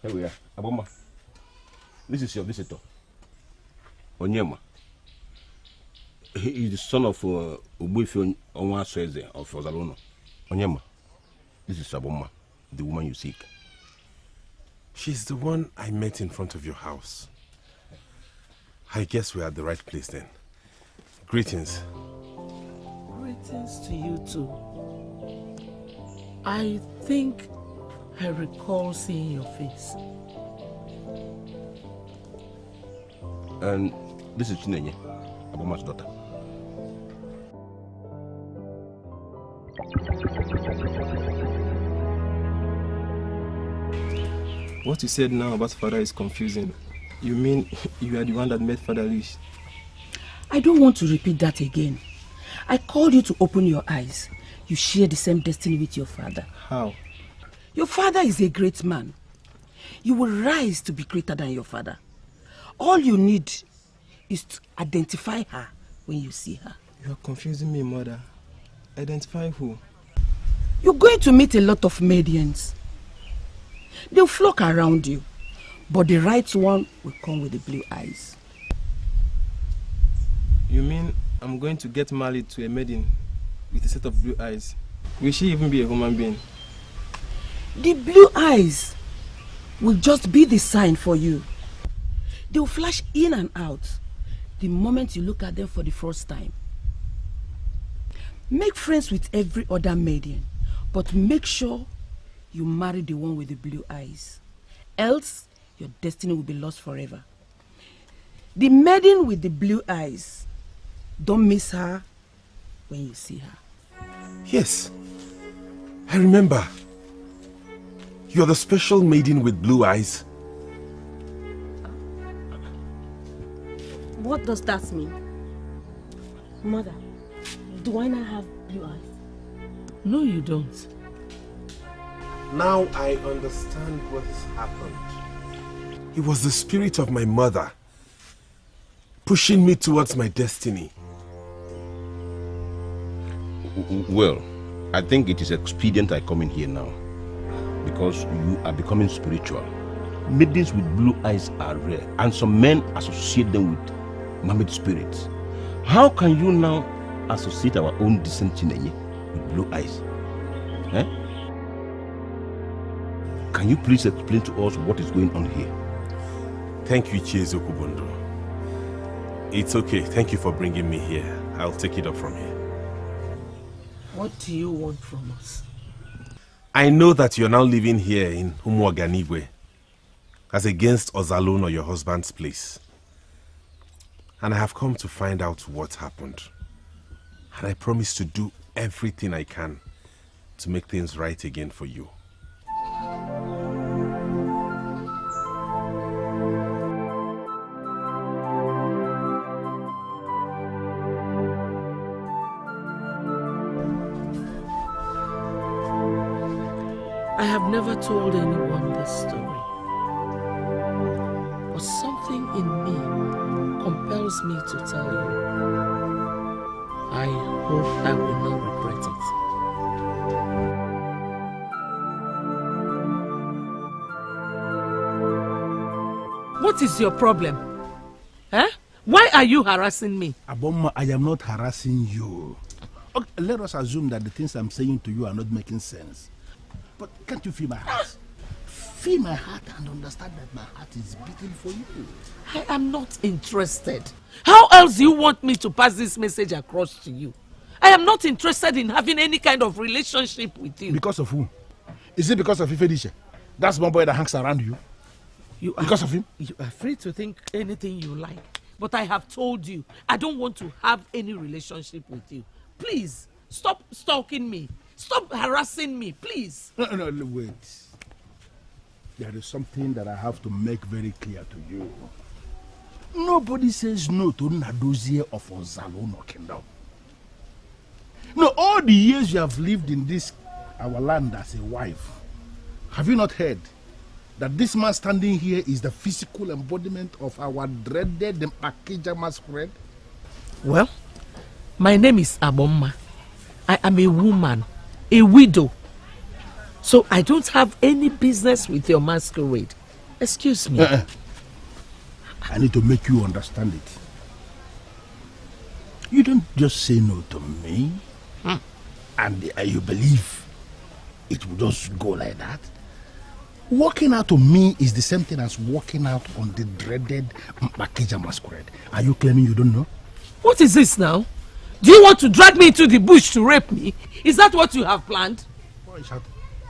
Here we are. Igbonma, this is your visitor. Onyema. He is the son of Ugezu of Ezeonu. Onyema, this is Igbonma, the woman you seek. She's the one I met in front of your house. I guess we're at the right place then. Greetings. Greetings to you too. I think I recall seeing your face. And this is Chinenye, Igbonma's daughter. What you said now about father is confusing. You mean you are the one that made father rich? I don't want to repeat that again. I called you to open your eyes. You share the same destiny with your father. How? Your father is a great man. You will rise to be greater than your father. All you need is to identify her when you see her. You are confusing me, mother. Identify who? You're going to meet a lot of maidens. They'll flock around you, but the right one will come with the blue eyes. You mean I'm going to get married to a maiden with a set of blue eyes? Will she even be a human being? The blue eyes will just be the sign for you. They'll flash in and out the moment you look at them for the first time. Make friends with every other maiden, but make sure you marry the one with the blue eyes. Else, your destiny will be lost forever. The maiden with the blue eyes, don't miss her when you see her. Yes, I remember. You're the special maiden with blue eyes. What does that mean? Mother, do I not have blue eyes? No, you don't. Now I understand what has happened. It was the spirit of my mother pushing me towards my destiny. Well, I think it is expedient I come in here now, because you are becoming spiritual. Maidens with blue eyes are rare, and some men associate them with mermaid spirits. How can you now associate our own decent Chinenye with blue eyes? Eh? Can you please explain to us what is going on here? Thank you, Ugezu Kubondo. It's okay. Thank you for bringing me here. I'll take it up from here. What do you want from us? I know that you're now living here in Umuoganigwe as against Ozalono, your husband's place. And I have come to find out what happened. And I promise to do everything I can to make things right again for you. I have never told anyone this story, but something in me compels me to tell you. I hope I will not regret it. What is your problem? Huh? Why are you harassing me? Aboma, I am not harassing you. Okay, let us assume that the things I'm saying to you are not making sense. But can't you feel my heart? Feel my heart and understand that my heart is beating for you. I am not interested. How else do you want me to pass this message across to you? I am not interested in having any kind of relationship with you. Because of who? Is it because of Ifedisha? That's one boy that hangs around you. Because of him? You are free to think anything you like. But I have told you, I don't want to have any relationship with you. Please, stop stalking me. Stop harassing me, please. No, wait. There is something that I have to make very clear to you. Nobody says no to Nadozie of Ozalono Kingdom. No, all the years you have lived in this, our land as a wife, have you not heard that this man standing here is the physical embodiment of our dreaded Mpakija Masquerade? Well, my name is Abomma. I am a woman, a widow. So I don't have any business with your masquerade. Excuse me. I need to make you understand it. You don't just say no to me and you believe it will just go like that. Walking out to me is the same thing as walking out on the dreaded Mpakija Masquerade. Are you claiming you don't know? What is this now? Do you want to drag me into the bush to rape me? Is that what you have planned?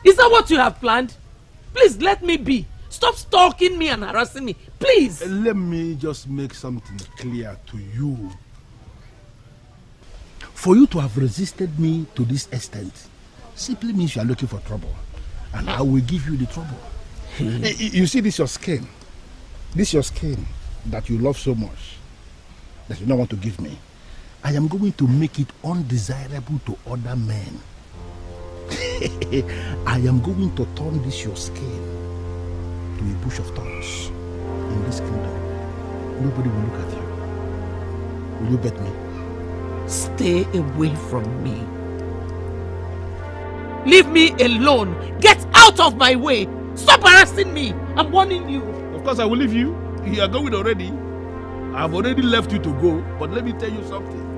Is that what you have planned? Please let me be. Stop stalking me and harassing me. Please. Let me just make something clear to you. For you to have resisted me to this extent simply means you are looking for trouble. And I will give you the trouble. You see this your skin. This your skin that you love so much that you don't want to give me. I am going to make it undesirable to other men. I am going to turn this your skin to a bush of thorns in this kingdom. Nobody will look at you. Will you bet me? Stay away from me. Leave me alone. Get out of my way. Stop harassing me. I'm warning you. Of course I will leave you. You are going already. I've already left you to go. But let me tell you something.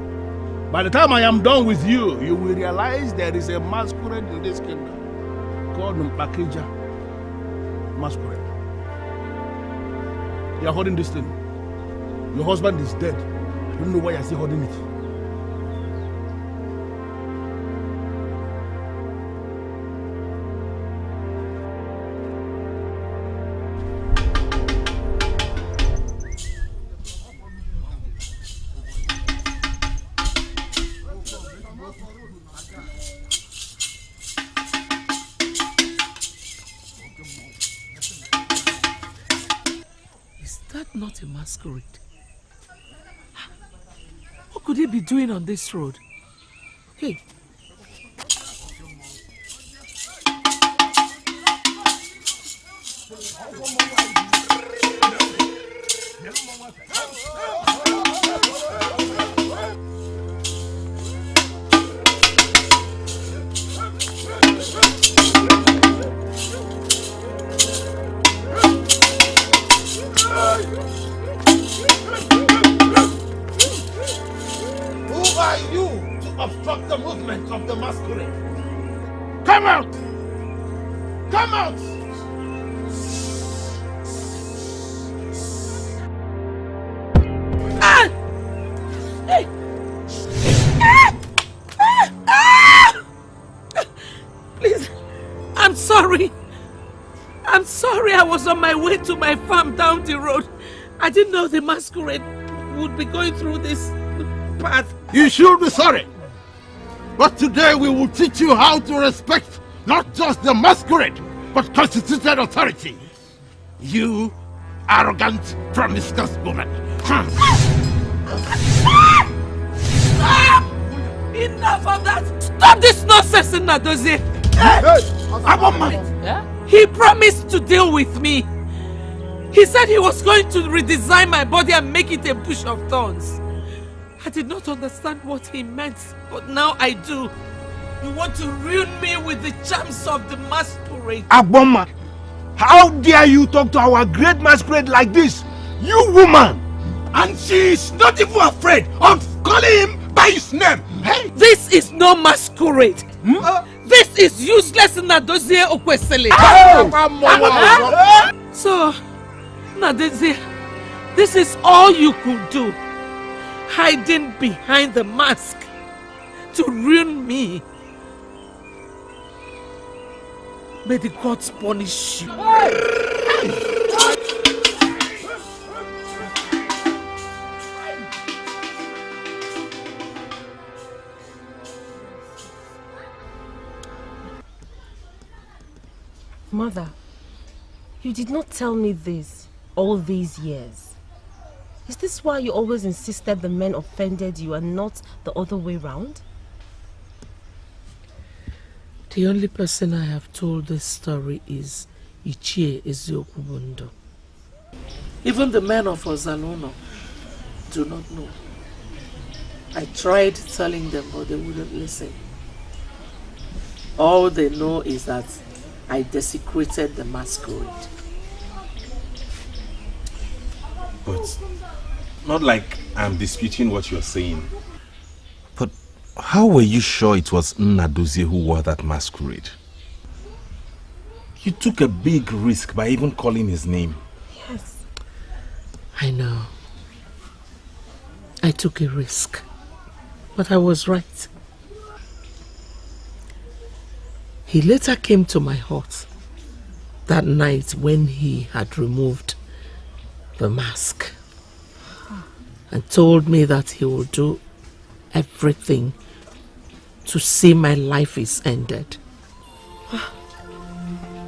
By the time I am done with you, you will realize there is a masquerade in this kingdom called Mpakija Masquerade. You are holding this thing. Your husband is dead. I don't know why you are still holding it. Not a masquerade. What could he be doing on this road? Hey. Who are you to obstruct the movement of the masquerade? Come out! Come out! Ah! Hey! Please, I'm sorry. I'm sorry. I was on my way to my farm down the road. I didn't know the masquerade would be going through this path. You should be sorry. But today we will teach you how to respect not just the masquerade, but constituted authority. You arrogant, promiscuous woman. Stop! Enough of that! Stop this nonsense, Ngozi! He promised to deal with me. He said he was going to redesign my body and make it a bush of thorns. I did not understand what he meant, but now I do. You want to ruin me with the charms of the masquerade. Igbonma, how dare you talk to our great masquerade like this? You woman! And she is not even afraid of calling him by his name. Hey! This is no masquerade. This is useless Nadozie Okwesili. So, Nadozie, this is all you could do. Hiding behind the mask to ruin me. May the gods punish you. Mother, you did not tell me this all these years. Is this why you always insisted the men offended you and not the other way round? The only person I have told this story is Ezeonu. Even the men of Ezeonu do not know. I tried telling them, but they wouldn't listen. All they know is that I desecrated the masquerade. But not like I'm disputing what you're saying. But how were you sure it was Ngozi who wore that masquerade? You took a big risk by even calling his name. Yes. I know. I took a risk. But I was right. He later came to my hut that night when he had removed the mask and told me that he would do everything to see my life is ended.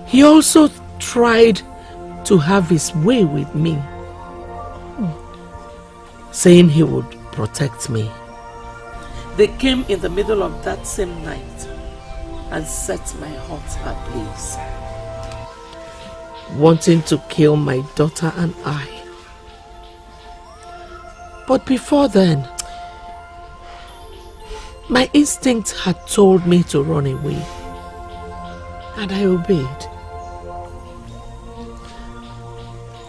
He also tried to have his way with me, saying he would protect me. They came in the middle of that same night and set my hut ablaze, wanting to kill my daughter and I. But before then, my instinct had told me to run away, and I obeyed.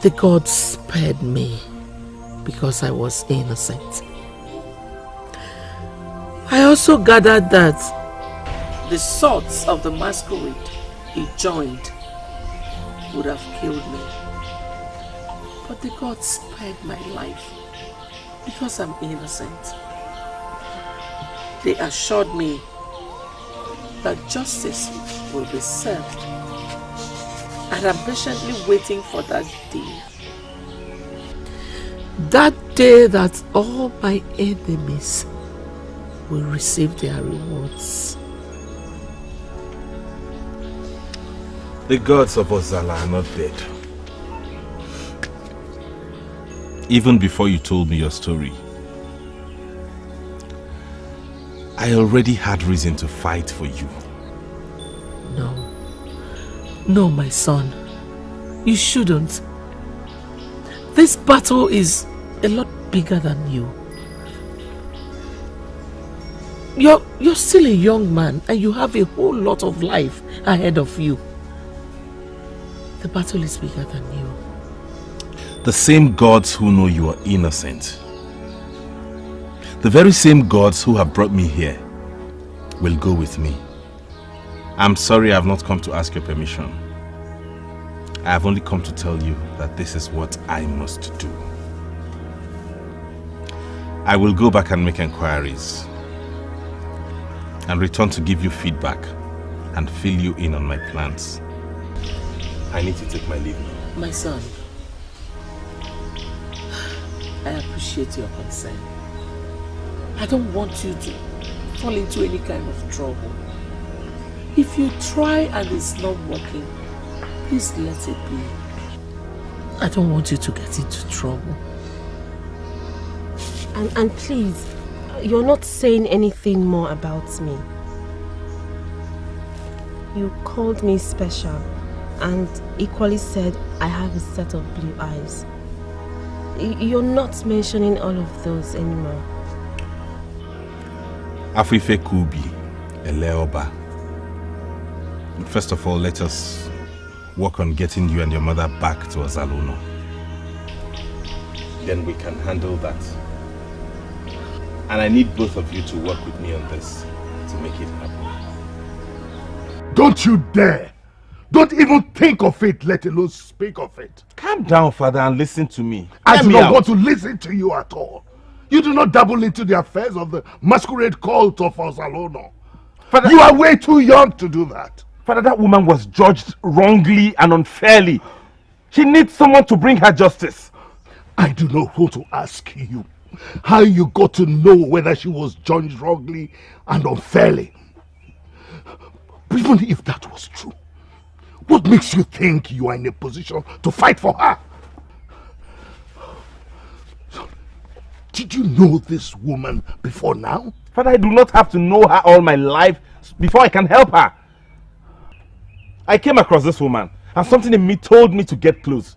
The gods spared me because I was innocent. I also gathered that the swords of the masquerade he joined would have killed me. But the gods spared my life because I'm innocent. They assured me that justice will be served, and I'm patiently waiting for that day. That day that all my enemies will receive their rewards. The gods of Ozala are not dead. Even before you told me your story, I already had reason to fight for you. No. No, my son. You shouldn't. This battle is a lot bigger than you. You're still a young man and you have a whole lot of life ahead of you. The battle is bigger than you. The same gods who know you are innocent, the very same gods who have brought me here, will go with me. I'm sorry I have not come to ask your permission. I have only come to tell you that this is what I must do. I will go back and make inquiries and return to give you feedback and fill you in on my plans. I need to take my leave now. My son, I appreciate your concern. I don't want you to fall into any kind of trouble. If you try and it's not working, please let it be. I don't want you to get into trouble. And please, you're not saying anything more about me. You called me special and equally said I have a set of blue eyes. You're not mentioning all of those anymore. Afife Kubi, Eleoba. First of all, let us work on getting you and your mother back to Ezeonu. Then we can handle that. And I need both of you to work with me on this to make it happen. Don't you dare! Don't even think of it, let alone speak of it. Calm down, father, and listen to me. I do not want to listen to you at all. You do not dabble into the affairs of the masquerade cult of Ezeonu. Father, you are way too young to do that. Father, that woman was judged wrongly and unfairly. She needs someone to bring her justice. I do not want to ask you how you got to know whether she was judged wrongly and unfairly. But even if that was true, what makes you think you are in a position to fight for her? Did you know this woman before now? Father, I do not have to know her all my life before I can help her. I came across this woman and something in me told me to get close.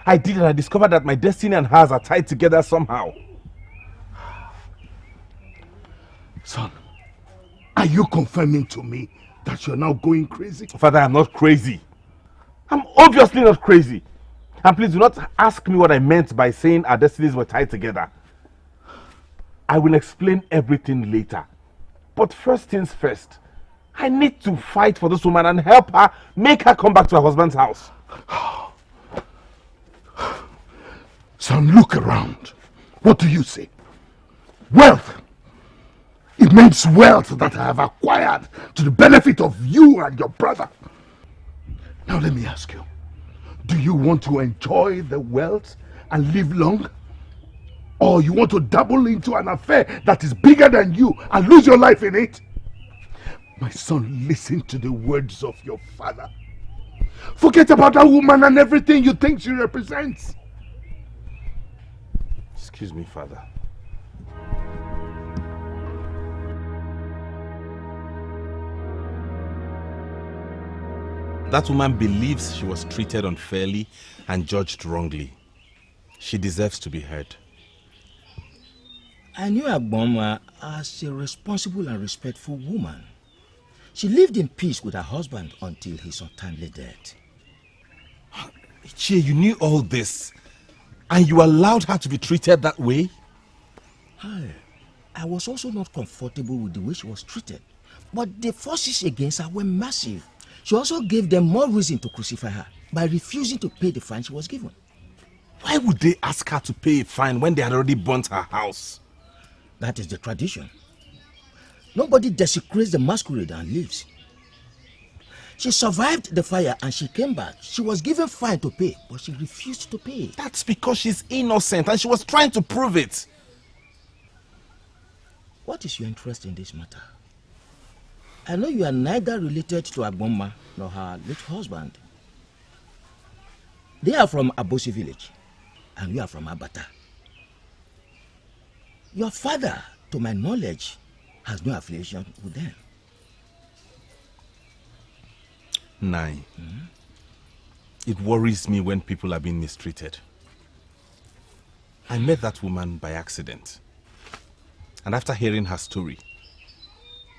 I did, and I discovered that my destiny and hers are tied together somehow. Son, are you confirming to me that you're now going crazy? Father, I'm not crazy. I'm obviously not crazy. And please do not ask me what I meant by saying our destinies were tied together. I will explain everything later. But first things first, I need to fight for this woman and help her make her come back to her husband's house. Son, look around. What do you see? Wealth. Immense wealth that I have acquired to the benefit of you and your brother. Now let me ask you, do you want to enjoy the wealth and live long? Or you want to dabble into an affair that is bigger than you and lose your life in it? My son, listen to the words of your father. Forget about that woman and everything you think she represents. Excuse me, Father. That woman believes she was treated unfairly and judged wrongly. She deserves to be heard. I knew Igbonma as a responsible and respectful woman. She lived in peace with her husband until his untimely death. Che, you knew all this, and you allowed her to be treated that way? I was also not comfortable with the way she was treated, but the forces against her were massive. She also gave them more reason to crucify her by refusing to pay the fine she was given. Why would they ask her to pay a fine when they had already burnt her house? That is the tradition. Nobody desecrates the masquerade and leaves. She survived the fire and she came back. She was given fine to pay, but she refused to pay. That's because she's innocent and she was trying to prove it. What is your interest in this matter? I know you are neither related to Ugonma nor her late husband. They are from Abosi village, and you are from Abata. Your father, to my knowledge, has no affiliation with them. Nai, it worries me when people are being mistreated. I met that woman by accident. And after hearing her story,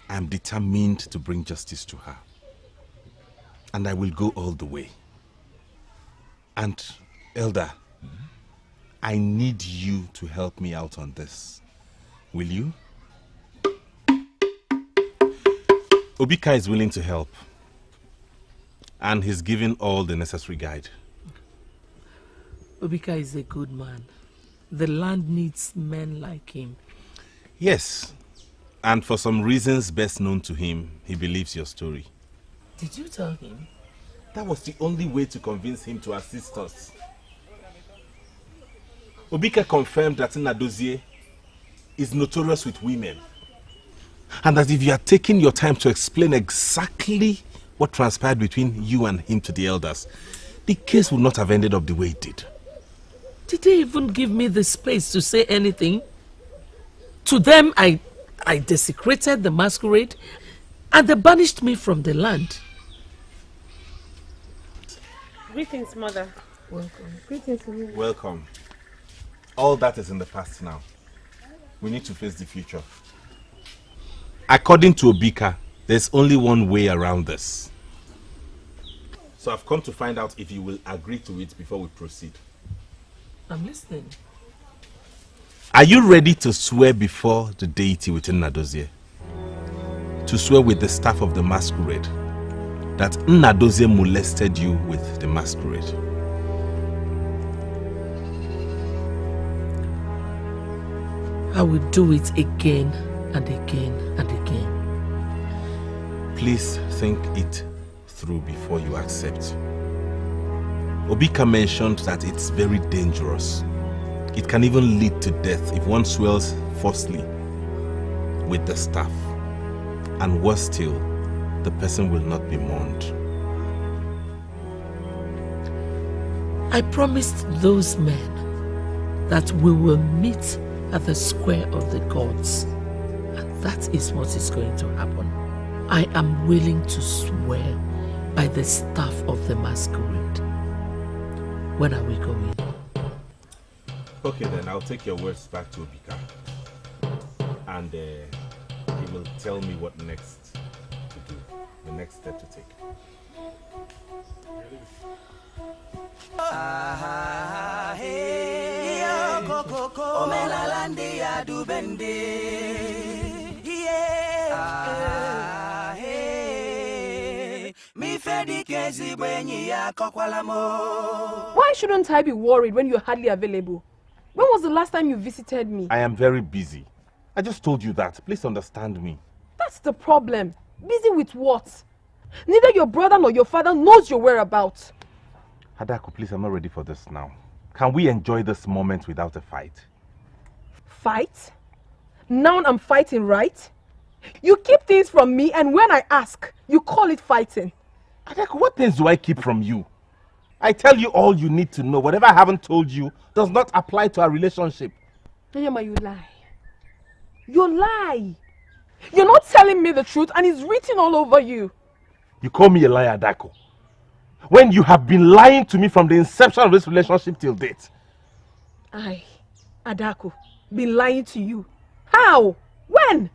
I am determined to bring justice to her. And I will go all the way. And, Elder, I need you to help me out on this. Will you? Obika is willing to help. And he's given all the necessary guide. Obika is a good man. The land needs men like him. Yes. And for some reasons best known to him, he believes your story. Did you tell him? That was the only way to convince him to assist us. Obika confirmed that Nnadozie is notorious with women. And that if you had taken your time to explain exactly what transpired between you and him to the elders, the case would not have ended up the way it did. Did they even give me the space to say anything? To them, I desecrated the masquerade and they banished me from the land. Greetings, Mother. Welcome. Greetings. Welcome. All that is in the past now. We need to face the future. According to Obika, there's only one way around this. So I've come to find out if you will agree to it before we proceed. I'm listening. Are you ready to swear before the deity within Nnadozie? To swear with the staff of the masquerade that Nnadozie molested you with the masquerade? I will do it again and again and again. Please think it through before you accept. Obika mentioned that it's very dangerous. It can even lead to death if one swears falsely with the staff. And worse still, the person will not be mourned. I promised those men that we will meet at the square of the gods. And that is what is going to happen. I am willing to swear by the staff of the masquerade. When are we going? Okay then, I'll take your words back to Obika. And he will tell me what next to do, the next step to take. Why shouldn't I be worried when you're hardly available? When was the last time you visited me? I am very busy. I just told you that. Please understand me. That's the problem. Busy with what? Neither your brother nor your father knows your whereabouts. Hadako, please, I'm not ready for this now. Can we enjoy this moment without a fight? Fight? Now I'm fighting, right? You keep things from me, and when I ask, you call it fighting. Hadako, what things do I keep from you? I tell you all you need to know. Whatever I haven't told you does not apply to our relationship. Nyama, you lie. You lie. You're not telling me the truth, and it's written all over you. You call me a liar, Hadako, when you have been lying to me from the inception of this relationship till date. I, Hadako, been lying to you. How? When?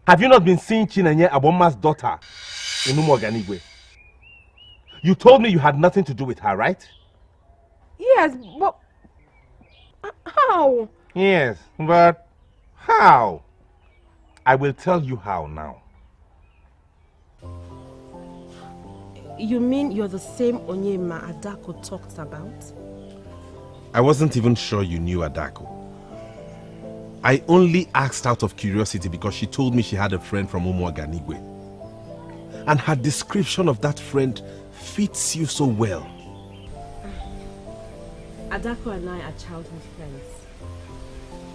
Have you not been seeing Chinenye Abomma's daughter in Umuoganigwe? You told me you had nothing to do with her, right? Yes, but how? Yes, but how? I will tell you how now. You mean you're the same Onyema Adako talked about? I wasn't even sure you knew Adako. I only asked out of curiosity because she told me she had a friend from Umuoganigwe. And her description of that friend fits you so well. Adako and I are childhood friends.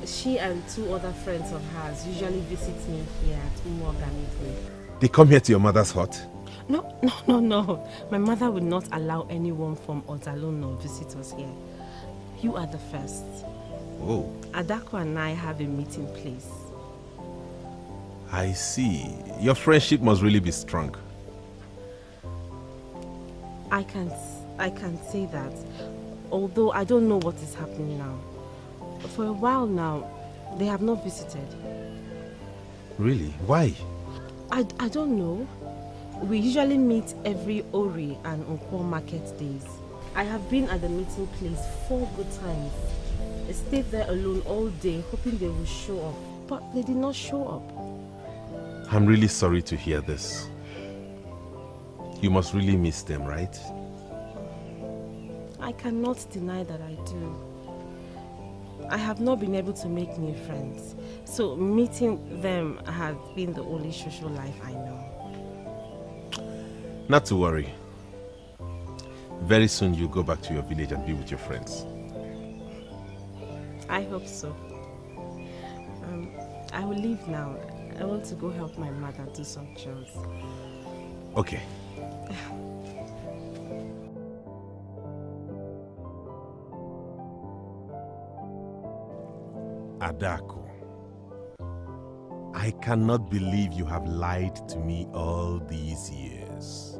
She and two other friends of hers usually visit me here at Umuoganigwe. They come here to your mother's hut? No. My mother would not allow anyone from Ozalono visit us here. You are the first. Oh. Adako and I have a meeting place. I see. Your friendship must really be strong. I can't say that. Although I don't know what is happening now. For a while now, they have not visited. Really? Why? I don't know. We usually meet every Ori and Nkwo market days. I have been at the meeting place 4 good times. I stayed there alone all day, hoping they will show up. But they did not show up. I'm really sorry to hear this. You must really miss them, right? I cannot deny that I do. I have not been able to make new friends. So meeting them has been the only social life I know. Not to worry. Very soon you'll go back to your village and be with your friends. I hope so. I will leave now. I want to go help my mother do some chores. Okay. Adako, I cannot believe you have lied to me all these years.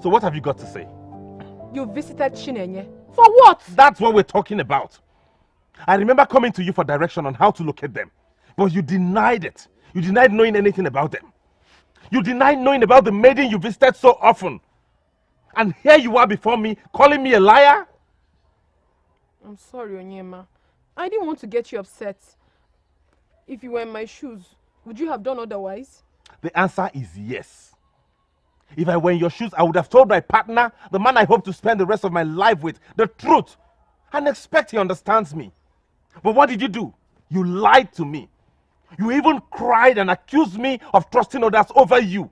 So what have you got to say? You visited Chinenye. For what? That's what we're talking about. I remember coming to you for direction on how to locate them. But you denied it. You denied knowing anything about them. You denied knowing about the maiden you visited so often. And here you are before me, calling me a liar? I'm sorry, Onyema. I didn't want to get you upset. If you were in my shoes, would you have done otherwise? The answer is yes. If I were in your shoes, I would have told my partner, the man I hope to spend the rest of my life with, the truth. And expect he understands me. But what did you do? You lied to me. You even cried and accused me of trusting others over you.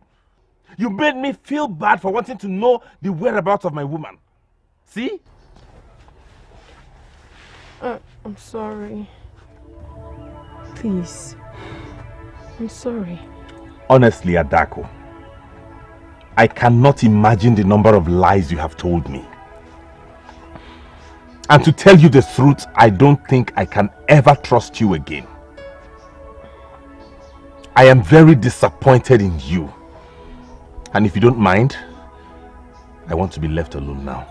You made me feel bad for wanting to know the whereabouts of my woman. See? I'm sorry. Please. I'm sorry. Honestly, Adako, I cannot imagine the number of lies you have told me. And to tell you the truth, I don't think I can ever trust you again. I am very disappointed in you. And if you don't mind, I want to be left alone now.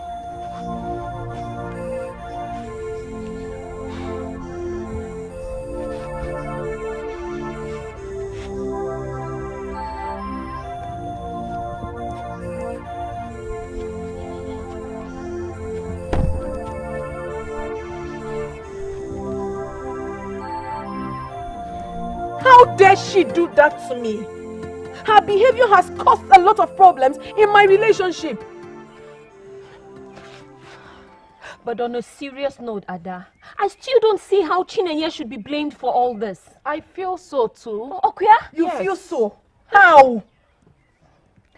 How dare she do that to me? Her behavior has caused a lot of problems in my relationship. But on a serious note, Ada, I still don't see how Chinenye should be blamed for all this. I feel so too. Okay? You feel so? How?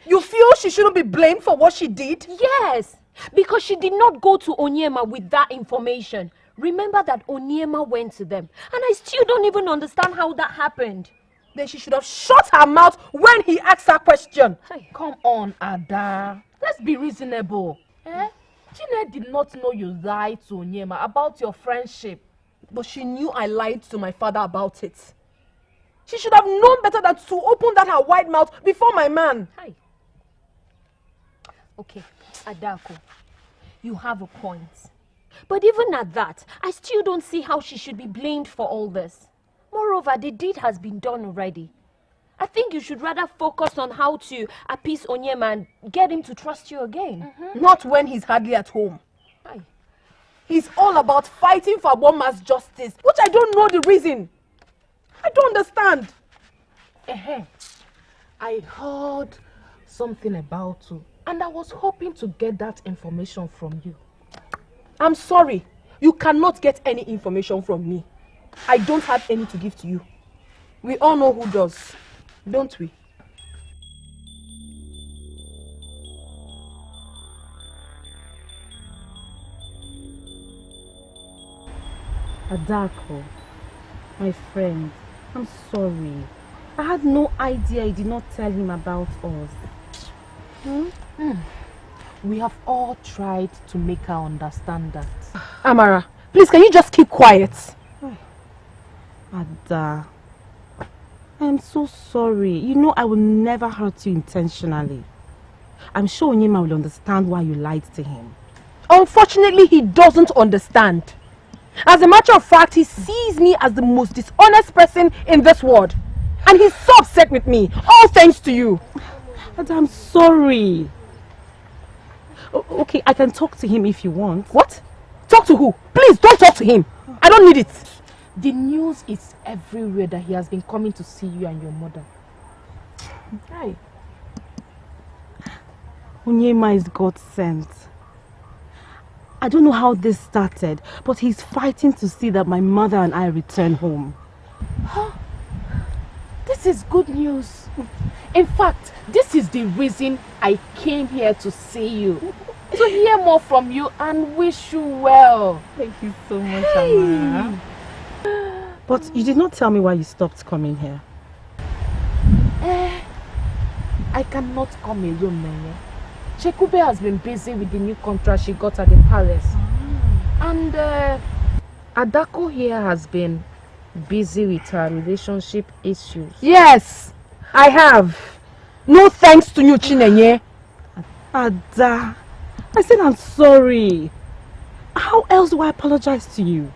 You feel she shouldn't be blamed for what she did? Yes, because she did not go to Onyema with that information. Remember that Onyema went to them, and I still don't even understand how that happened. Then she should have shut her mouth when he asked her question. Hey, come on, Ada. Let's be reasonable. Chine did not know you lied to Onyema about your friendship. But she knew I lied to my father about it. She should have known better than to open that her wide mouth before my man. Hi. Okay, Adako, you have a point. But even at that, I still don't see how she should be blamed for all this. Moreover, the deed has been done already. I think you should rather focus on how to appease Onyema and get him to trust you again. Not when he's hardly at home. Aye. He's all about fighting for Igboma's justice, which I don't know the reason. I don't understand. I heard something about you, and I was hoping to get that information from you. I'm sorry. You cannot get any information from me. I don't have any to give to you. We all know who does, don't we? Adako, my friend, I'm sorry. I had no idea you did not tell him about us. We have all tried to make her understand that. Amara, please, can you just keep quiet? Ada, I am so sorry. You know I will never hurt you intentionally. I'm sure Onyema will understand why you lied to him. Unfortunately, he doesn't understand. As a matter of fact, he sees me as the most dishonest person in this world. And he's so upset with me, all thanks to you. Ada, I'm sorry. Okay, I can talk to him if you want. What? Talk to who? Please, don't talk to him. I don't need it. The news is everywhere that he has been coming to see you and your mother. Hi. Onyema is God sent. I don't know how this started, but he's fighting to see that my mother and I return home. Huh? This is good news. In fact, this is the reason I came here to see you. To hear more from you and wish you well. Thank you so much, Amara. But you did not tell me why you stopped coming here. I cannot come alone, Nene. Chekube has been busy with the new contract she got at the palace. And Adako here has been busy with her relationship issues. Yes, I have. No thanks to you, Chinenye. Ada, I said I'm sorry. How else do I apologize to you?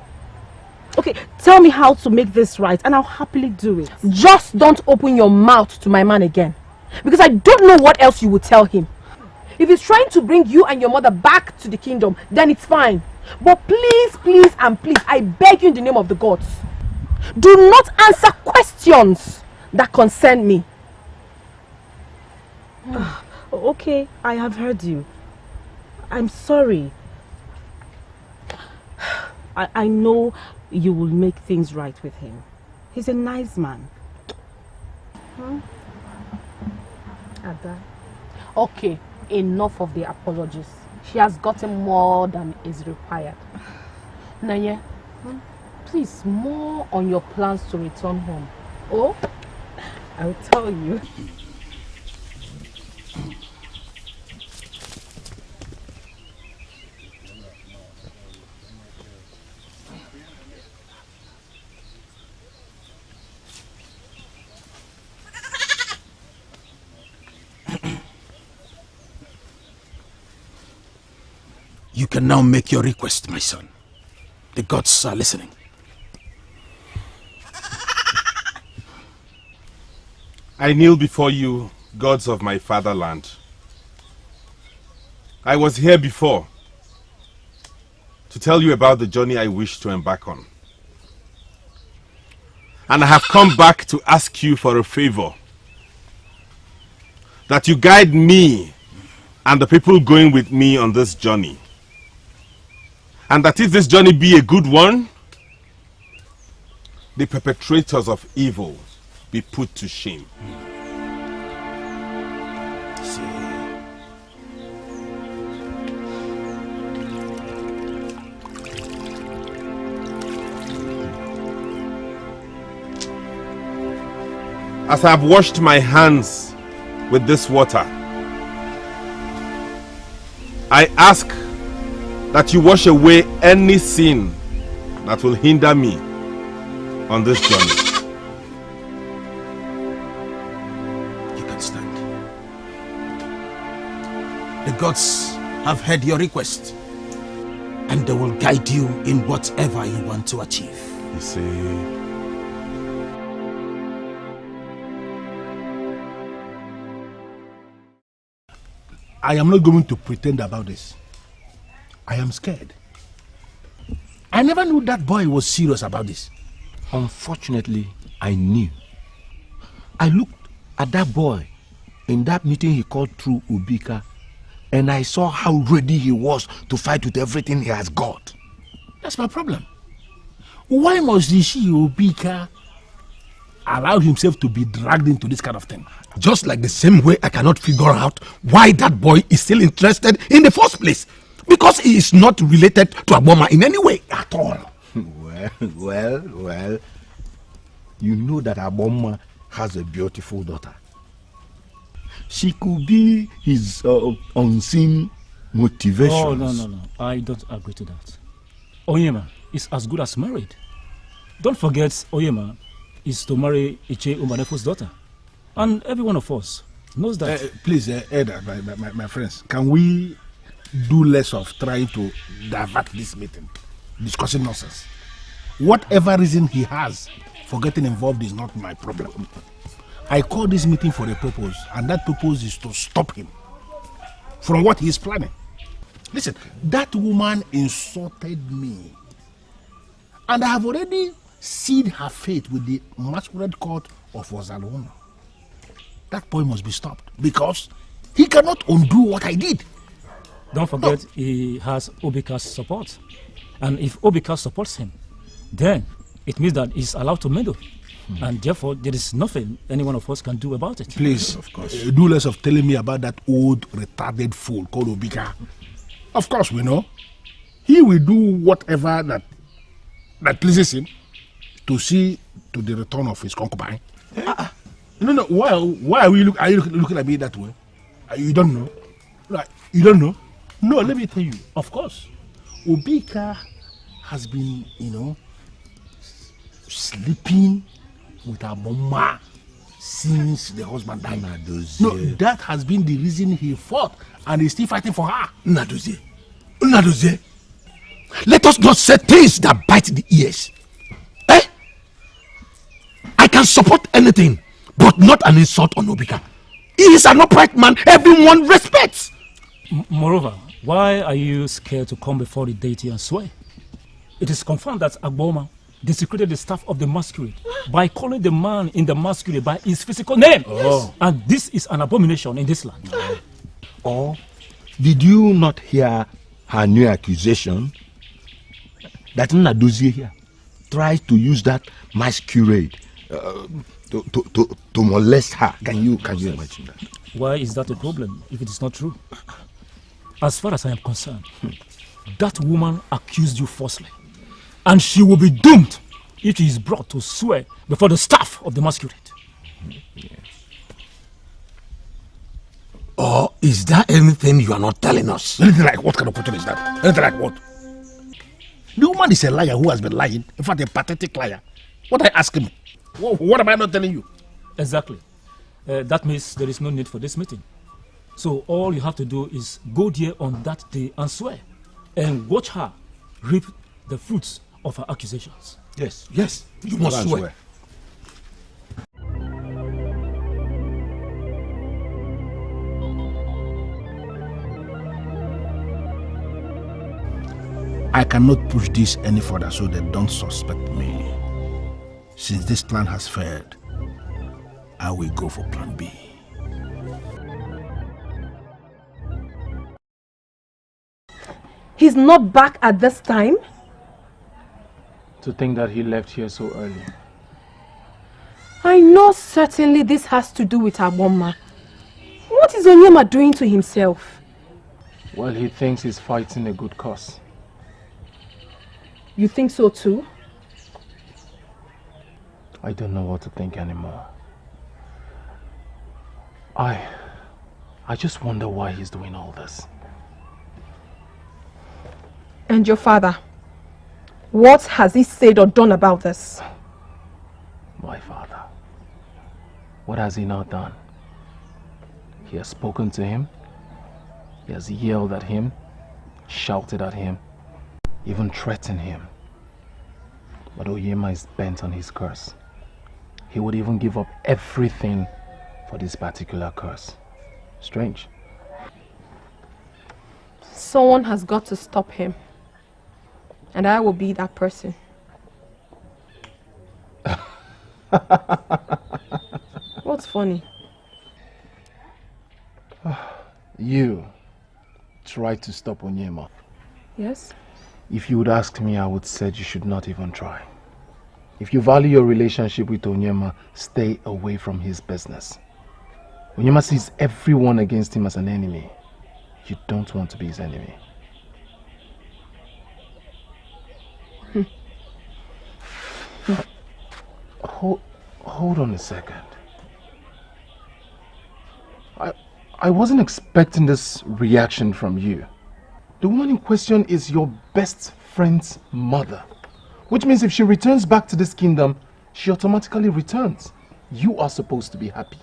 Okay, tell me how to make this right and I'll happily do it. Just don't open your mouth to my man again. Because I don't know what else you would tell him. If he's trying to bring you and your mother back to the kingdom, then it's fine. But please, please and please, I beg you in the name of the gods, do not answer questions that concern me. Okay, I have heard you. I'm sorry. I know you will make things right with him. He's a nice man. Ada. Okay, enough of the apologies. She has gotten more than is required. Nanye, please, more on your plans to return home. Oh, I'll tell you. You can now make your request, my son. The gods are listening. I kneel before you, gods of my fatherland. I was here before to tell you about the journey I wish to embark on. And I have come back to ask you for a favor. That you guide me and the people going with me on this journey. And that if this journey be a good one, the perpetrators of evil be put to shame. As I have washed my hands with this water, I ask that you wash away any sin that will hinder me on this journey. You can stand. The gods have heard your request, and they will guide you in whatever you want to achieve. You see, I am not going to pretend about this. I am scared. I never knew that boy was serious about this. Unfortunately, I knew. I looked at that boy in that meeting he called through Ubika, and I saw how ready he was to fight with everything he has got. That's my problem. Why must Rishi Ubika allow himself to be dragged into this kind of thing? Just like the same way I cannot figure out why that boy is still interested in the first place. Because he is not related to Igbonma in any way at all. Well. You know that Igbonma has a beautiful daughter. She could be his unseen motivation. Oh, no. I don't agree to that. Onyema is as good as married. Don't forget, Onyema is to marry Iche Umanefu's daughter. And every one of us knows that. Please, Eda, my friends, can we do less of trying to divert this meeting, discussing nonsense? Whatever reason he has for getting involved is not my problem. I call this meeting for a purpose, and that purpose is to stop him from what he is planning. Listen, that woman insulted me, and I have already sealed her fate with the Masquerade court of Ezeonu. That boy must be stopped because he cannot undo what I did. Don't forget, he has Obika's support. And if Obika supports him, then it means that he's allowed to meddle. And therefore, there is nothing any one of us can do about it. Please, of course. Do less of telling me about that old retarded fool called Obika. Of course, we know. He will do whatever that pleases him to see to the return of his concubine. No. Why are you looking at me that way? You don't know? Like, you don't know? No, let me tell you. Of course. Obika has been, sleeping with her mama since the husband died. No, that has been the reason he fought and he's still fighting for her. Nadozie, let us not say things that bite the ears. I can support anything, but not an insult on Obika. He is an upright man everyone respects. Moreover, why are you scared to come before the deity and swear? It is confirmed that Igbonma desecrated the staff of the Masquerade by calling the man in the Masquerade by his physical name. And this is an abomination in this land. Or did you not hear her new accusation that Nadozie here tries to use that Masquerade to molest her? Can you imagine that? Why is that a problem if it is not true? As far as I am concerned, that woman accused you falsely. And she will be doomed if she is brought to swear before the staff of the Masquerade. Or is there anything you are not telling us? Anything like what kind of question is that? Anything like what? The woman is a liar who has been lying. In fact, a pathetic liar. What I ask him? What am I not telling you? Exactly. That means there is no need for this meeting. So all you have to do is go there on that day and swear. And watch her reap the fruits of her accusations. Yes, you must swear. I cannot push this any further so they don't suspect me. Since this plan has failed, I will go for plan B. He's not back at this time? To think that he left here so early. I know certainly this has to do with Igbonma. What is Onyema doing to himself? Well, he thinks he's fighting a good cause. You think so too? I don't know what to think anymore. I just wonder why he's doing all this. And your father? What has he said or done about this? My father. What has he not done? He has spoken to him. He has yelled at him, shouted at him, even threatened him. But Onyema is bent on his curse. He would even give up everything for this particular curse. Strange. Someone has got to stop him. And I will be that person. What's funny? You tried to stop Onyema. Yes? If you would ask me, I would say you should not even try. If you value your relationship with Onyema, stay away from his business. Onyema sees everyone against him as an enemy. You don't want to be his enemy. Hold on a second. I wasn't expecting this reaction from you. The woman in question is your best friend's mother. Which means if she returns back to this kingdom, she automatically returns. You are supposed to be happy.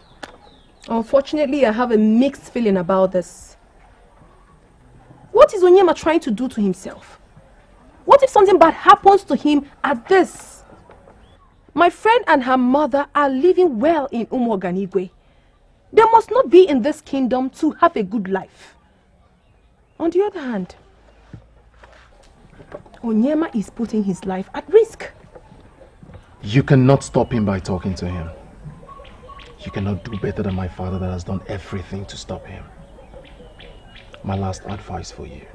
Unfortunately, I have a mixed feeling about this. What is Onyema trying to do to himself? What if something bad happens to him at this? My friend and her mother are living well in Umuoganigwe. They must not be in this kingdom to have a good life. On the other hand, Onyema is putting his life at risk. You cannot stop him by talking to him. You cannot do better than my father that has done everything to stop him. My last advice for you: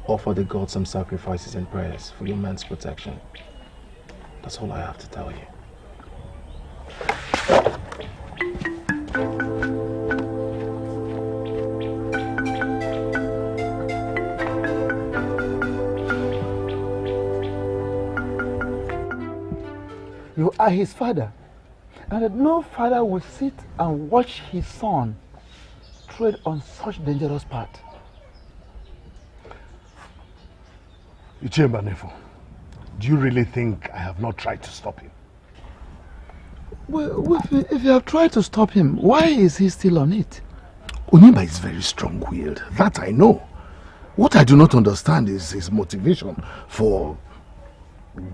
offer the gods some sacrifices and prayers for your man's protection. That's all I have to tell you. You are his father, and that no father will sit and watch his son tread on such dangerous path. Ichemba Nefo, do you really think I have not tried to stop him? Well, if you have tried to stop him, why is he still on it? Onyema is very strong-willed, that I know. What I do not understand is his motivation for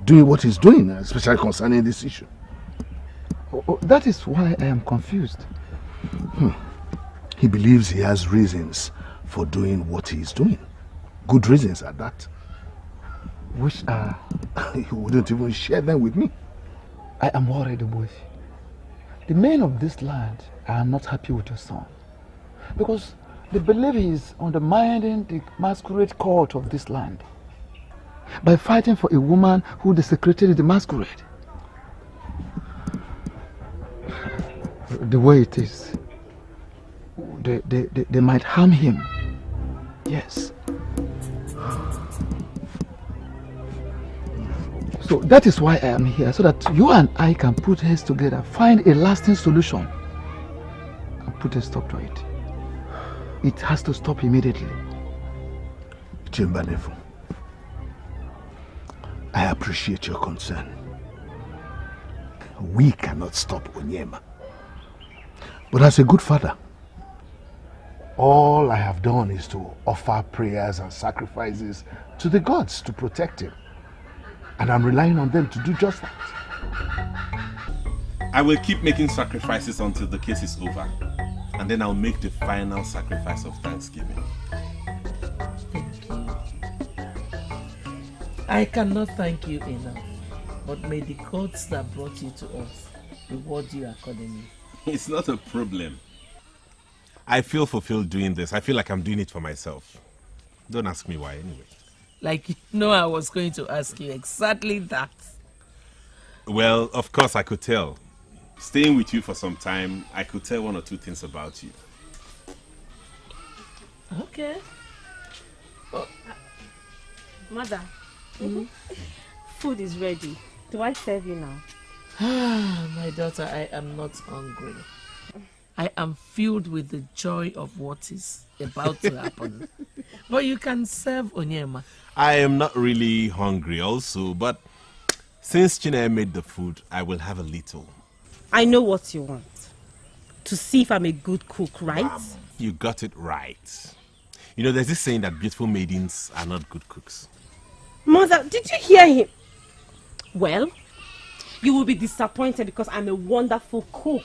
doing what he's doing, especially concerning this issue. That is why I am confused. He believes he has reasons for doing what he is doing. Good reasons at that. Which are? He wouldn't even share them with me. I am worried, boy. The men of this land are not happy with your son, because they believe he is undermining the masquerade cult of this land by fighting for a woman who desecrated the masquerade. The way it is, they might harm him. Yes. So that is why I am here, so that you and I can put heads together, find a lasting solution, and put a stop to it. It has to stop immediately. Chimbanefu, I appreciate your concern. We cannot stop Onyema. But as a good father, all I have done is to offer prayers and sacrifices to the gods to protect him. And I'm relying on them to do just that. I will keep making sacrifices until the case is over. And then I'll make the final sacrifice of Thanksgiving. I cannot thank you enough. But may the gods that brought you to us reward you accordingly. It's not a problem. I feel fulfilled doing this. I feel like I'm doing it for myself. Don't ask me why anyway. Like, you know, I was going to ask you exactly that. Well, of course I could tell. Staying with you for some time, I could tell one or two things about you. Okay. Oh. Mother, food is ready. Do I serve you now? My daughter, I am not hungry. I am filled with the joy of what is about to happen. But you can serve Onyema. I am not really hungry also, but since Chineke made the food, I will have a little. I know what you want. To see if I'm a good cook, right? You got it right. You know, there's this saying that beautiful maidens are not good cooks. Mother, did you hear him? Well, you will be disappointed because I'm a wonderful cook.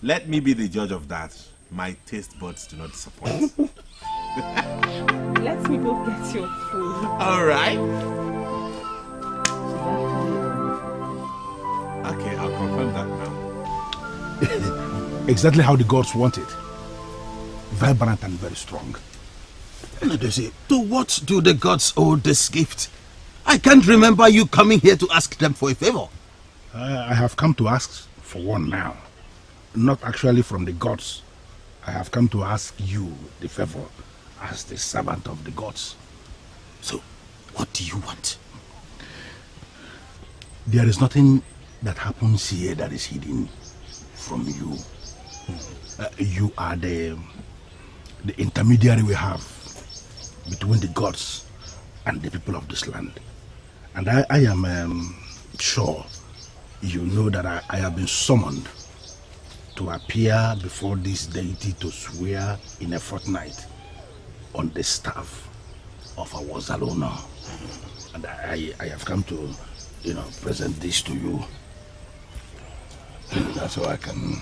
Let me be the judge of that. My taste buds do not disappoint. Let me go get your food. All right. Okay, I'll confirm that now. Exactly how the gods want it. Vibrant and very strong. Ngozi, to what do the gods owe this gift? I can't remember you coming here to ask them for a favor. I have come to ask for one now. Not actually from the gods. I have come to ask you the favor as the servant of the gods. So, what do you want? There is nothing that happens here that is hidden from you. You are the intermediary we have between the gods and the people of this land. And I am sure you know that I have been summoned to appear before this deity to swear in a fortnight on the staff of our Zalono. And I have come to, present this to you. That's how I can...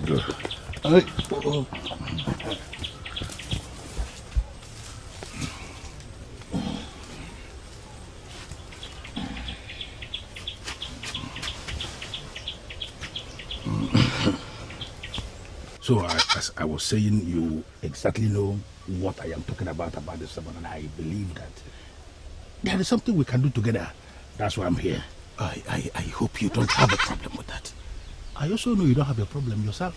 Good. So, as I was saying, you exactly know what I am talking about this sermon, and I believe that there is something we can do together. That's why I'm here. I hope you don't have a problem with that. I also know you don't have a problem yourself.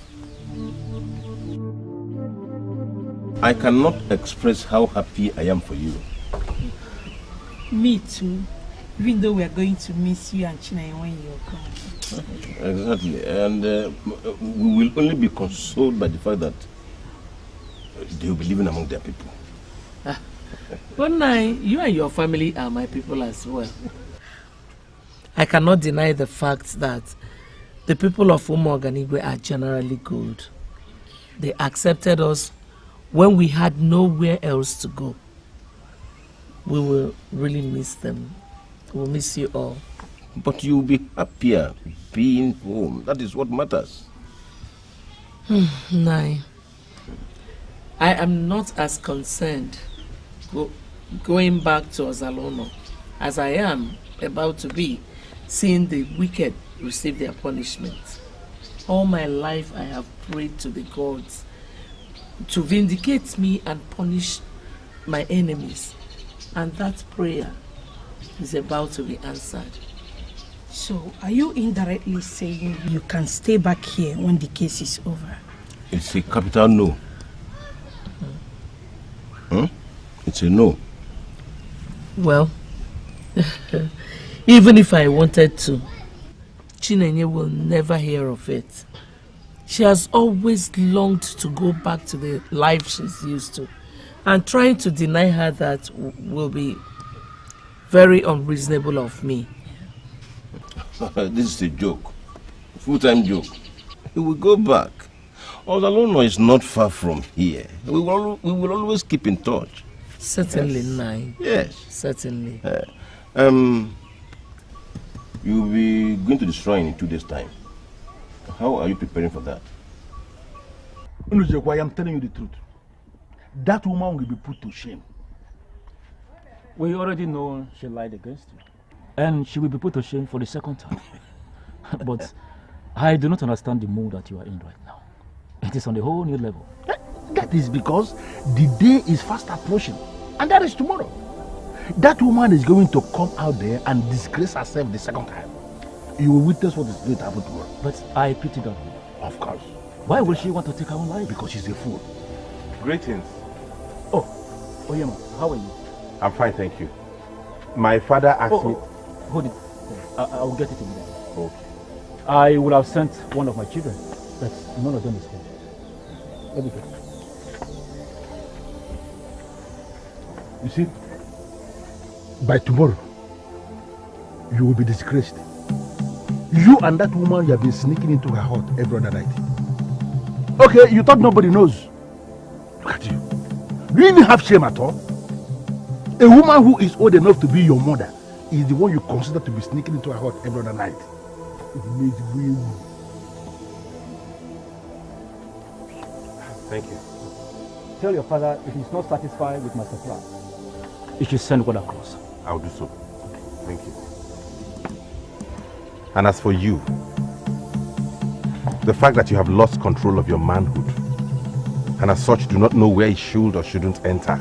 I cannot express how happy I am for you. Me too. Even though we are going to miss you and Chinay when you're gone. Exactly. And we will only be consoled by the fact that they will be living among their people. But now, you and your family are my people as well. I cannot deny the fact that the people of Umuoganigwe are generally good. They accepted us when we had nowhere else to go. We will really miss them. We'll miss you all. But you'll be happier being home. That is what matters. Nai, I am not as concerned going back to Ozalono as I am about to be seeing the wicked receive their punishment. All my life I have prayed to the gods to vindicate me and punish my enemies. And that prayer is about to be answered. So, are you indirectly saying you can stay back here when the case is over? It's a capital no. It's a no. Well, even if I wanted to, Chinenye will never hear of it. She has always longed to go back to the life she's used to, and trying to deny her that will be very unreasonable of me. This is a joke. Full-time joke. We will go back. Ozalono is not far from here. We will always keep in touch. Certainly, Nai. Yes. Certainly. You'll be going to the shrine in 2 days' time. How are you preparing for that? I am telling you the truth. That woman will be put to shame. We already know she lied against you. And she will be put to shame for the second time. But I do not understand the mood that you are in right now. It is on a whole new level. That is because the day is fast approaching. And that is tomorrow. That woman is going to come out there and disgrace herself the second time. You will witness what is going to happen tomorrow. But I pity that woman. Of course. Why will she want to take her own life? Because she's a fool. Greetings. Oh, Oyema, how are you? I'm fine, thank you. My father asked me... Hold it. I will get it immediately. Okay. I would have sent one of my children, but none of them is here. Let me get it. You see, by tomorrow, you will be disgraced. You and that woman, you have been sneaking into her hut every other night. Okay, you thought nobody knows. Look at you. Do you even have shame at all? A woman who is old enough to be your mother is the one you consider to be sneaking into her hut every other night. Thank you. Tell your father if he's not satisfied with my supply, he should send one across. I'll do so. Thank you. And as for you, the fact that you have lost control of your manhood and as such do not know where you should or shouldn't enter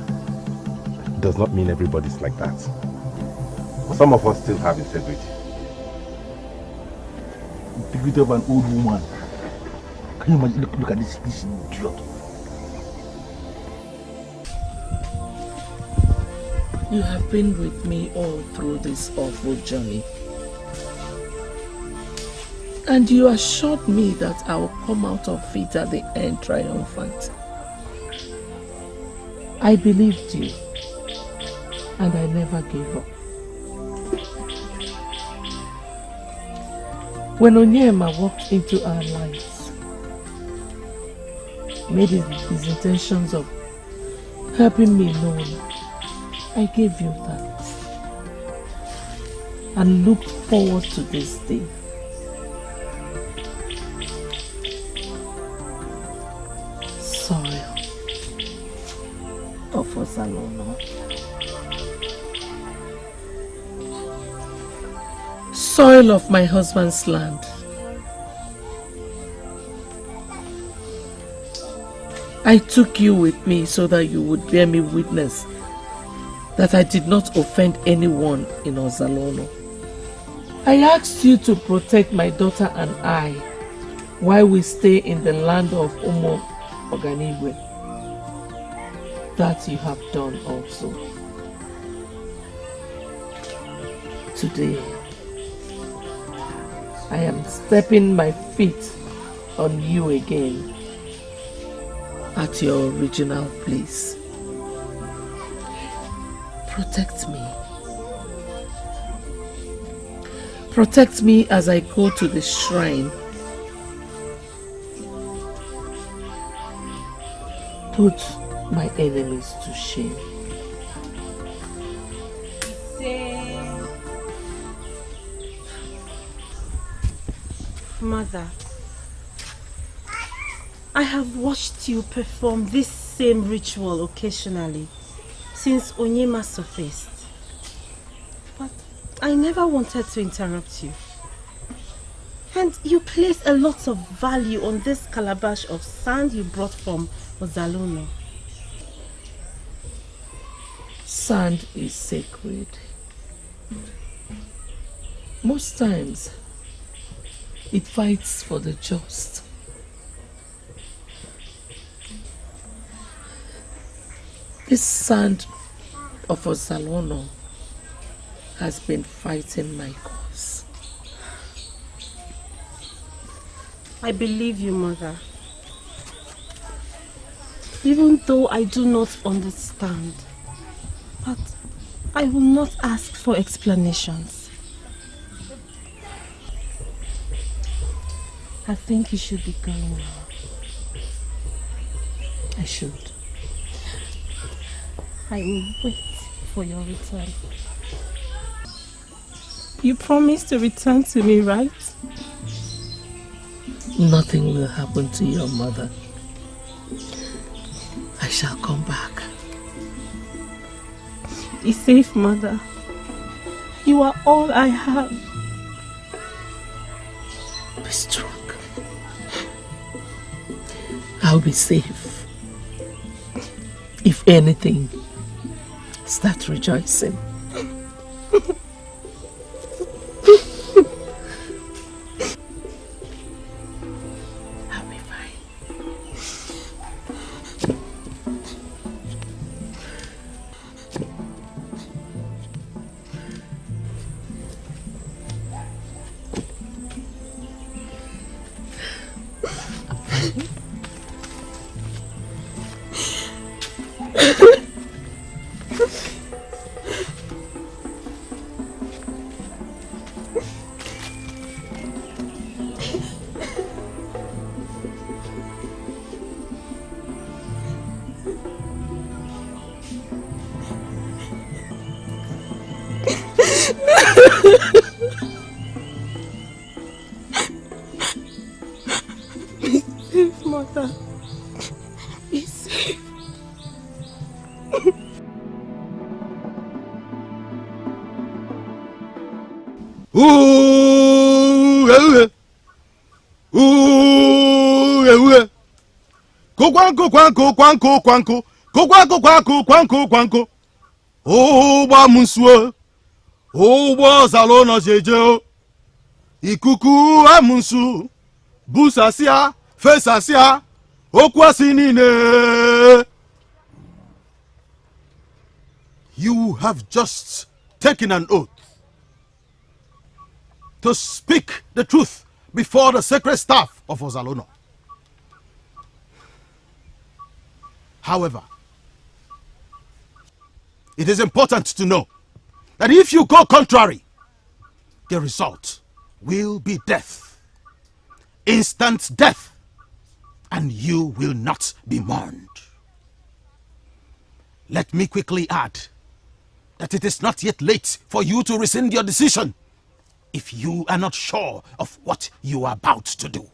does not mean everybody's like that. Some of us still have integrity. Integrity of an old woman. Can you imagine? Look at this idiot. You have been with me all through this awful journey. And you assured me that I will come out of it at the end triumphant. I believed you, and I never gave up. When Onyema walked into our lives, made his intentions of helping me known, I gave you thanks and looked forward to this day. Soil of Osalona. Soil of my husband's land. I took you with me so that you would bear me witness that I did not offend anyone in Ozalono. I asked you to protect my daughter and I while we stay in the land of Umo Oganigwe. That you have done also. Today, I am stepping my feet on you again at your original place. Protect me. Protect me as I go to the shrine. Put my enemies to shame. Mother, I have watched you perform this same ritual occasionally since Onyema surfaced. But I never wanted to interrupt you. And you place a lot of value on this calabash of sand you brought from Ozalono. Sand is sacred. Most times, it fights for the just. This sand of Ozalono has been fighting my cause. I believe you, Mother. Even though I do not understand. But I will not ask for explanations. I think you should be going now. I should. I will wait for your return. You promised to return to me, right? Nothing will happen to your mother. I shall come back. Be safe, Mother. You are all I have. Be strong. I'll be safe. If anything, start rejoicing. I'll be fine. Be safe, Mother. Be safe. Ụgbọ amụnsuo, ụgbọ Ozalono jeje, ikuku amụnsu, busasịa, fesasịa, okwu asị niile. You have just taken an oath to speak the truth before the sacred staff of Ozalono. However, it is important to know that if you go contrary, the result will be death. Instant death. And you will not be mourned. Let me quickly add that it is not yet late for you to rescind your decision if you are not sure of what you are about to do.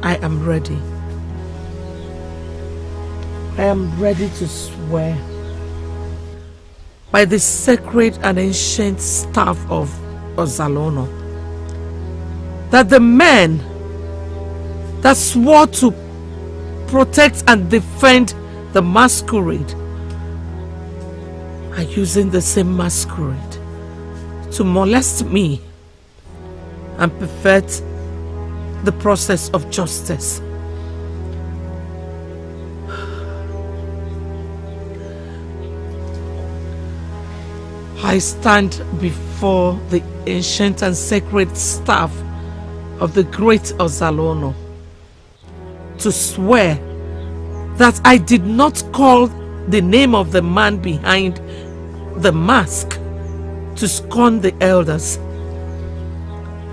I am ready. I am ready to swear by the sacred and ancient staff of Ozalono that the men that swore to protect and defend the masquerade are using the same masquerade to molest me and pervert the process of justice. I stand before the ancient and sacred staff of the great Ozalono to swear that I did not call the name of the man behind the mask to scorn the elders,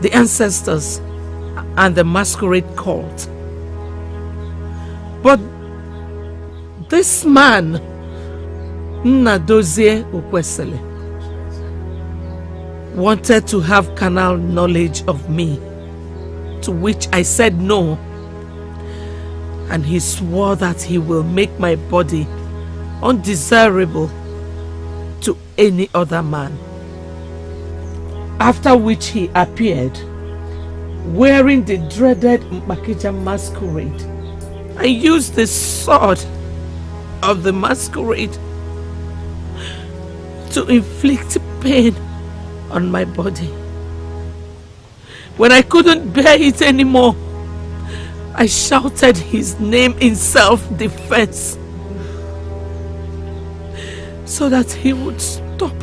the ancestors, and the masquerade cult. But this man, Nnadozie Okwesili, wanted to have carnal knowledge of me, to which I said no, and he swore that he will make my body undesirable to any other man. After which he appeared wearing the dreaded Mpakija masquerade and used the sword of the masquerade to inflict pain on my body. When I couldn't bear it anymore, I shouted his name in self-defense so that he would stop.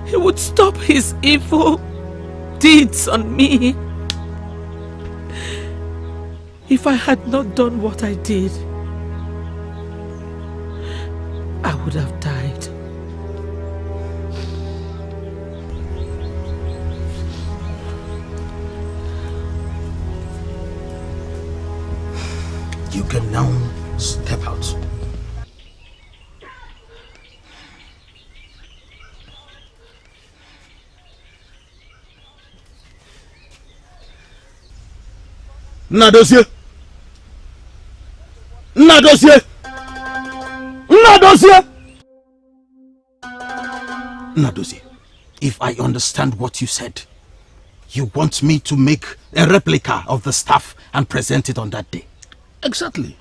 He would stop his evil deeds on me. If I had not done what I did, I would have died. You can now step out. Nnadozie! Nnadozie! Nnadozie! Nnadozie, if I understand what you said, you want me to make a replica of the staff and present it on that day. Exactly.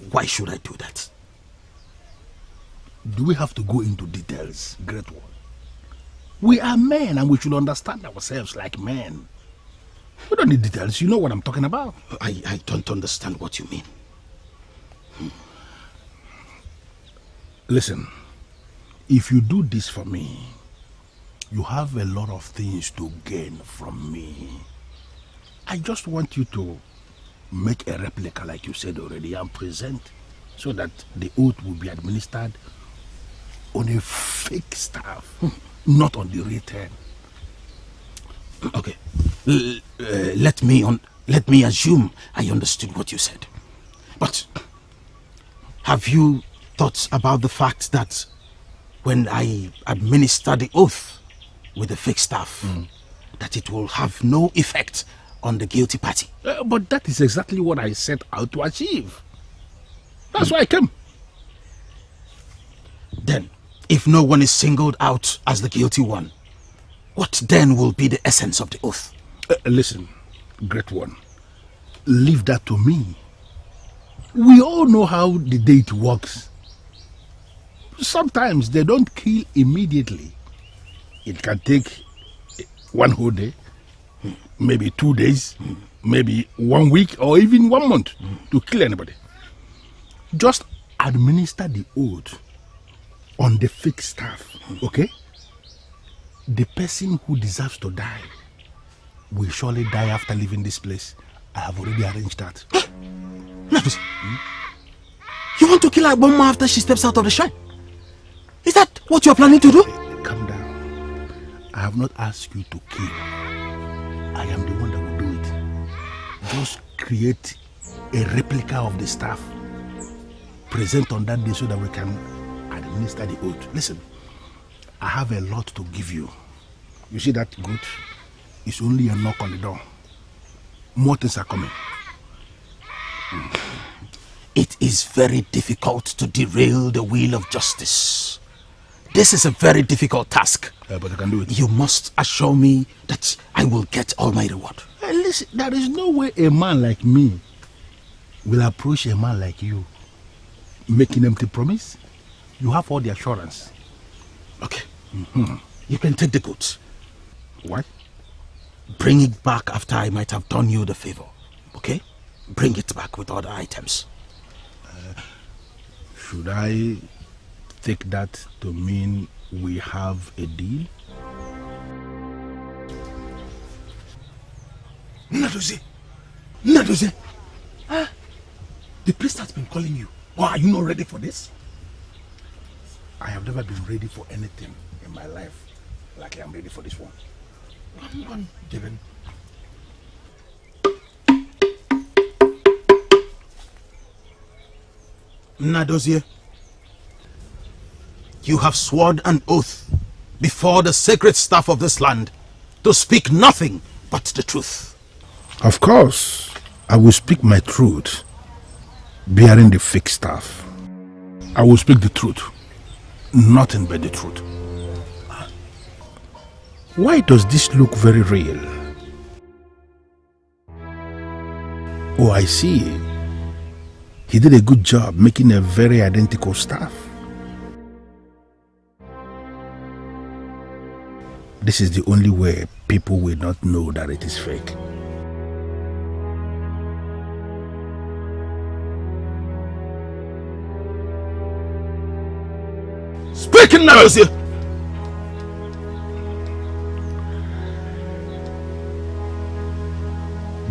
Why should I do that? Do we have to go into details, great one? We are men and we should understand ourselves like men. We don't need details. You know what I'm talking about. I don't understand what you mean. Listen, if you do this for me, you have a lot of things to gain from me. I just want you to make a replica like you said already and present so that the oath will be administered on a fake staff, not on the real ten. Okay, let me assume I understood what you said. But have you thought about the fact that when I administer the oath with the fake staff, that it will have no effect on the guilty party? But that is exactly what I set out to achieve. That's why I came. Then, if no one is singled out as the guilty one, what then will be the essence of the oath? Listen, great one, leave that to me. We all know how the date works. Sometimes they don't kill immediately. It can take one whole day, maybe 2 days, maybe 1 week, or even 1 month to kill anybody. Just administer the oath on the fake staff, okay? The person who deserves to die will surely die after leaving this place. I have already arranged that. You want to kill Igbonma after she steps out of the shrine? Is that what you're planning to do? Calm down. I have not asked you to kill. I am the one that will do it. Just create a replica of the staff. Present on that day so that we can administer the oath. Listen, I have a lot to give you. You see that goat? It's only a knock on the door. More things are coming. It is very difficult to derail the wheel of justice. This is a very difficult task. But I can do it. You must assure me that I will get all my reward. Hey, listen, there is no way a man like me will approach a man like you making empty promise. You have all the assurance. Okay. You can take the goods. What? Bring it back after I might have done you the favor. Okay? Bring it back with other items. Should I take that to mean we have a deal? Nadoze! Huh? The priest has been calling you. Why are you not ready for this? I have never been ready for anything in my life like I am ready for this one. Come on, Jeben. Nadozie, you have sworn an oath before the sacred staff of this land to speak nothing but the truth. Of course, I will speak my truth, bearing the fake staff. I will speak the truth, nothing but the truth. Why does this look very real? Oh, I see. He did a good job making a very identical staff. This is the only way people will not know that it is fake. Speaking now, sir.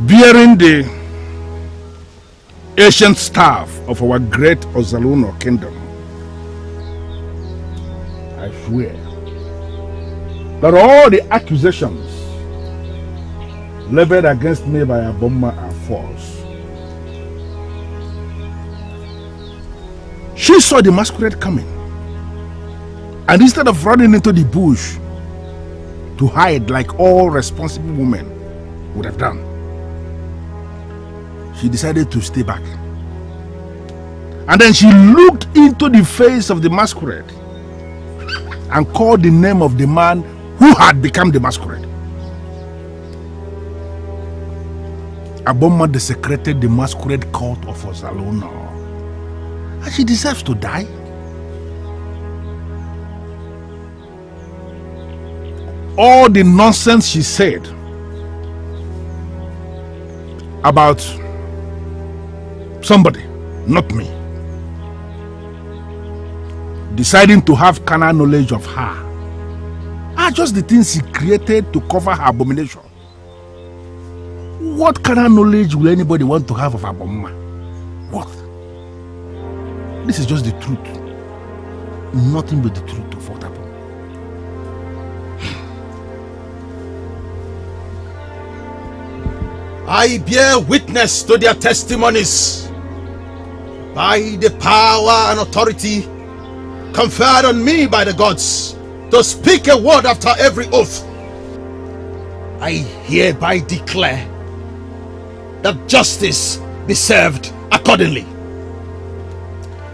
Bearing the ancient staff of our great Ezeonu kingdom, I swear that all the accusations leveled against me by Igbonma are false. She saw the masquerade coming, and instead of running into the bush to hide like all responsible women would have done, she decided to stay back. And then she looked into the face of the masquerade and called the name of the man who had become the masquerade. Igbonma desecrated the masquerade cult of Ezeonu, and she deserves to die. All the nonsense she said about somebody, not me, deciding to have carnal knowledge of her, are just the things she created to cover her abomination. What carnal knowledge will anybody want to have of Igbonma? What? This is just the truth. Nothing but the truth of what happened. I bear witness to their testimonies by the power and authority conferred on me by the gods to speak a word after every oath. I hereby declare that justice be served accordingly.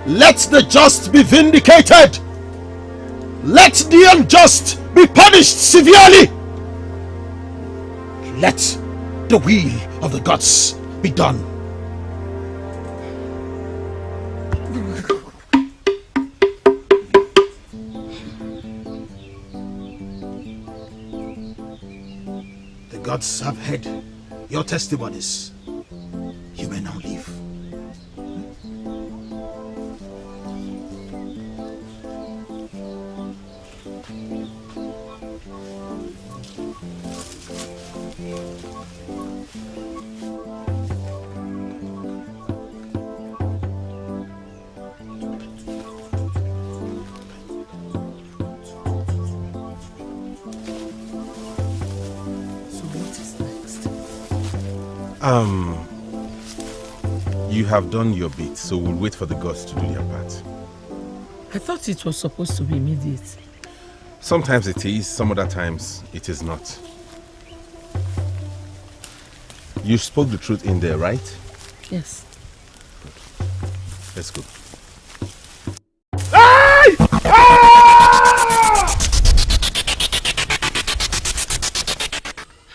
Let the just be vindicated. Let the unjust be punished severely. Let the will of the gods be done. gods have heard your testimonies. You may now leave. You have done your bit, so we'll wait for the gods to do their part. I thought it was supposed to be immediate. Sometimes it is, some other times it is not. You spoke the truth in there, right? Yes. Let's go.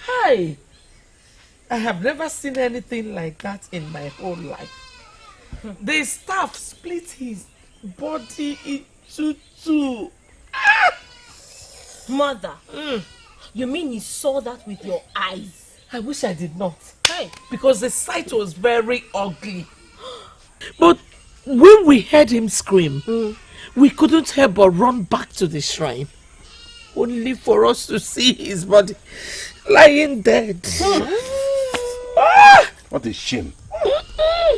Hey! I have never seen anything like that in my whole life. The staff split his body into two. Mother, you mean you saw that with your eyes? I wish I did not. Hey. Because the sight was very ugly. But when we heard him scream, we couldn't help but run back to the shrine. Only for us to see his body lying dead. What a shame.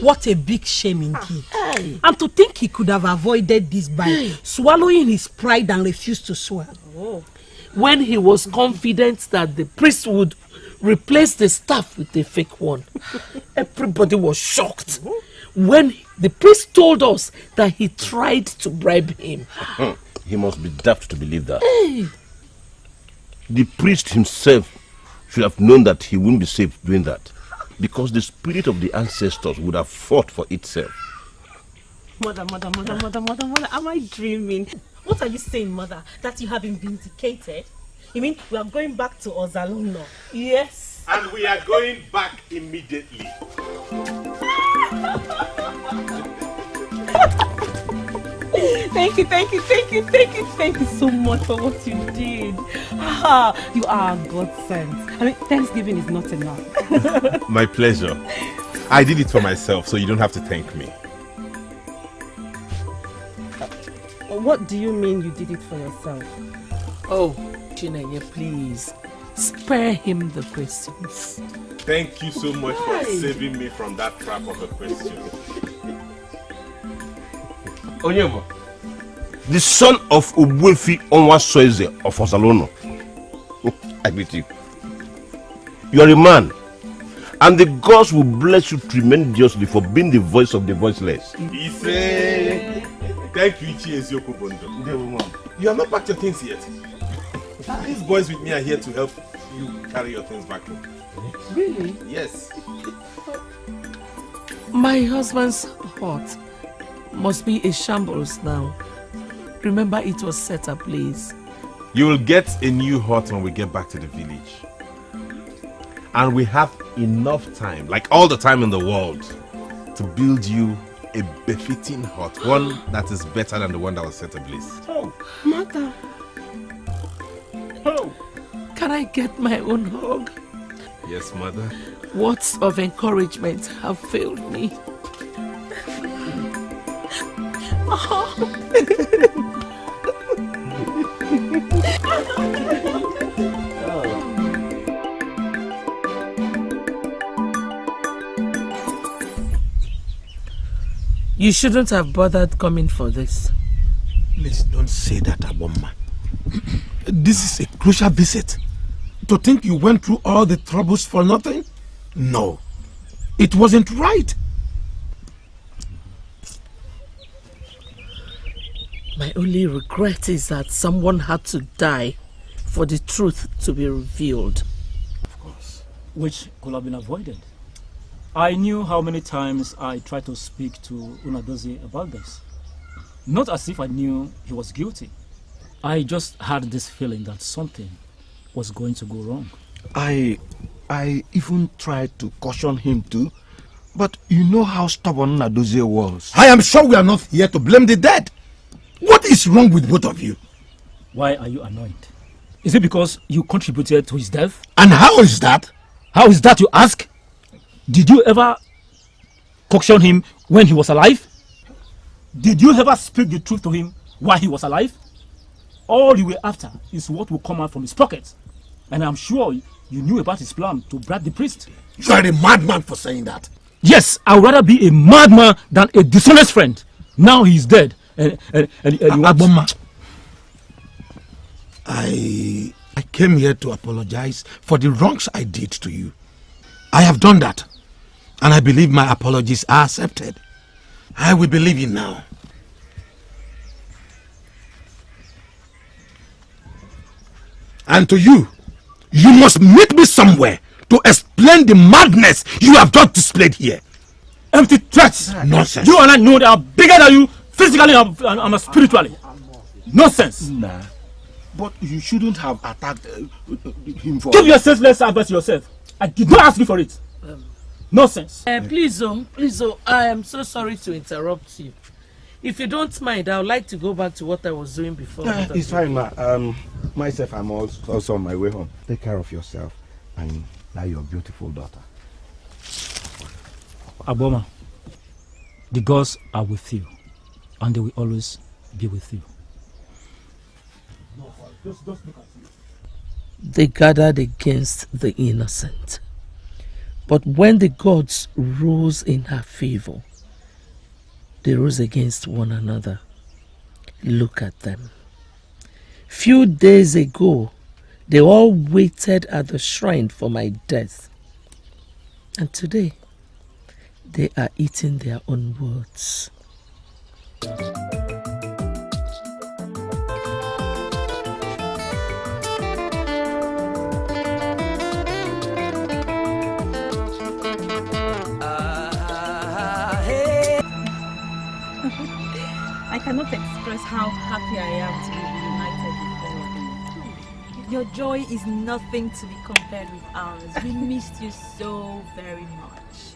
What a big shame indeed. And to think he could have avoided this by swallowing his pride and refused to swear. When he was confident that the priest would replace the staff with a fake one, everybody was shocked. When the priest told us that he tried to bribe him. He must be daft to believe that. The priest himself should have known that he wouldn't be safe doing that, because the spirit of the ancestors would have fought for itself. Mother, am I dreaming? What are you saying, Mother? That you have been vindicated? You mean we are going back to Ozaluno? Yes. And we are going back immediately. Thank you so much for what you did. You are a godsend. I mean, Thanksgiving is not enough. My pleasure. I did it for myself, so you don't have to thank me. What do you mean you did it for yourself? Oh, Chinenye, please. Spare him the questions. Thank you so much for saving me from that trap of a question. Onyema, the son of Ubuefi Onwasoeze of Osalono. I greet you. You are a man, and the gods will bless you tremendously for being the voice of the voiceless. He said, thank you, Ezeonu. You have not packed your things yet. These boys with me are here to help you carry your things back home. Really? Yes. My husband's heart must be a shambles now. Remember, it was set ablaze. You will get a new hut when we get back to the village. And we have enough time, like all the time in the world, to build you a befitting hut. One that is better than the one that was set ablaze. Oh, Mother. Oh. Can I get my own hug? Yes, Mother. Words of encouragement have failed me. You shouldn't have bothered coming for this. Please don't say that, Ugonma. This is a crucial visit. To think you went through all the troubles for nothing? No. It wasn't right. My only regret is that someone had to die for the truth to be revealed. Of course. Which could have been avoided. I knew how many times I tried to speak to Ngozi about this. Not as if I knew he was guilty. I just had this feeling that something was going to go wrong. I even tried to caution him too. But you know how stubborn Ngozi was. I am sure we are not here to blame the dead. What is wrong with both of you? Why are you annoyed? Is it because you contributed to his death? And how is that? How is that, you ask? Did you ever caution him when he was alive? Did you ever speak the truth to him while he was alive? All you were after is what will come out from his pockets. And I'm sure you knew about his plan to bribe the priest. You are a madman for saying that. Yes, I would rather be a madman than a dishonest friend. Now he is dead. And Ugonma, I came here to apologize for the wrongs I did to you. I have done that. And I believe my apologies are accepted. I will believe you now. And to you, you must meet me somewhere to explain the madness you have just displayed here. Empty threats! Nonsense. You and I know they are bigger than you physically and spiritually. Nonsense! Nah, but you shouldn't have attacked him for... Keep your senseless advice to yourself. I did not ask you for it. Nonsense. Please, I am so sorry to interrupt you. If you don't mind, I would like to go back to what I was doing before. It's fine, ma. Myself, I'm also on my way home. Take care of yourself and now your beautiful daughter. Agboma, the gods are with you, and they will always be with you. Just look at you. They gathered against the innocent. But when the gods rose in her favor, they rose against one another. Look at them. Few days ago, they all waited at the shrine for my death. And today, they are eating their own words. I cannot express how happy I am to be reunited with all of you. Your joy is nothing to be compared with ours. We missed you so very much.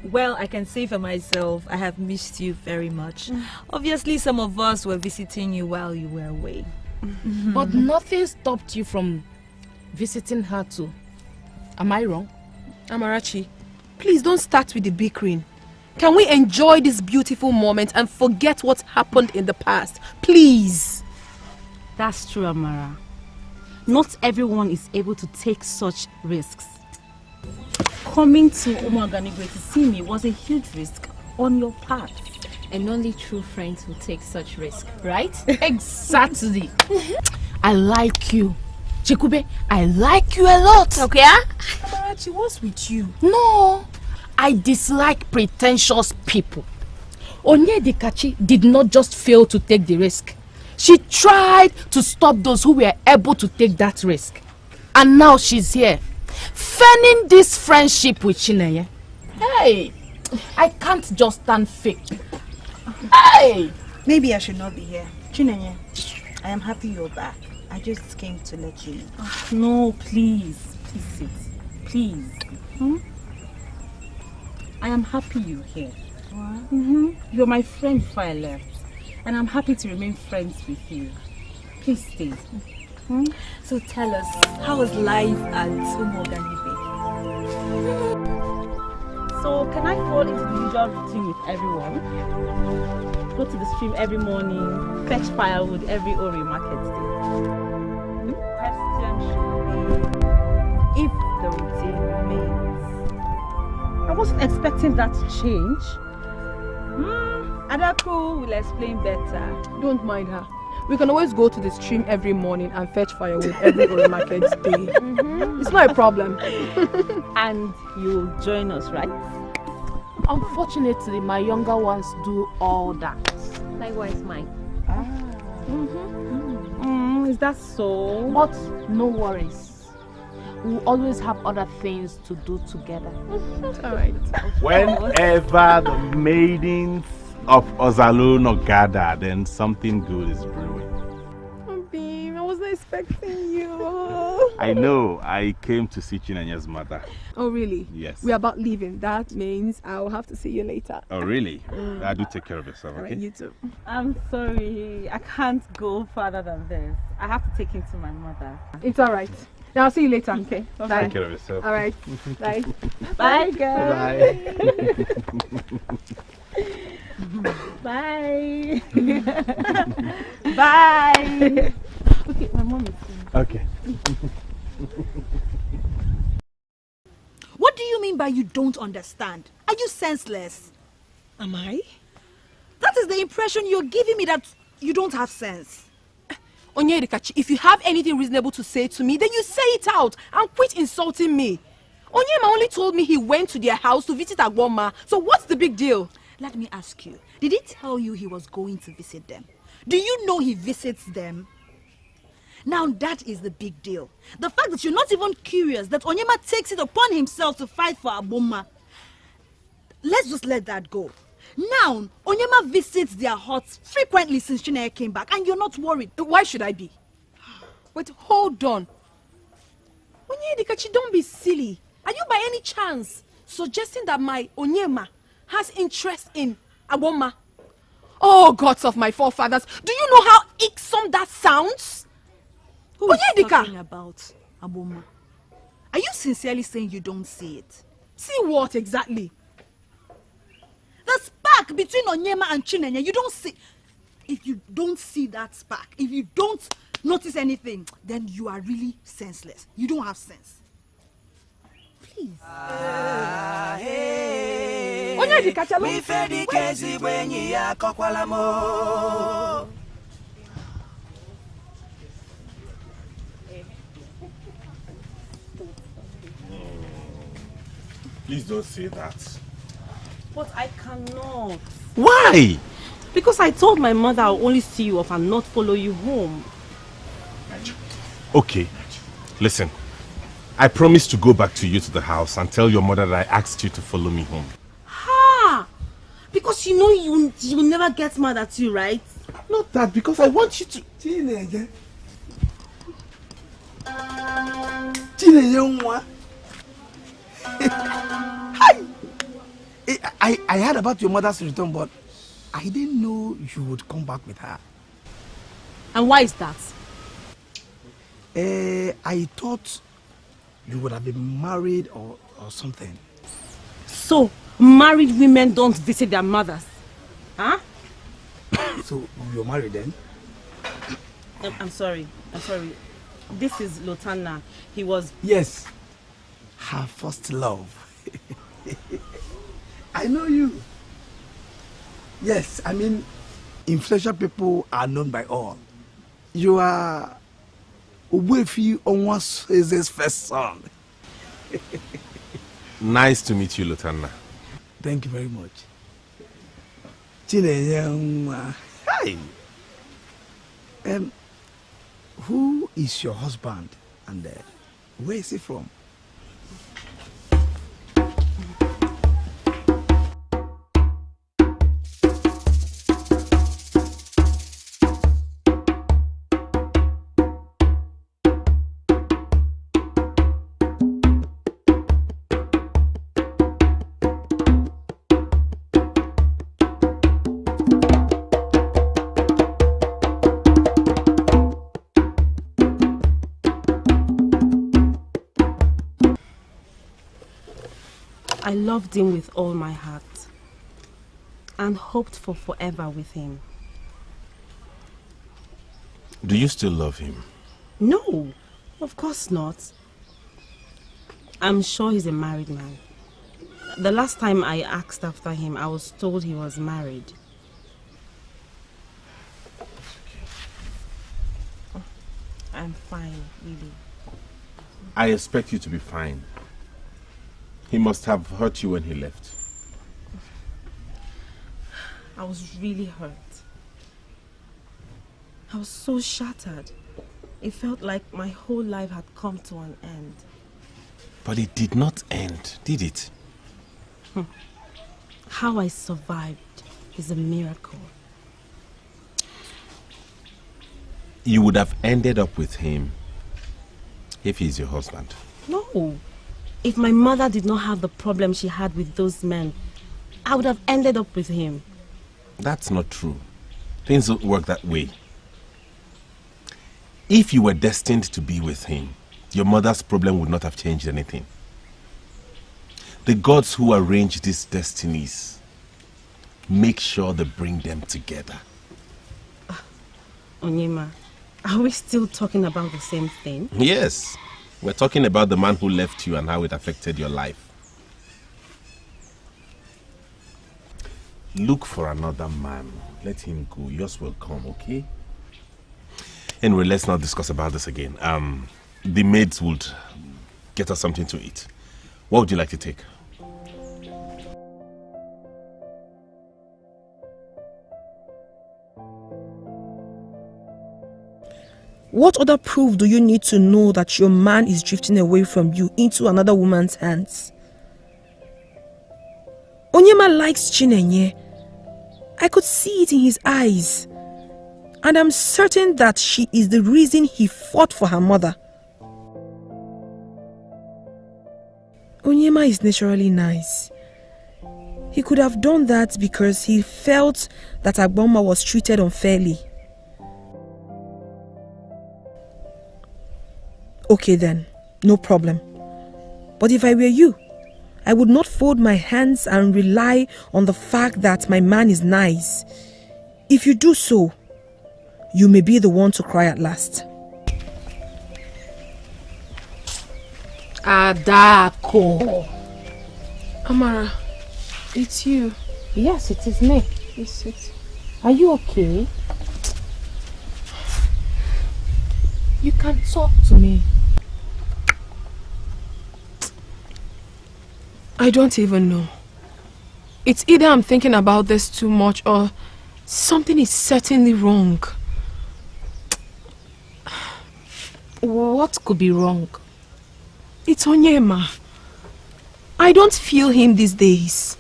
Well, I can say for myself, I have missed you very much. Obviously, some of us were visiting you while you were away. But nothing stopped you from visiting her too. Am I wrong? Amarachi, please don't start with the bickering. Can we enjoy this beautiful moment and forget what happened in the past? Please. That's true, Amara. Not everyone is able to take such risks. Coming to Umaganigwe to see me was a huge risk on your part. And only true friends will take such risk, right? Exactly. I like you. Chikube, I like you a lot. Okay? Amarachi, what's with you? No, I dislike pretentious people. Onyedikachi did not just fail to take the risk. She tried to stop those who were able to take that risk. And now she's here, fanning this friendship with Chineye. Hey, I can't just stand fake. Hey! Maybe I should not be here. Chineye, I am happy you're back. I just came to let you know. Oh, no, please. Please sit. Please. I am happy you're here. You're my friend before I left. And I'm happy to remain friends with you. Please stay. So tell us, how was life at Umoganibe? So can I fall into the usual routine with everyone? Go to the stream every morning, fetch firewood every Ori market day. The question should be if the routine remains. I wasn't expecting that to change. Adaku will explain better. Don't mind her. We can always go to the stream every morning and fetch firewood every Ori market day. It's not a problem. And you'll join us, right? Unfortunately, my younger ones do all that. Likewise mine. Is that so? But no worries. We'll always have other things to do together. Alright. Whenever the maidens of Ozaluno gather, then something good is brewing. Beam, I wasn't expecting you. I know. I came to see Chinenye's mother. Oh, really? Yes. We're about leaving. That means I'll have to see you later. Oh, really? Do take care of yourself, okay? All right, you too. I'm sorry. I can't go further than this. I have to take him to my mother. It's all right. Now I'll see you later. Okay. Bye. Take care of yourself. All right. Bye. Bye, girl. Bye. Bye. Bye. Okay, my mom is coming. Okay. What do you mean by you don't understand? Are you senseless? Am I? That is the impression you're giving me, that you don't have sense. Onyedikachi, if you have anything reasonable to say to me, then you say it out and quit insulting me. Onyema only told me he went to their house to visit Igbonma. So what's the big deal? Let me ask you, did he tell you he was going to visit them? Do you know he visits them? Now that is the big deal. The fact that you're not even curious that Onyema takes it upon himself to fight for Igbonma. Let's just let that go. Now, Onyema visits their huts frequently since Chinenye came back, and you're not worried. Why should I be? Wait, hold on. Onyedikachi, don't be silly. Are you by any chance suggesting that my Onyema has interest in Igbonma? Oh, gods of my forefathers, do you know how irksome that sounds? Who is talking about Igbonma? Are you sincerely saying you don't see it? See what exactly? The spark between Onyema and Chinenye, you don't see. If you don't see that spark, if you don't notice anything, then you are really senseless. You don't have sense. Please. Please don't say that. But I cannot. Why? Because I told my mother I'll only see you off and not follow you home. Okay, listen. I promise to go back to you to the house and tell your mother that I asked you to follow me home. Ha! Because you know you will never get mad at you, right? Not that, because I want you to... Chinenye nwa. Hi! I heard about your mother's return, but I didn't know you would come back with her. And why is that? I thought you would have been married or something. So, married women don't visit their mothers? Huh? So, you're married then? I'm sorry. This is Lotana. He was... Yes. Her first love. I know you. Yes, I mean, influential people are known by all. You are Ugezu Onwa's first son. Nice to meet you, Lotana. Thank you very much. Chinenye, hi. Who is your husband and where is he from? I loved him with all my heart and hoped for forever with him. Do you still love him? No, of course not. I'm sure he's a married man. The last time I asked after him, I was told he was married. I'm fine, really. I expect you to be fine. He must have hurt you when he left. I was really hurt. I was so shattered. It felt like my whole life had come to an end. But it did not end, did it? How I survived is a miracle. You would have ended up with him If he's your husband. No. If my mother did not have the problem she had with those men, I would have ended up with him. That's not true. Things don't work that way. If you were destined to be with him, your mother's problem would not have changed anything. The gods who arrange these destinies make sure they bring them together. Onyema, are we still talking about the same thing? Yes. We're talking about the man who left you and how it affected your life. Look for another man. Let him go. Yours will come, okay? Anyway, let's not discuss about this again. The maids would get us something to eat. What would you like to take? What other proof do you need to know that your man is drifting away from you into another woman's hands? Onyema likes Chinenye. I could see it in his eyes. And I'm certain that she is the reason he fought for her mother. Onyema is naturally nice. He could have done that because he felt that Igbonma was treated unfairly. Okay then, no problem. But if I were you, I would not fold my hands and rely on the fact that my man is nice. If you do so, you may be the one to cry at last. Adako. Amara, it's you. Yes, it is me. Please sit. Are you okay? You can talk to me. I don't even know. It's either I'm thinking about this too much or something is certainly wrong. What could be wrong? It's Onyema. I don't feel him these days.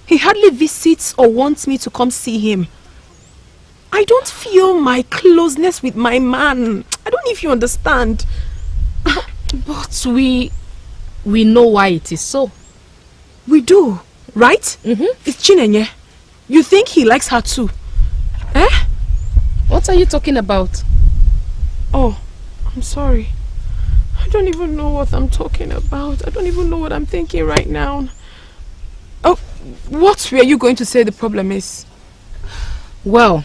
He hardly visits or wants me to come see him. I don't feel my closeness with my man. I don't know if you understand. But we know why it is so. We do, right? It's Chinenye. You think he likes her too? Eh? What are you talking about? Oh, I'm sorry. I don't even know what I'm talking about. I don't even know what I'm thinking right now. Oh, what were you going to say the problem is? Well,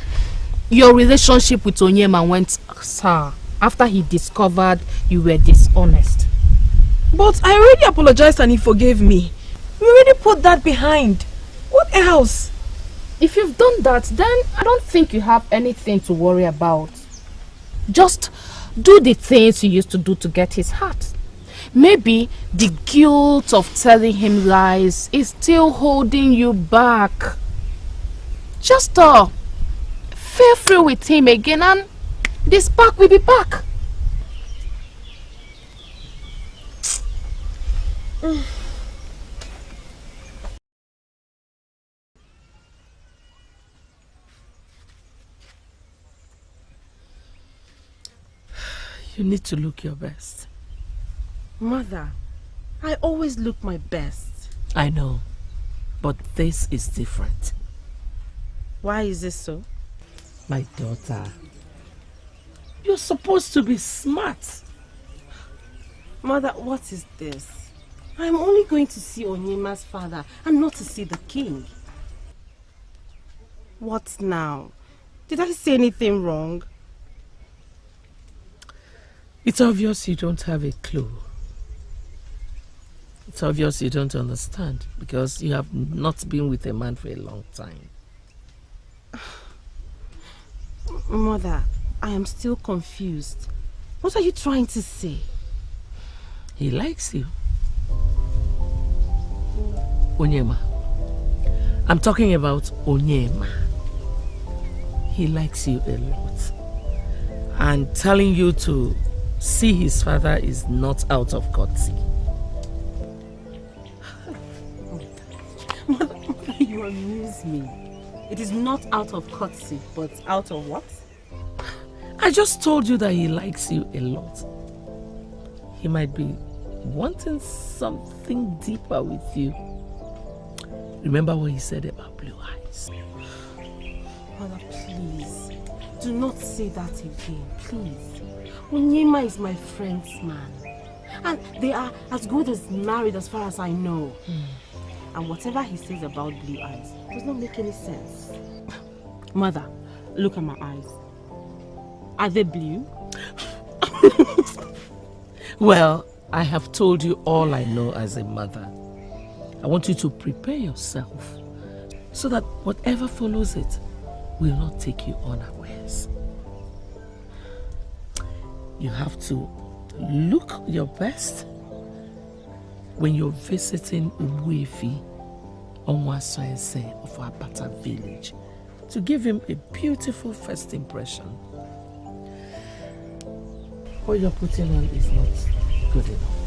your relationship with Onyema went sour after he discovered you were dishonest. But I already apologized and he forgave me. We already put that behind. What else? If you've done that, then I don't think you have anything to worry about. Just do the things you used to do to get his heart. Maybe the guilt of telling him lies is still holding you back. Just feel free with him again and this spark will be back. You need to look your best. Mother, I always look my best. I know, but this is different. Why is this so? My daughter, you're supposed to be smart. Mother, what is this? I'm only going to see Onyema's father and not to see the king. What now? Did I say anything wrong? It's obvious you don't have a clue. It's obvious you don't understand because you have not been with a man for a long time. Mother, I am still confused. What are you trying to say? He likes you. Onyema. I'm talking about Onyema. He likes you a lot. And telling you to see his father is not out of courtesy. Mother, you amuse me. It is not out of courtesy, but out of what? I just told you that he likes you a lot. he might be wanting something deeper with you. Remember what he said about blue eyes. Mother, please. Do not say that again, please. Onyema is my friend's man. And they are as good as married as far as I know. And whatever he says about blue eyes does not make any sense. Mother, look at my eyes. Are they blue? Well, I have told you all I know as a mother. I want you to prepare yourself so that whatever follows it will not take you unawares. You have to look your best when you're visiting Umuefi Onwasoense of Apata village to give him a beautiful first impression. What you're putting on is not good enough.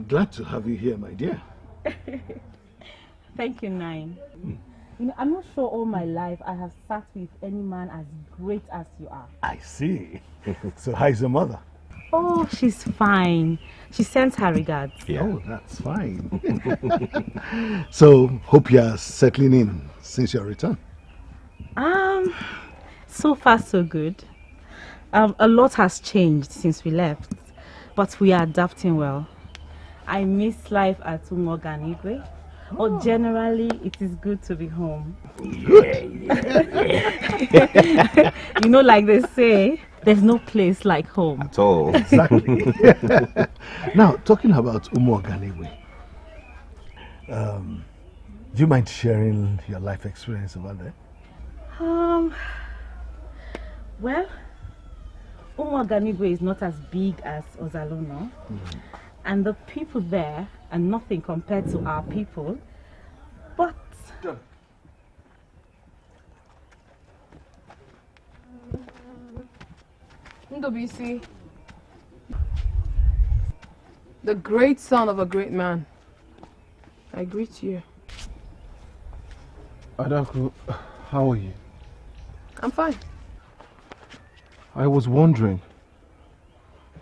Glad to have you here, my dear. Thank you, Nine. You know, I'm not sure all my life I have sat with any man as great as you are. I see. So how's your mother? Oh, she's fine. She sends her regards. Yeah. Oh, that's fine. So, hope you're settling in since your return. So far so good. A lot has changed since we left, but we are adapting well. I miss life at Umoganigwe, but generally it is good to be home. Good. You know, like they say, there's no place like home. At all. Exactly. Now, talking about Umoganigwe, do you mind sharing your life experience about that? Well, Umoganigwe is not as big as Ozalono. And the people there are nothing compared to our people. But Ndobisi, the great son of a great man, I greet you. Adaku, how are you? I'm fine. I was wondering,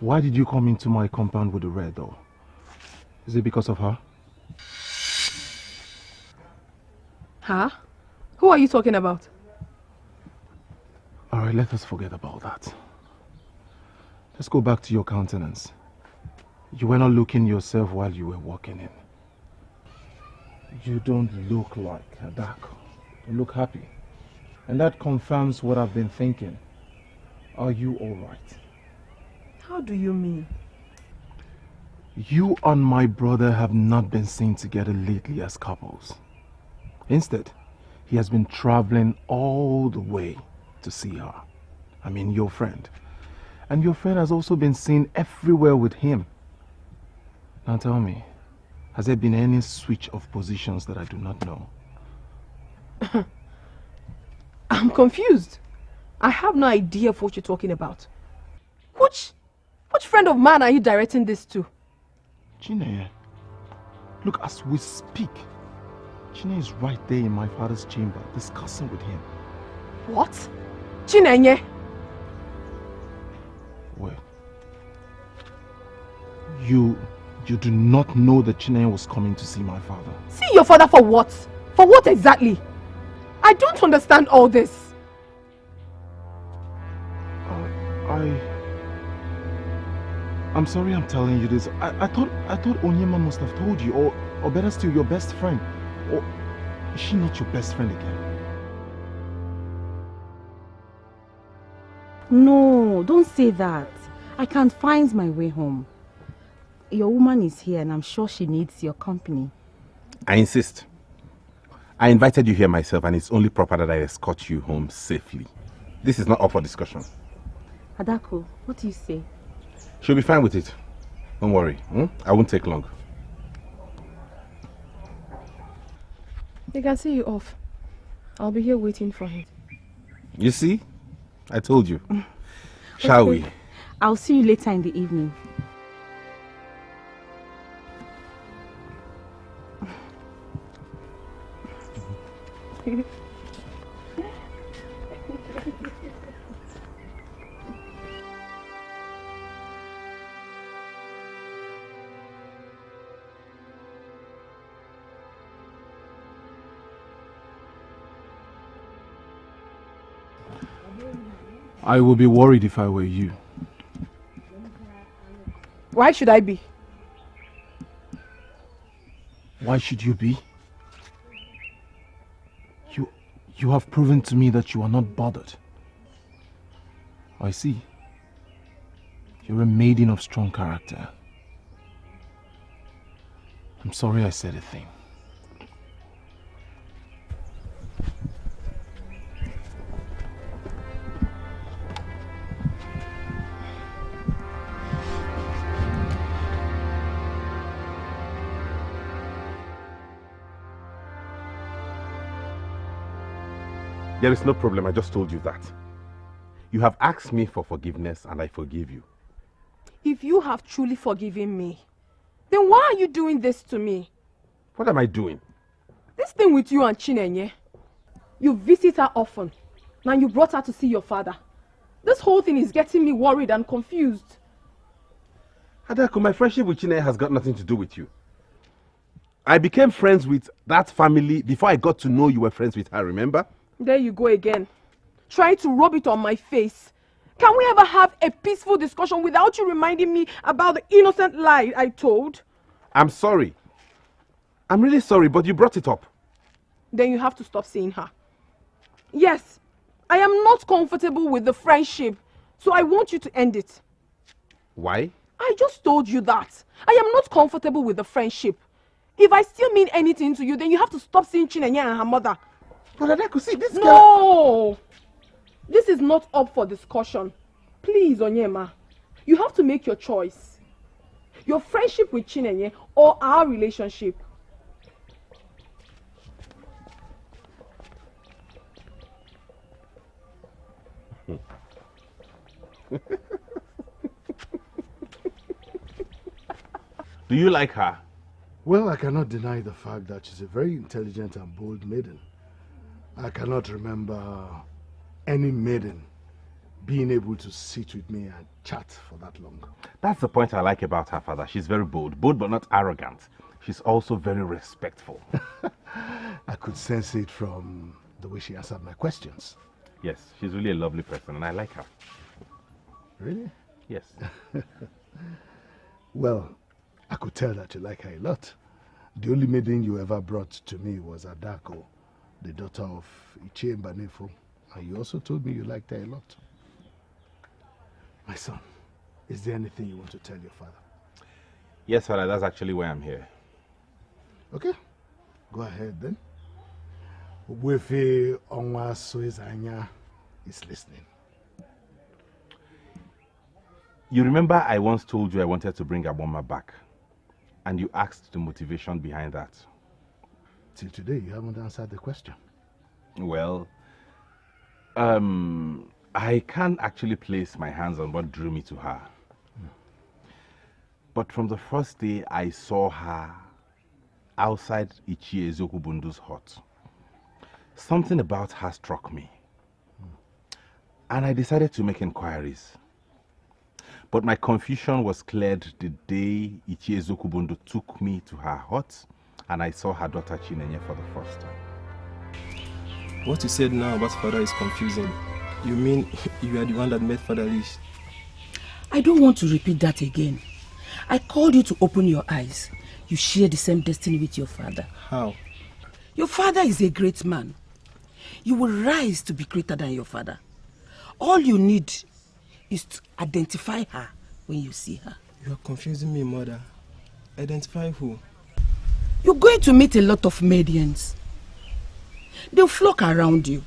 why did you come into my compound with a red door? Is it because of her? Huh? Who are you talking about? Alright, let us forget about that. Let's go back to your countenance. You were not looking yourself while you were walking in. You don't look like Adako. You look happy. And that confirms what I've been thinking. Are you alright? How do you mean? You and my brother have not been seen together lately as couples. Instead, he has been traveling all the way to see her. I mean, your friend. And your friend has also been seen everywhere with him. Now tell me, has there been any switch of positions that I do not know? I'm confused. I have no idea of what you're talking about. Which friend of mine are you directing this to? Chineye, look, as we speak, Chineye is right there in my father's chamber discussing with him. What? Chineye? Well, you do not know that Chineye was coming to see my father. See your father for what? For what exactly? I don't understand all this. I'm sorry I'm telling you this. I thought Onyema must have told you, or better still, your best friend. Or is she not your best friend again? no, don't say that. I can't find my way home. Your woman is here and I'm sure she needs your company. I insist. I invited you here myself and it's only proper that I escort you home safely. This is not up for discussion. Adako, what do you say? She'll be fine with it. Don't worry. I won't take long. He can see you off. I'll be here waiting for him. You see? I told you. Shall we? I'll see you later in the evening. I would be worried if I were you. Why should I be? Why should you be? You have proven to me that you are not bothered. I see. You're a maiden of strong character. I'm sorry I said a thing. There is no problem, I just told you that. You have asked me for forgiveness and I forgive you. If you have truly forgiven me, then why are you doing this to me? What am I doing? This thing with you and Chinenye. You visit her often. Now you brought her to see your father. This whole thing is getting me worried and confused. Adako, my friendship with Chinenye has got nothing to do with you. I became friends with that family before I got to know you were friends with her, remember? There you go again. Trying to rub it on my face. Can we ever have a peaceful discussion without you reminding me about the innocent lie I told? I'm sorry. I'm really sorry, but you brought it up. Then you have to stop seeing her. Yes, I am not comfortable with the friendship, so I want you to end it. Why? I just told you that. I am not comfortable with the friendship. If I still mean anything to you, then you have to stop seeing Chinenye and her mother. But Adako, see, this No! This is not up for discussion. Please, Onyema, you have to make your choice. Your friendship with Chinenye or our relationship. Do you like her? Well, I cannot deny the fact that she's a very intelligent and bold maiden. I cannot remember any maiden being able to sit with me and chat for that long. That's the point I like about her, father. She's very bold but not arrogant. She's also very respectful. I could sense it from the way she answered my questions. Yes, she's really a lovely person and I like her. Really? Yes. Well, I could tell that you like her a lot. The only maiden you ever brought to me was Adako, the daughter of Ichie Mbanefo. And you also told me you liked her a lot. My son, is there anything you want to tell your father? Yes, father, that's actually why I'm here. Okay, go ahead then. Wefe Onwa Soezanya is listening. You remember I once told you I wanted to bring Igbonma back, and you asked the motivation behind that. Till today, you haven't answered the question. Well, I can't actually place my hands on what drew me to her. But from the first day I saw her outside Ezeon's hut, something about her struck me. And I decided to make inquiries. But my confusion was cleared the day Ezeonu took me to her hut and I saw her daughter Chinenye for the first time. What you said now about father is confusing. You mean you are the one that met Father Lish? I don't want to repeat that again. I called you to open your eyes. You share the same destiny with your father. How? Your father is a great man. You will rise to be greater than your father. All you need is to identify her when you see her. You are confusing me, mother. Identify who? You're going to meet a lot of maidens. They'll flock around you,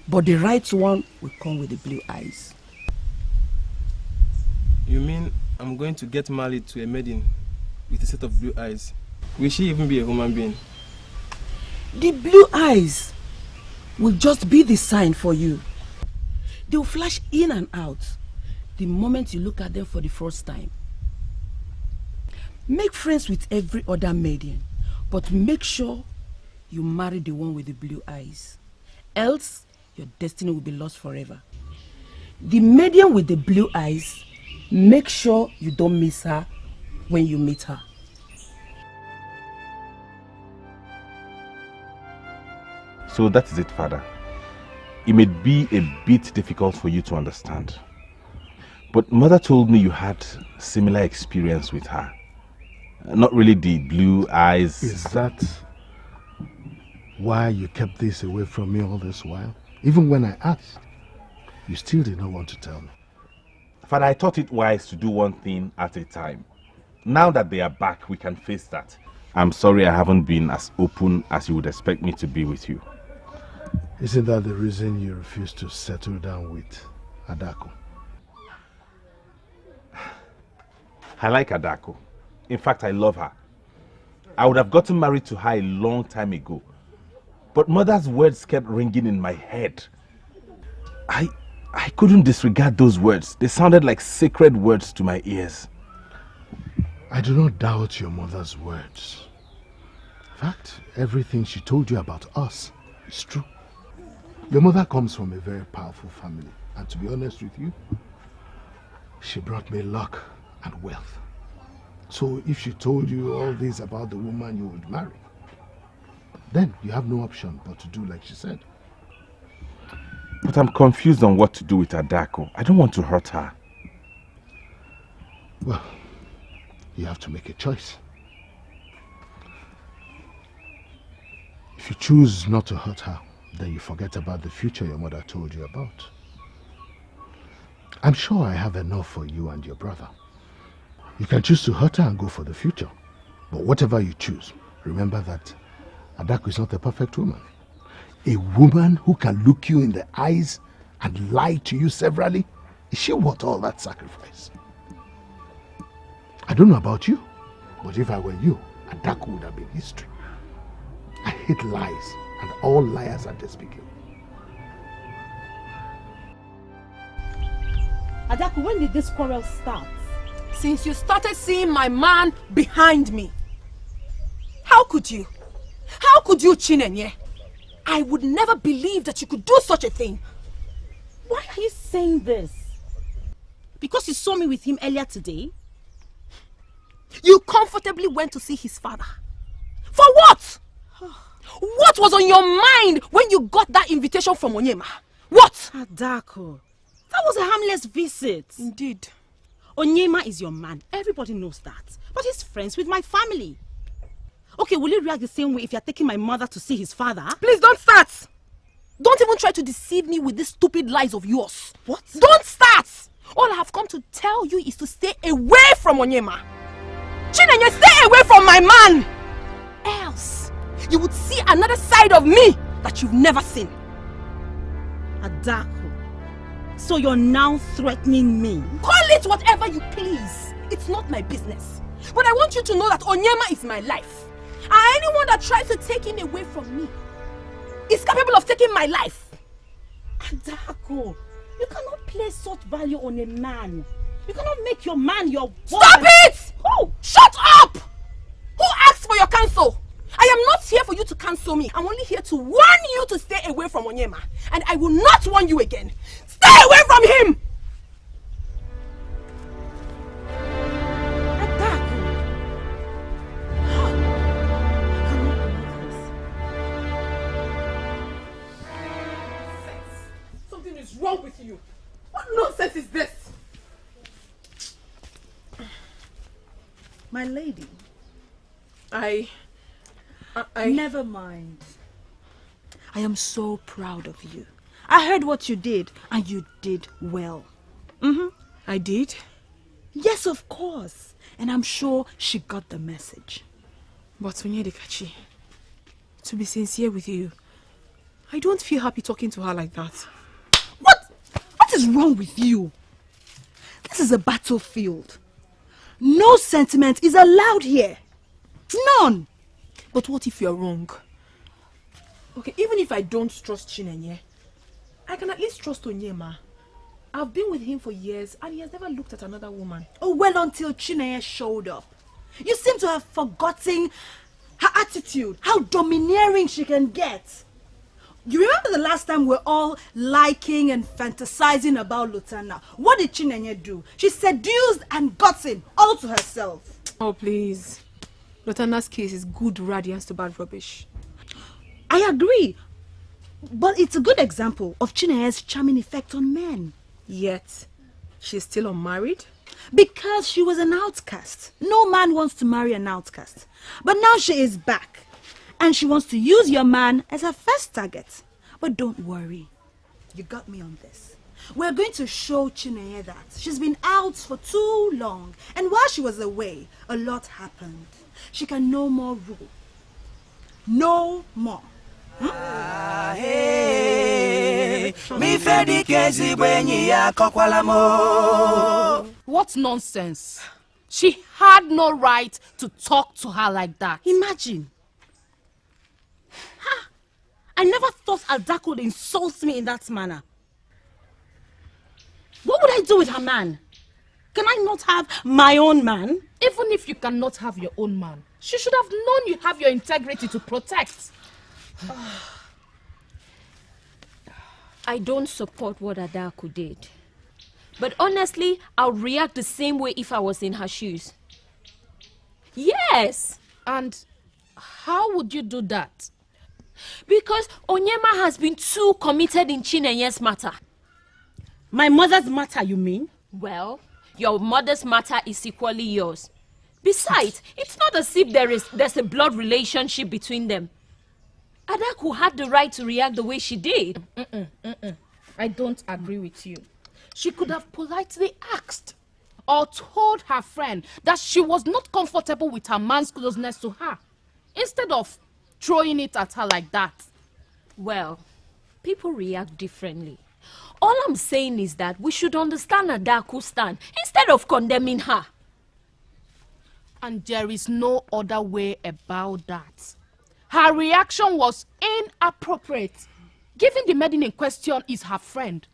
but the right one will come with the blue eyes. You mean I'm going to get married to a maiden with a set of blue eyes? Will she even be a human being? The blue eyes will just be the sign for you. They'll flash in and out the moment you look at them for the first time. Make friends with every other maiden, but make sure you marry the one with the blue eyes. Else, your destiny will be lost forever. The maiden with the blue eyes, make sure you don't miss her when you meet her. So that is it, Father. It may be a bit difficult for you to understand, but Mother told me you had similar experience with her. Not really the blue eyes. Is that why you kept this away from me all this while? Even when I asked, you still did not want to tell me. Father, I thought it wise to do one thing at a time. Now that they are back, we can face that. I'm sorry I haven't been as open as you would expect me to be with you. Isn't that the reason you refused to settle down with Adako? I like Adako. In fact, I love her. I would have gotten married to her a long time ago. But Mother's words kept ringing in my head. I couldn't disregard those words. They sounded like sacred words to my ears. I do not doubt your mother's words. In fact, everything she told you about us is true. Your mother comes from a very powerful family, and to be honest with you, she brought me luck and wealth. So if she told you all this about the woman you would marry, then you have no option but to do like she said. But I'm confused on what to do with Adako. I don't want to hurt her. Well, you have to make a choice. If you choose not to hurt her, then you forget about the future your mother told you about. I'm sure I have enough for you and your brother. You can choose to hurt her and go for the future. But whatever you choose, remember that Adako is not a perfect woman. A woman who can look you in the eyes and lie to you severally, is she worth all that sacrifice? I don't know about you, but if I were you, Adako would have been history. I hate lies, and all liars are despicable. Adako, when did this quarrel start? Since you started seeing my man behind me. How could you? How could you, Chinenye? I would never believe that you could do such a thing. Why are you saying this? Because you saw me with him earlier today? You comfortably went to see his father. For what? What was on your mind when you got that invitation from Onyema? What? Adako, that was a harmless visit. Indeed. Onyema is your man. Everybody knows that. But he's friends with my family. Okay, will you react the same way if you're taking my mother to see his father? Please don't start! Don't even try to deceive me with these stupid lies of yours. What? Don't start! All I have come to tell you is to stay away from Onyema. Chinenye, stay away from my man! Else, you would see another side of me that you've never seen. Adako, so you're now threatening me? Call it whatever you please. It's not my business. But I want you to know that Onyema is my life. And anyone that tries to take him away from me is capable of taking my life. Adako, you cannot place such value on a man. You cannot make your man your wife. Stop it! Oh, shut up! Who asked for your counsel? I am not here for you to counsel me. I'm only here to warn you to stay away from Onyema. And I will not warn you again. Stay away from him! Something is wrong with you. What nonsense is this? My lady. I... Never mind. I am so proud of you. I heard what you did, and you did well. I did? Yes, of course. And I'm sure she got the message. But Onyedikachi, to be sincere with you, I don't feel happy talking to her like that. What is wrong with you? This is a battlefield. No sentiment is allowed here. None. But what if you're wrong? Okay, even if I don't trust Chinenye, I can at least trust Onyema. I've been with him for years and he has never looked at another woman. Oh, well, until Chinenye showed up. You seem to have forgotten her attitude, how domineering she can get. You remember the last time we're all liking and fantasizing about Lutana? What did Chinenye do? She seduced and gotten all to herself. Oh, please. Lutana's case is good radiance to bad rubbish. I agree. But it's a good example of Chinenye's charming effect on men. Yet, she's still unmarried? Because she was an outcast. No man wants to marry an outcast. But now she is back. And she wants to use your man as her first target. But don't worry. You got me on this. We're going to show Chinenye that she's been out for too long. And while she was away, a lot happened. She can no more rule. No more. What nonsense. She had no right to talk to her like that. Imagine. Ha! I never thought Adako would insult me in that manner. What would I do with her man? Can I not have my own man? Even if you cannot have your own man, she should have known you have your integrity to protect. I don't support what Adako did. But honestly, I would react the same way if I was in her shoes. Yes! And how would you do that? Because Onyema has been too committed in Chinenye's matter. My mother's matter, you mean? Well, your mother's matter is equally yours. Besides, it's not as if there's a blood relationship between them. Adako had the right to react the way she did. I don't agree with you. She could have politely asked or told her friend that she was not comfortable with her man's closeness to her, instead of throwing it at her like that. Well, people react differently. All I'm saying is that we should understand Adako's stand instead of condemning her. And there is no other way about that. Her reaction was inappropriate, given the maiden in question is her friend.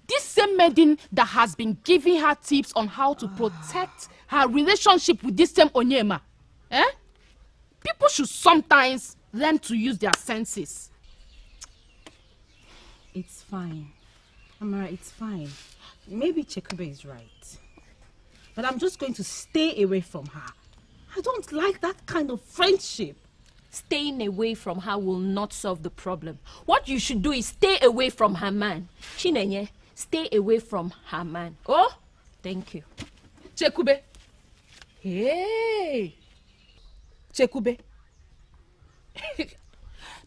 This same maiden that has been giving her tips on how to protect her relationship with this same Onyema. People should sometimes learn to use their senses. It's fine. Amara, it's fine. Maybe Chekube is right. But I'm just going to stay away from her. I don't like that kind of friendship. Staying away from her will not solve the problem. What you should do is stay away from her man. Chinenye, stay away from her man. Oh, thank you. Chekube. Hey. Chekube.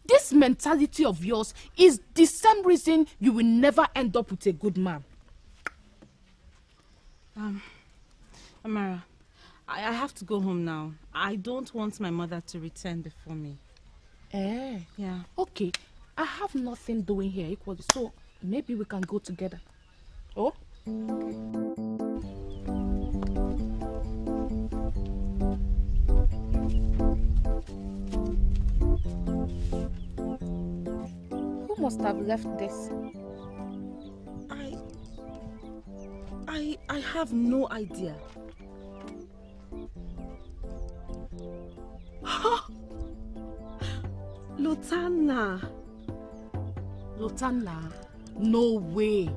This mentality of yours is the same reason you will never end up with a good man. Amara, I have to go home now. I don't want my mother to return before me. Yeah. Okay. I have nothing doing here equally, so maybe we can go together. Oh? Who must have left this? I have no idea. Lutana. Lutana? No way.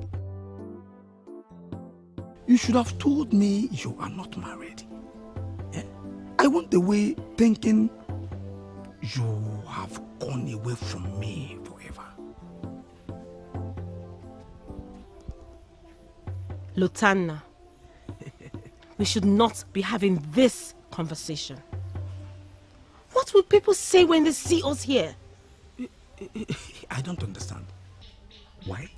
You should have told me you are not married. I went away thinking you have gone away from me forever. Lutana, we should not be having this conversation. What will people say when they see us here? I don't understand. Why?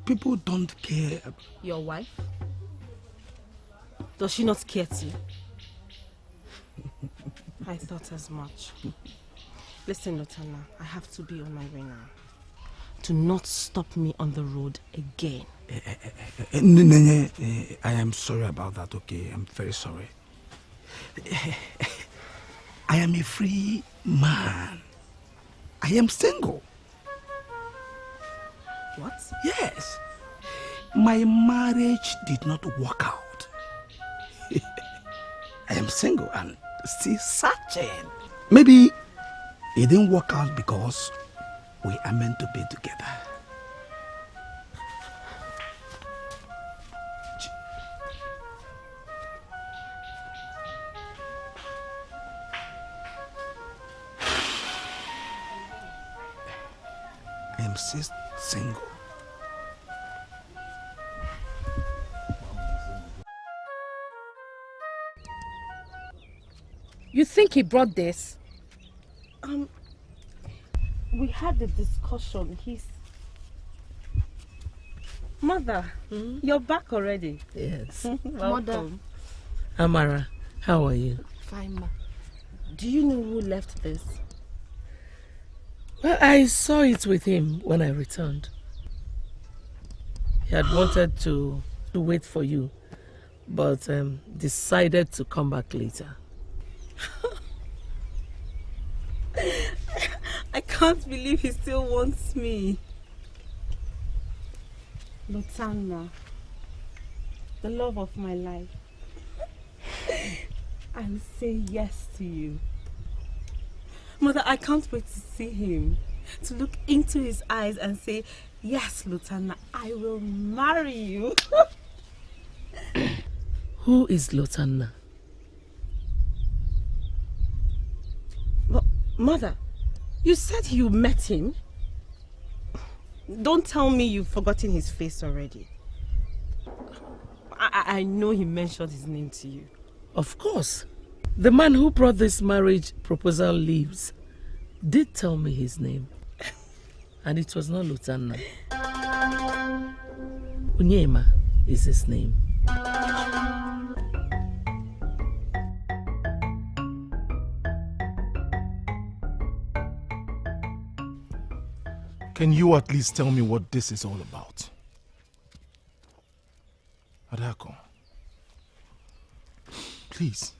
People don't care. Your wife? Does she not care too? I thought as much. Listen, Lutana, I have to be on my way now. Do not stop me on the road again. I am sorry about that, okay? I'm very sorry. I am a free man. am single. What? Yes. My marriage did not work out. I am single and still searching. Maybe it didn't work out because we are meant to be together. I am still single. You think he brought this? We had a discussion. Mother, you're back already. Yes. Mother. Amara, how are you? Fine, ma. Do you know who left this? Well, I saw it with him when I returned. He had wanted to wait for you, but decided to come back later. I can't believe he still wants me. Lotanna, the love of my life. I will say yes to you. Mother, I can't wait to see him. To look into his eyes and say, yes, Lotanna, I will marry you. Who is Lotanna? Mother, you said you met him. Don't tell me you've forgotten his face already. I know he mentioned his name to you. Of course. The man who brought this marriage proposal leaves did tell me his name. And it was not Lotanna. Unyema is his name. Can you at least tell me what this is all about? Adako, please,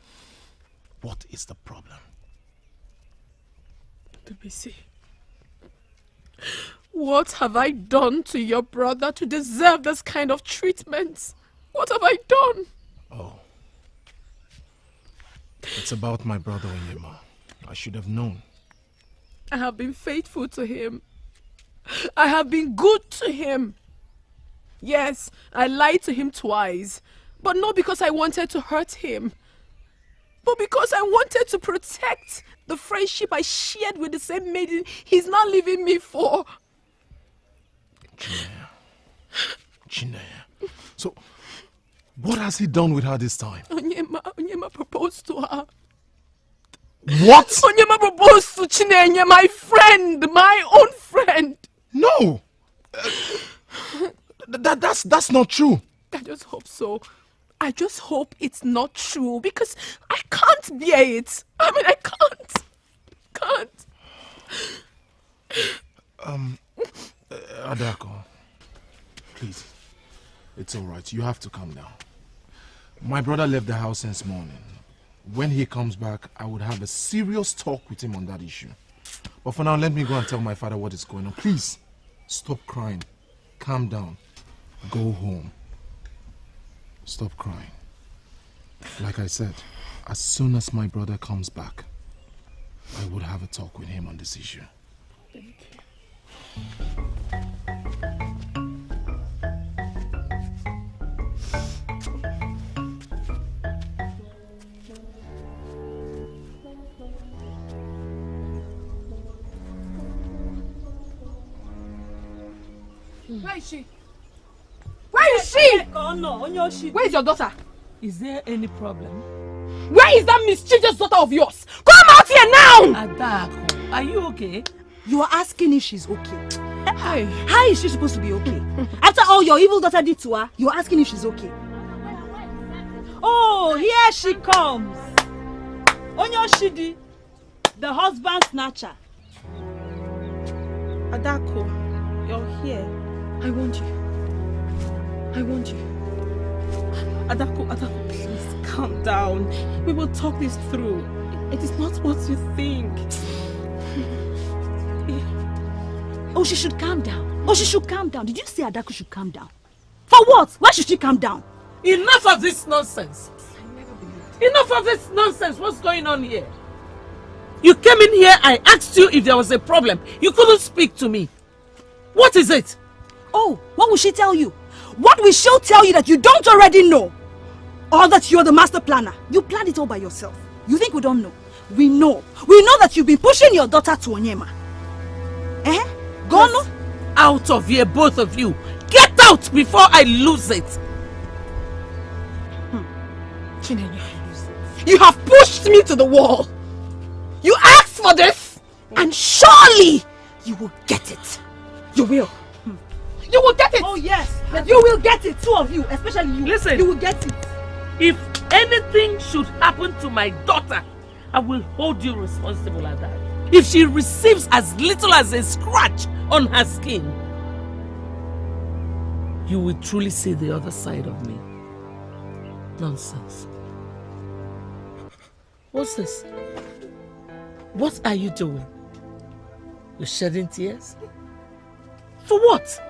what is the problem? Tubisi, what have I done to your brother to deserve this kind of treatment? What have I done? Oh, it's about my brother Onyema. I should have known. I have been faithful to him. I have been good to him. Yes, I lied to him twice, but not because I wanted to hurt him, but because I wanted to protect the friendship I shared with the same maiden he's not leaving me for. Chinaya. So, what has he done with her this time? Onyema proposed to her. What? Onyema proposed to Chinenye, my friend, my own friend. No! That's not true. I just hope so. I just hope it's not true because I can't bear it. I mean, I can't. Adako, please. It's alright. You have to calm down. My brother left the house since morning. When he comes back, I would have a serious talk with him on that issue. But for now, let me go and tell my father what is going on. Please, stop crying. Calm down. Go home. Stop crying. Like I said, as soon as my brother comes back, I would have a talk with him on this issue. Thank you. Where is she? Where is she? Where is your daughter? Is there any problem? Where is that mischievous daughter of yours? Come out here now! Adako, are you okay? You are asking if she's okay. Hey. How is she supposed to be okay? After all your evil daughter did to her, you are asking if she's okay. Oh, here she comes. Onyoshidi, the husband snatcher. Adako, you're here. I want you. Adako, please calm down. We will talk this through. It is not what you think. Oh, she should calm down. Oh, she should calm down. Did you say Adaku should calm down? For what? Why should she calm down? Enough of this nonsense. Enough of this nonsense. What's going on here? You came in here, I asked you if there was a problem. You couldn't speak to me. What is it? Oh, what will she tell you? What will she tell you that you don't already know? Or that you're the master planner? You planned it all by yourself. You think we don't know? We know. We know that you've been pushing your daughter to Onyema. Eh? Go no? Out of here, both of you. Get out before I lose it. You have pushed me to the wall. You asked for this, and surely you will get it. You will. You will get it. Oh yes, you will get it. Two of you, especially you. Listen. You will get it. If anything should happen to my daughter, I will hold you responsible at that. If she receives as little as a scratch on her skin, you will truly see the other side of me. Nonsense. What's this? What are you doing? You're shedding tears? For what?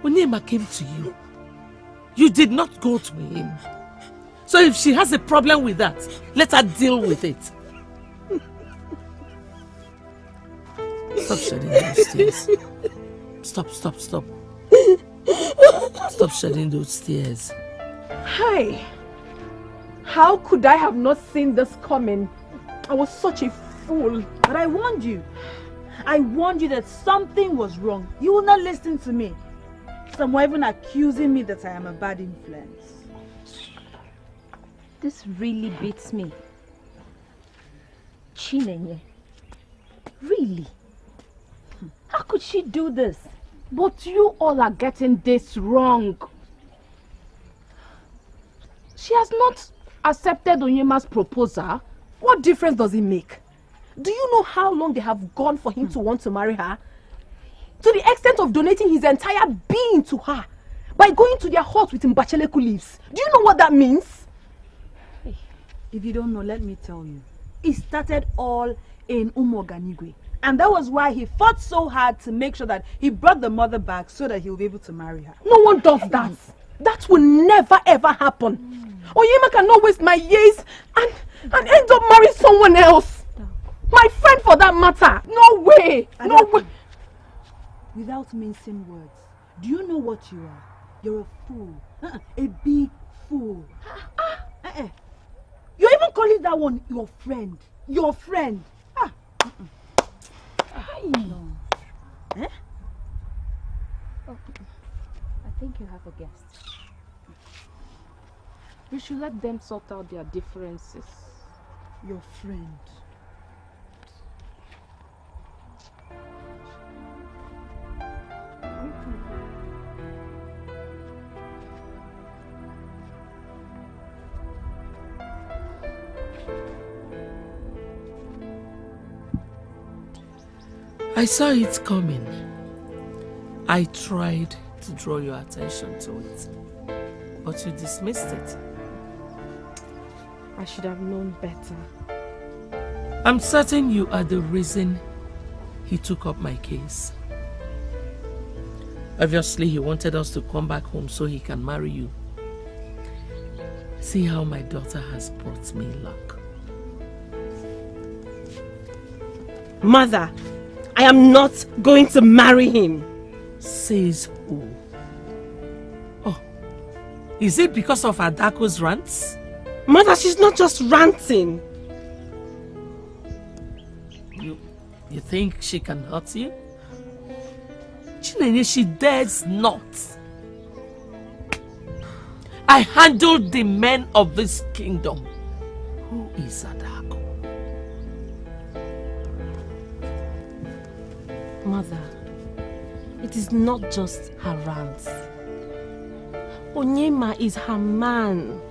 Onyema came to you. You did not go to him. So if she has a problem with that, let her deal with it. Stop shedding those tears. Stop. Stop shedding those tears. Hey, how could I have not seen this coming? I was such a fool. But I warned you. I warned you that something was wrong. You will not listen to me. Some were even accusing me that I am a bad influence. This really beats me. Chinenye. Really? How could she do this? But you all are getting this wrong. She has not accepted Onyema's proposal. What difference does it make? Do you know how long they have gone for him to want to marry her? To the extent of donating his entire being to her by going to their hut with mbacheleku leaves. Do you know what that means? If you don't know, let me tell you. It started all in Umoganigwe. And that was why he fought so hard to make sure that he brought the mother back so that he'll be able to marry her. No one does that. That will never ever happen. Onyema cannot waste my years and end up marrying someone else. My friend for that matter. No way. No way. Without mincing words, do you know what you are? You're a fool. A big fool. You're even calling that one your friend. Your friend. No. Eh? Oh, I think you have a guest. You should let them sort out their differences. Your friend. I saw it coming. I tried to draw your attention to it, but you dismissed it. I should have known better. I'm certain you are the reason he took up my case. Obviously, he wanted us to come back home so he can marry you. See how my daughter has brought me luck. Mother, I am not going to marry him. Says who? Oh, is it because of Adako's rants? Mother, she's not just ranting. You think she can hurt you? Chinenye, she dares not. I handled the men of this kingdom. Who is Adako? Mother, it is not just her rants. Onyema is her man.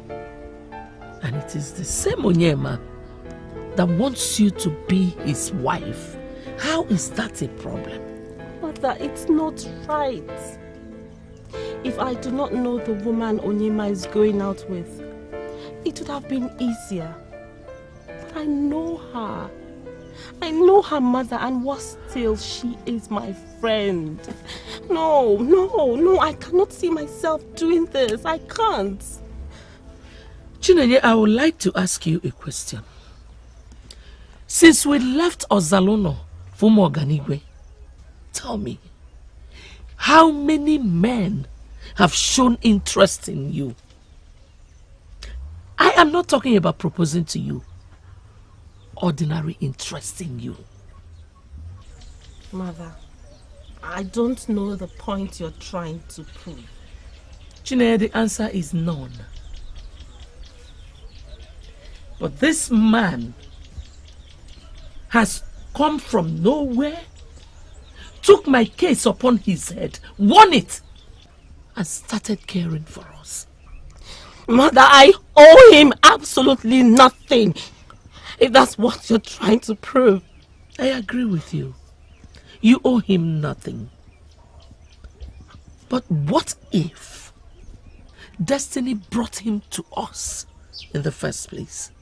And it is the same Onyema that wants you to be his wife. How is that a problem? Mother, it's not right. If I do not know the woman Onyema is going out with, it would have been easier. But I know her. I know her mother, and worse still, she is my friend. No, I cannot see myself doing this. I can't. Chinenye, I would like to ask you a question. Since we left Ozalono for Moganigwe, tell me, how many men have shown interest in you? I am not talking about proposing to you. Ordinary interest in you. Mother, I don't know the point you're trying to prove. Chinenye, the answer is none. But this man has come from nowhere, took my case upon his head, won it, and started caring for us. Mother, I owe him absolutely nothing. If that's what you're trying to prove. I agree with you. You owe him nothing. But what if destiny brought him to us in the first place?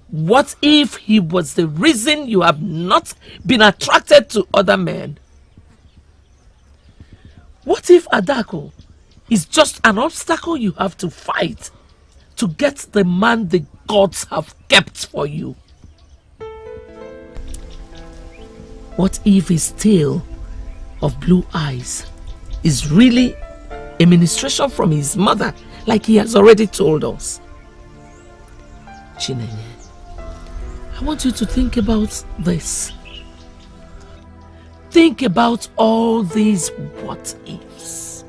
What if he was the reason you have not been attracted to other men? What if Adako is just an obstacle you have to fight to get the man the gods have kept for you? What if his tale of blue eyes is really a ministration from his mother, like he has already told us? Chinenye, I want you to think about this. Think about all these what ifs.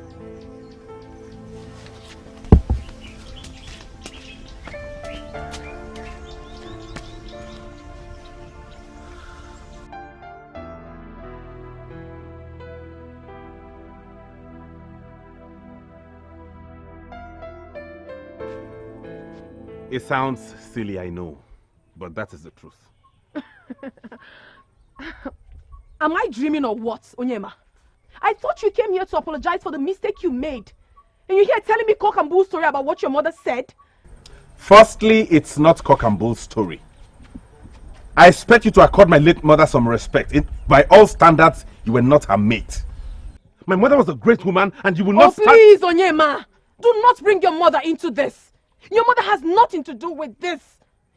It sounds silly, I know, but that is the truth. Am I dreaming or what, Onyema? I thought you came here to apologize for the mistake you made. And you're here telling me cock and bull story about what your mother said? Firstly, it's not cock and bull story. I expect you to accord my late mother some respect. By all standards, you were not her mate. My mother was a great woman, and you will not please, Onyema! Do not bring your mother into this. Your mother has nothing to do with this.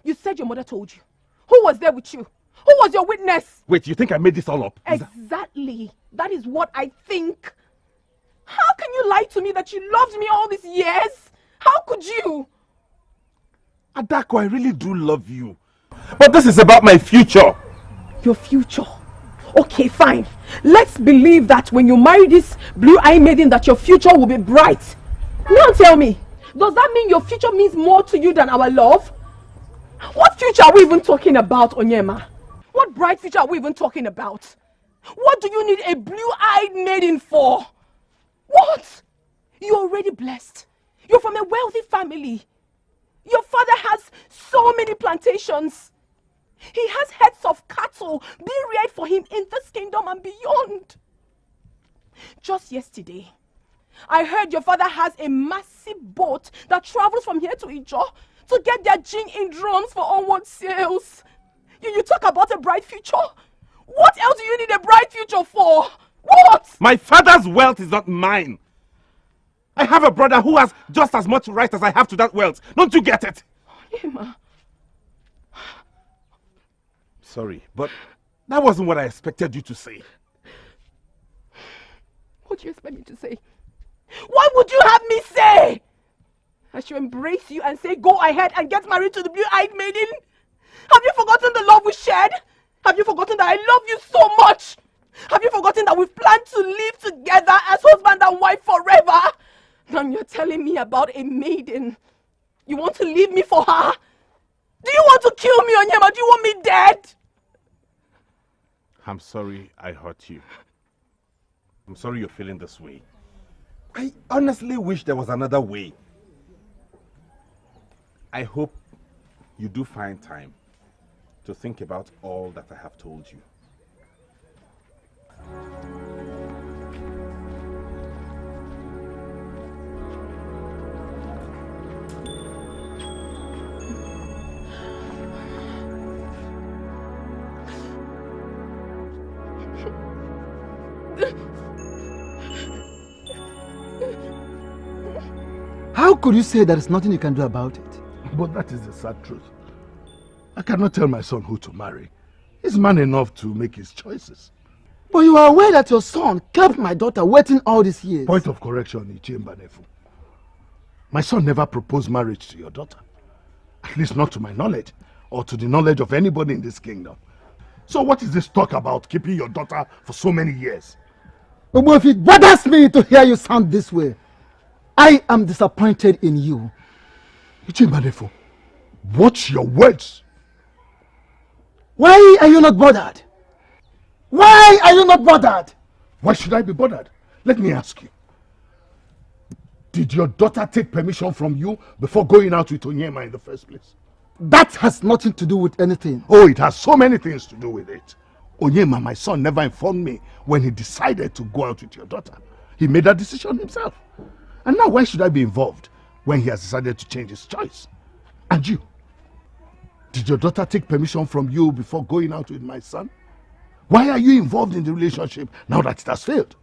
You said your mother told you. Who was there with you? Who was your witness? Wait, you think I made this all up? Exactly. That is what I think. How can you lie to me that you loved me all these years? How could you? Adako, I really do love you. But this is about my future. Your future? Okay, fine. Let's believe that when you marry this blue-eyed maiden that your future will be bright. Now tell me, does that mean your future means more to you than our love? What future are we even talking about, Onyema? What bright future are we even talking about? What do you need a blue-eyed maiden for? What? You're already blessed. You're from a wealthy family. Your father has so many plantations. He has herds of cattle being reared for him in this kingdom and beyond. Just yesterday, I heard your father has a massive boat that travels from here to Ijo to get their gin in drums for onward sales. You talk about a bright future? What else do you need a bright future for? What? My father's wealth is not mine. I have a brother who has just as much right as I have to that wealth. Don't you get it? Emma. Sorry, but that wasn't what I expected you to say. What do you expect me to say? What would you have me say? I should embrace you and say, go ahead and get married to the blue-eyed maiden? Have you forgotten the love we shared? Have you forgotten that I love you so much? Have you forgotten that we've planned to live together as husband and wife forever? Now you're telling me about a maiden. You want to leave me for her? Do you want to kill me, Onyema? Do you want me dead? I'm sorry I hurt you. I'm sorry you're feeling this way. I honestly wish there was another way. I hope you do find time to think about all that I have told you. How could you say there is nothing you can do about it? But that is the sad truth. I cannot tell my son who to marry. He's man enough to make his choices. But you are aware that your son kept my daughter waiting all these years. Point of correction, Ichembanefu. My son never proposed marriage to your daughter. At least not to my knowledge, or to the knowledge of anybody in this kingdom. So what is this talk about keeping your daughter for so many years? But if it bothers me to hear you sound this way, I am disappointed in you. Ichembanefu, watch your words. Why are you not bothered? Why are you not bothered? Why should I be bothered? Let me ask you. Did your daughter take permission from you before going out with Onyema in the first place? That has nothing to do with anything. Oh, it has so many things to do with it. Onyema, my son, never informed me when he decided to go out with your daughter. He made that decision himself. And now why should I be involved when he has decided to change his choice? And you? Did your daughter take permission from you before going out with my son? Why are you involved in the relationship now that it has failed?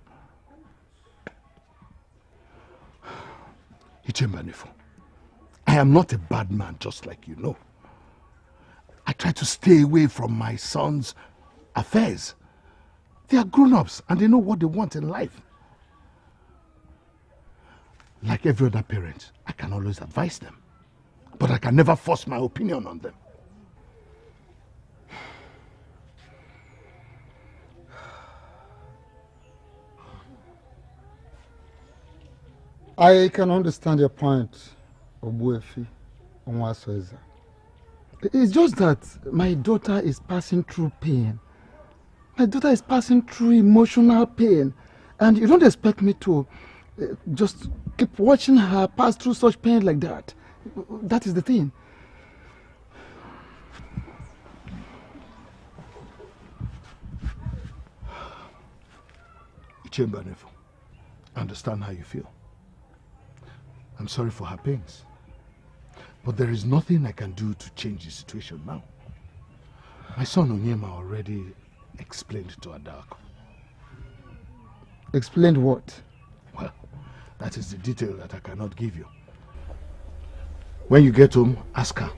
Ichembanefu, I am not a bad man, just like you know. I try to stay away from my son's affairs. They are grown-ups and they know what they want in life. Like every other parent, I can always advise them, but I can never force my opinion on them. I can understand your point, Obuefi Onwasoeza. It's just that my daughter is passing through pain. My daughter is passing through emotional pain. And you don't expect me to just keep watching her pass through such pain like that. That is the thing. Ichembanefu, I understand how you feel. I'm sorry for her pains. But there is nothing I can do to change the situation now. My son Onyema already explained to Adako. Explained what? Well, that is the detail that I cannot give you. When you get home, ask her.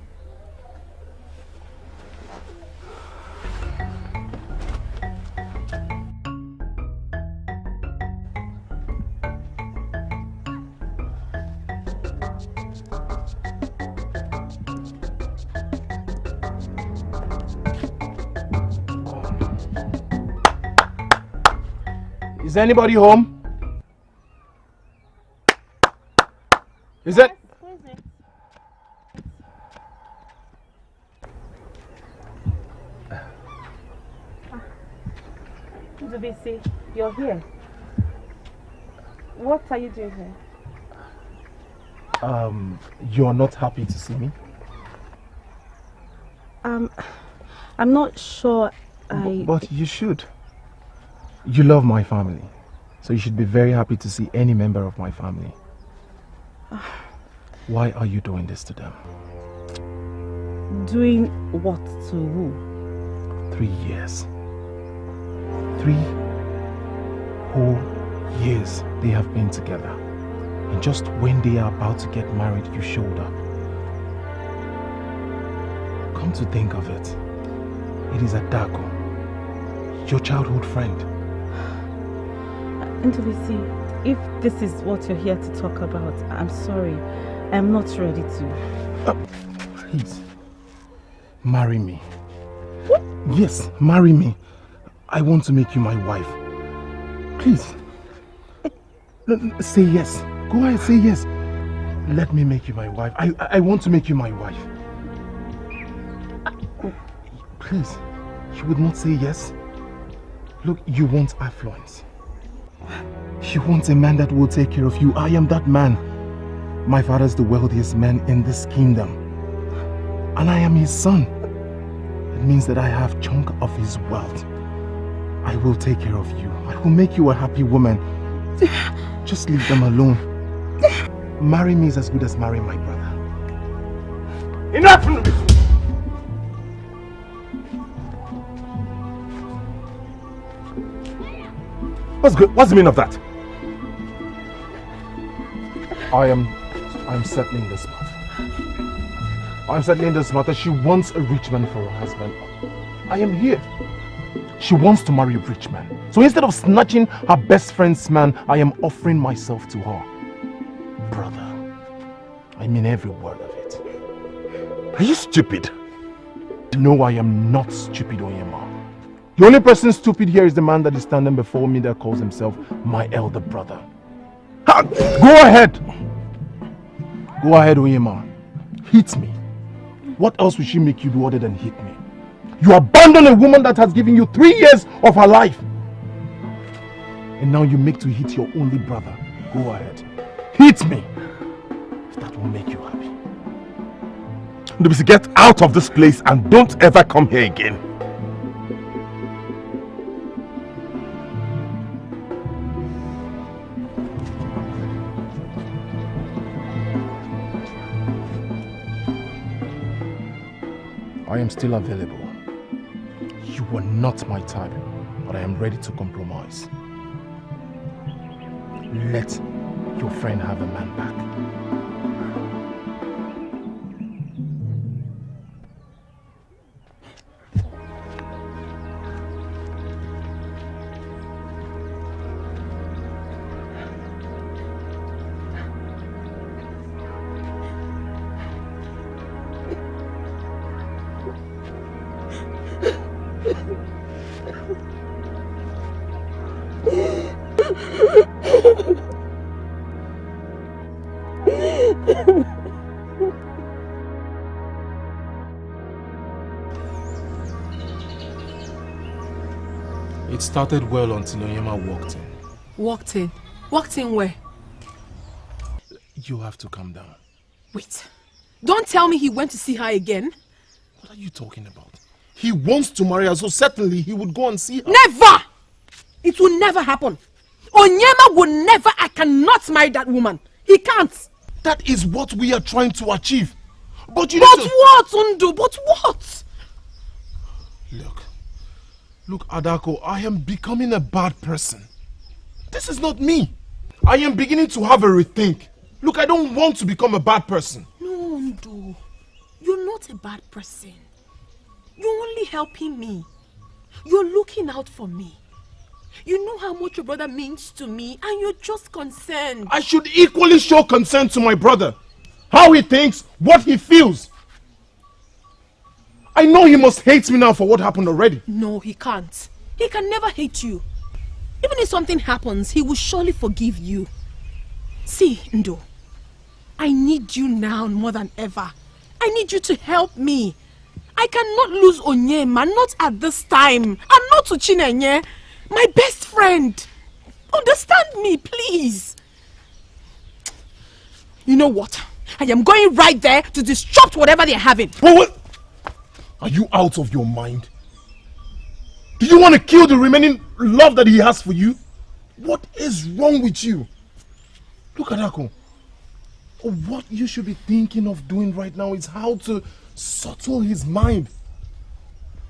Is anybody home? Is it? Dubisi, you're here. What are you doing here? You're not happy to see me? I'm not sure But you should. You love my family, so you should be very happy to see any member of my family. Why are you doing this to them? Doing what to who? 3 years. 3 whole years they have been together. And just when they are about to get married, you showed up. Come to think of it, it is Adako, your childhood friend. Ntubisi, if this is what you're here to talk about, I'm sorry. I'm not ready to. Please, marry me. What? Yes, marry me. I want to make you my wife. Please. Say yes. Go ahead, say yes. Let me make you my wife. I want to make you my wife. Please, you would not say yes? Look, you want affluence. You want a man that will take care of you. I am that man. My father is the wealthiest man in this kingdom. And I am his son. It means that I have a chunk of his wealth. I will take care of you. I will make you a happy woman. Just leave them alone. Marry me is as good as marrying my brother. Enough! What's the meaning of that? I'm settling this matter. I'm settling this matter. She wants a rich man for her husband. I am here. She wants to marry a rich man. So instead of snatching her best friend's man, I am offering myself to her. Brother, I mean every word of it. Are you stupid? No, I am not stupid, Onyema. The only person stupid here is the man that is standing before me that calls himself my elder brother. Ha! Go ahead! Go ahead, Onyema. Hit me. What else will she make you do other than hit me? You abandon a woman that has given you 3 years of her life. And now you make to hit your only brother. Go ahead. Hit me. If that will make you happy. Ndubisi, get out of this place and don't ever come here again. I am still available. You are not my type, but I am ready to compromise. Let your friend have a man back. It started well until Onyema walked in. Walked in? Walked in where? You have to calm down. Wait. Don't tell me he went to see her again. What are you talking about? He wants to marry her, so certainly he would go and see her. Never! It will never happen. Onyema will never, I cannot marry that woman. He can't. That is what we are trying to achieve. But you But what, Undu? But what? Look, Adako, I am becoming a bad person. This is not me. I am beginning to have a rethink. Look, I don't want to become a bad person. No, Undu. You're not a bad person. You're only helping me. You're looking out for me. You know how much your brother means to me and you're just concerned. I should equally show concern to my brother. How he thinks, what he feels. I know he must hate me now for what happened already. No, he can't. He can never hate you. Even if something happens, he will surely forgive you. See, Ndo, I need you now more than ever. I need you to help me. I cannot lose Onyema, not at this time. And not to Chinenye, my best friend. Understand me, please. You know what? I am going right there to disrupt whatever they're having. What? Are you out of your mind? Do you want to kill the remaining love that he has for you? What is wrong with you? Look at Ako. What you should be thinking of doing right now is how to settle his mind.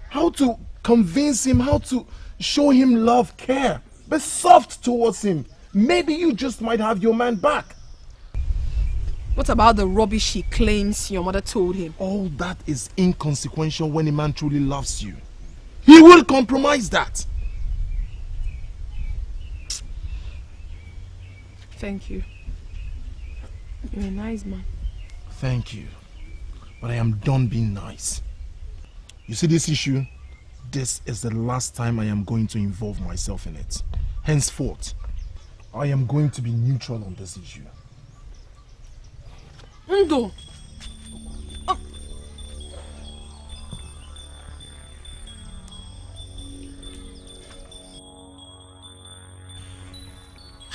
How to convince him, how to show him love, care. Be soft towards him. Maybe you just might have your man back. What about the rubbish he claims your mother told him? All that is inconsequential when a man truly loves you. He will compromise that. Thank you. You're a nice man. Thank you. But I am done being nice. You see this issue? This is the last time I am going to involve myself in it. Henceforth, I am going to be neutral on this issue. Ndo.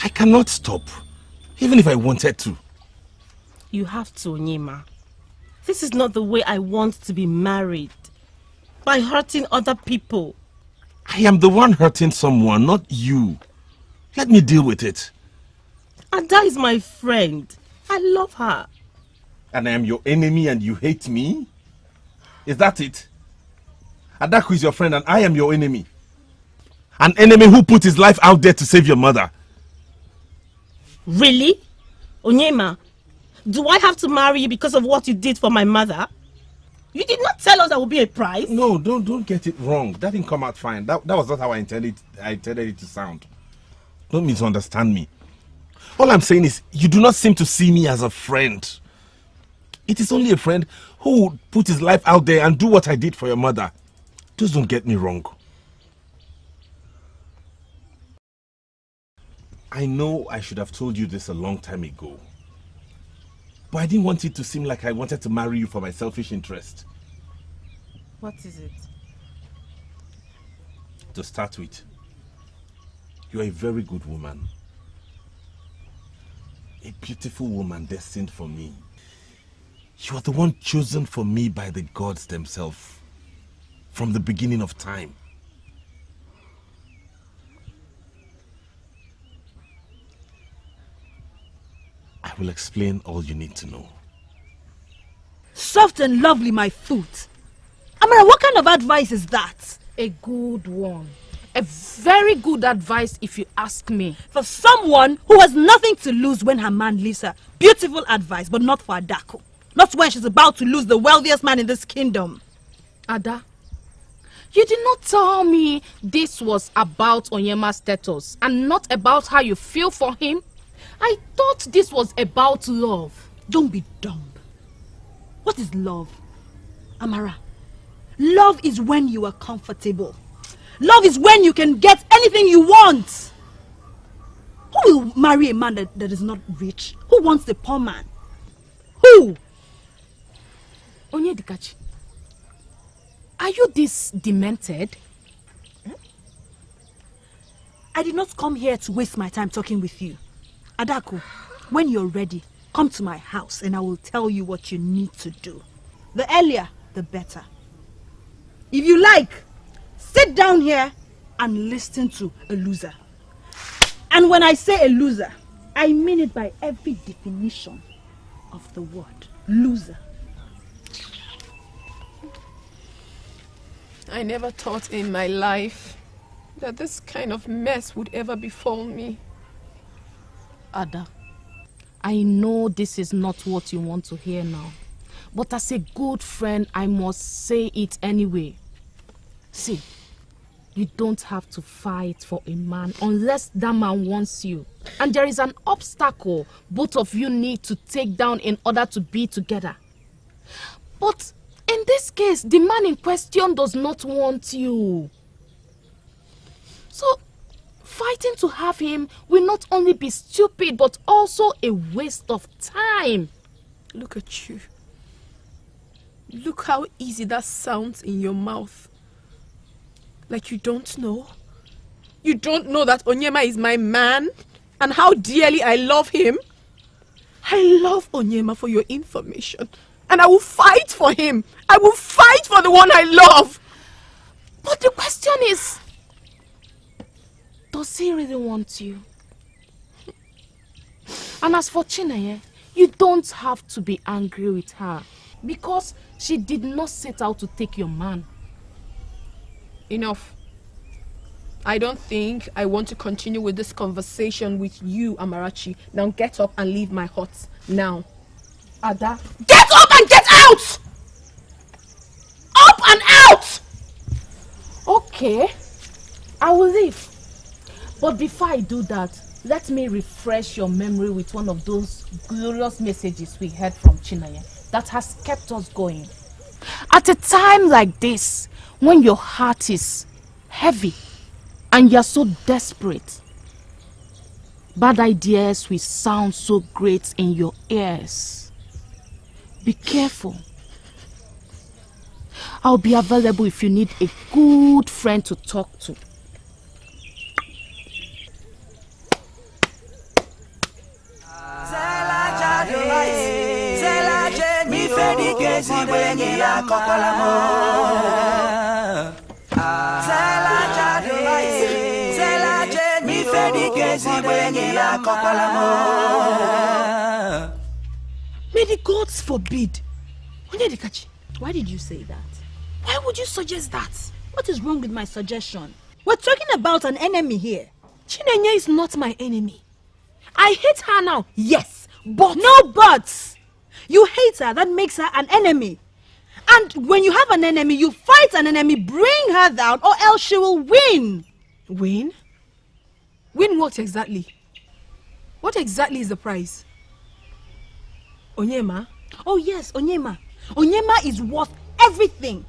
I cannot stop, even if I wanted to. You have to, Onyema. This is not the way I want to be married. By hurting other people. I am the one hurting someone, not you. Let me deal with it. Ada is my friend. I love her. And I am your enemy and you hate me? Is that it? Adaku is your friend and I am your enemy. An enemy who put his life out there to save your mother. Really? Onyema, do I have to marry you because of what you did for my mother? You did not tell us there would be a price. No, don't get it wrong. That didn't come out fine. That was not how I intended it to sound. Don't misunderstand me. All I'm saying is, you do not seem to see me as a friend. It is only a friend who would put his life out there and do what I did for your mother. Just don't get me wrong. I know I should have told you this a long time ago. But I didn't want it to seem like I wanted to marry you for my selfish interest. What is it? To start with, you are a very good woman. A beautiful woman destined for me. You are the one chosen for me by the gods themselves from the beginning of time. I will explain all you need to know. Soft and lovely, my foot. Amara, what kind of advice is that? A good one. A very good advice if you ask me. For someone who has nothing to lose when her man leaves her. Beautiful advice, but not for Adako. Not when she's about to lose the wealthiest man in this kingdom. Ada, you did not tell me this was about Onyema's status and not about how you feel for him. I thought this was about love. Don't be dumb. What is love? Amara, love is when you are comfortable. Love is when you can get anything you want. Who will marry a man that is not rich? Who wants the poor man? Who? Onyedikachi, are you this demented? I did not come here to waste my time talking with you. Adako, when you're ready, come to my house and I will tell you what you need to do. The earlier, the better. If you like, sit down here and listen to a loser. And when I say a loser, I mean it by every definition of the word. Loser. I never thought in my life that this kind of mess would ever befall me. Ada, I know this is not what you want to hear now, but as a good friend, I must say it anyway. See, you don't have to fight for a man unless that man wants you. And there is an obstacle both of you need to take down in order to be together. But in this case, the man in question does not want you. So, fighting to have him will not only be stupid, but also a waste of time. Look at you. Look how easy that sounds in your mouth. Like you don't know. You don't know that Onyema is my man and how dearly I love him. I love Onyema, for your information. And I will fight for him. I will fight for the one I love. But the question is, does he really want you? And as for Chineye, you don't have to be angry with her because she did not set out to take your man. Enough. I don't think I want to continue with this conversation with you, Amarachi. Now get up and leave my hut. Now. Ada. Get up and get out! Up and out! Okay, I will leave. But before I do that, let me refresh your memory with one of those glorious messages we heard from Chineye that has kept us going. At a time like this, when your heart is heavy and you're so desperate, bad ideas will sound so great in your ears. Be careful. I'll be available if you need a good friend to talk to. May the gods forbid. Onyedikachi, why did you say that? Why would you suggest that? What is wrong with my suggestion? We're talking about an enemy here. Chinenye is not my enemy. I hate her now, yes, but... No buts! You hate her, that makes her an enemy. And when you have an enemy, you fight an enemy, bring her down, or else she will win. Win? Win what exactly? What exactly is the prize? Onyema? Oh yes, Onyema. Onyema is worth everything.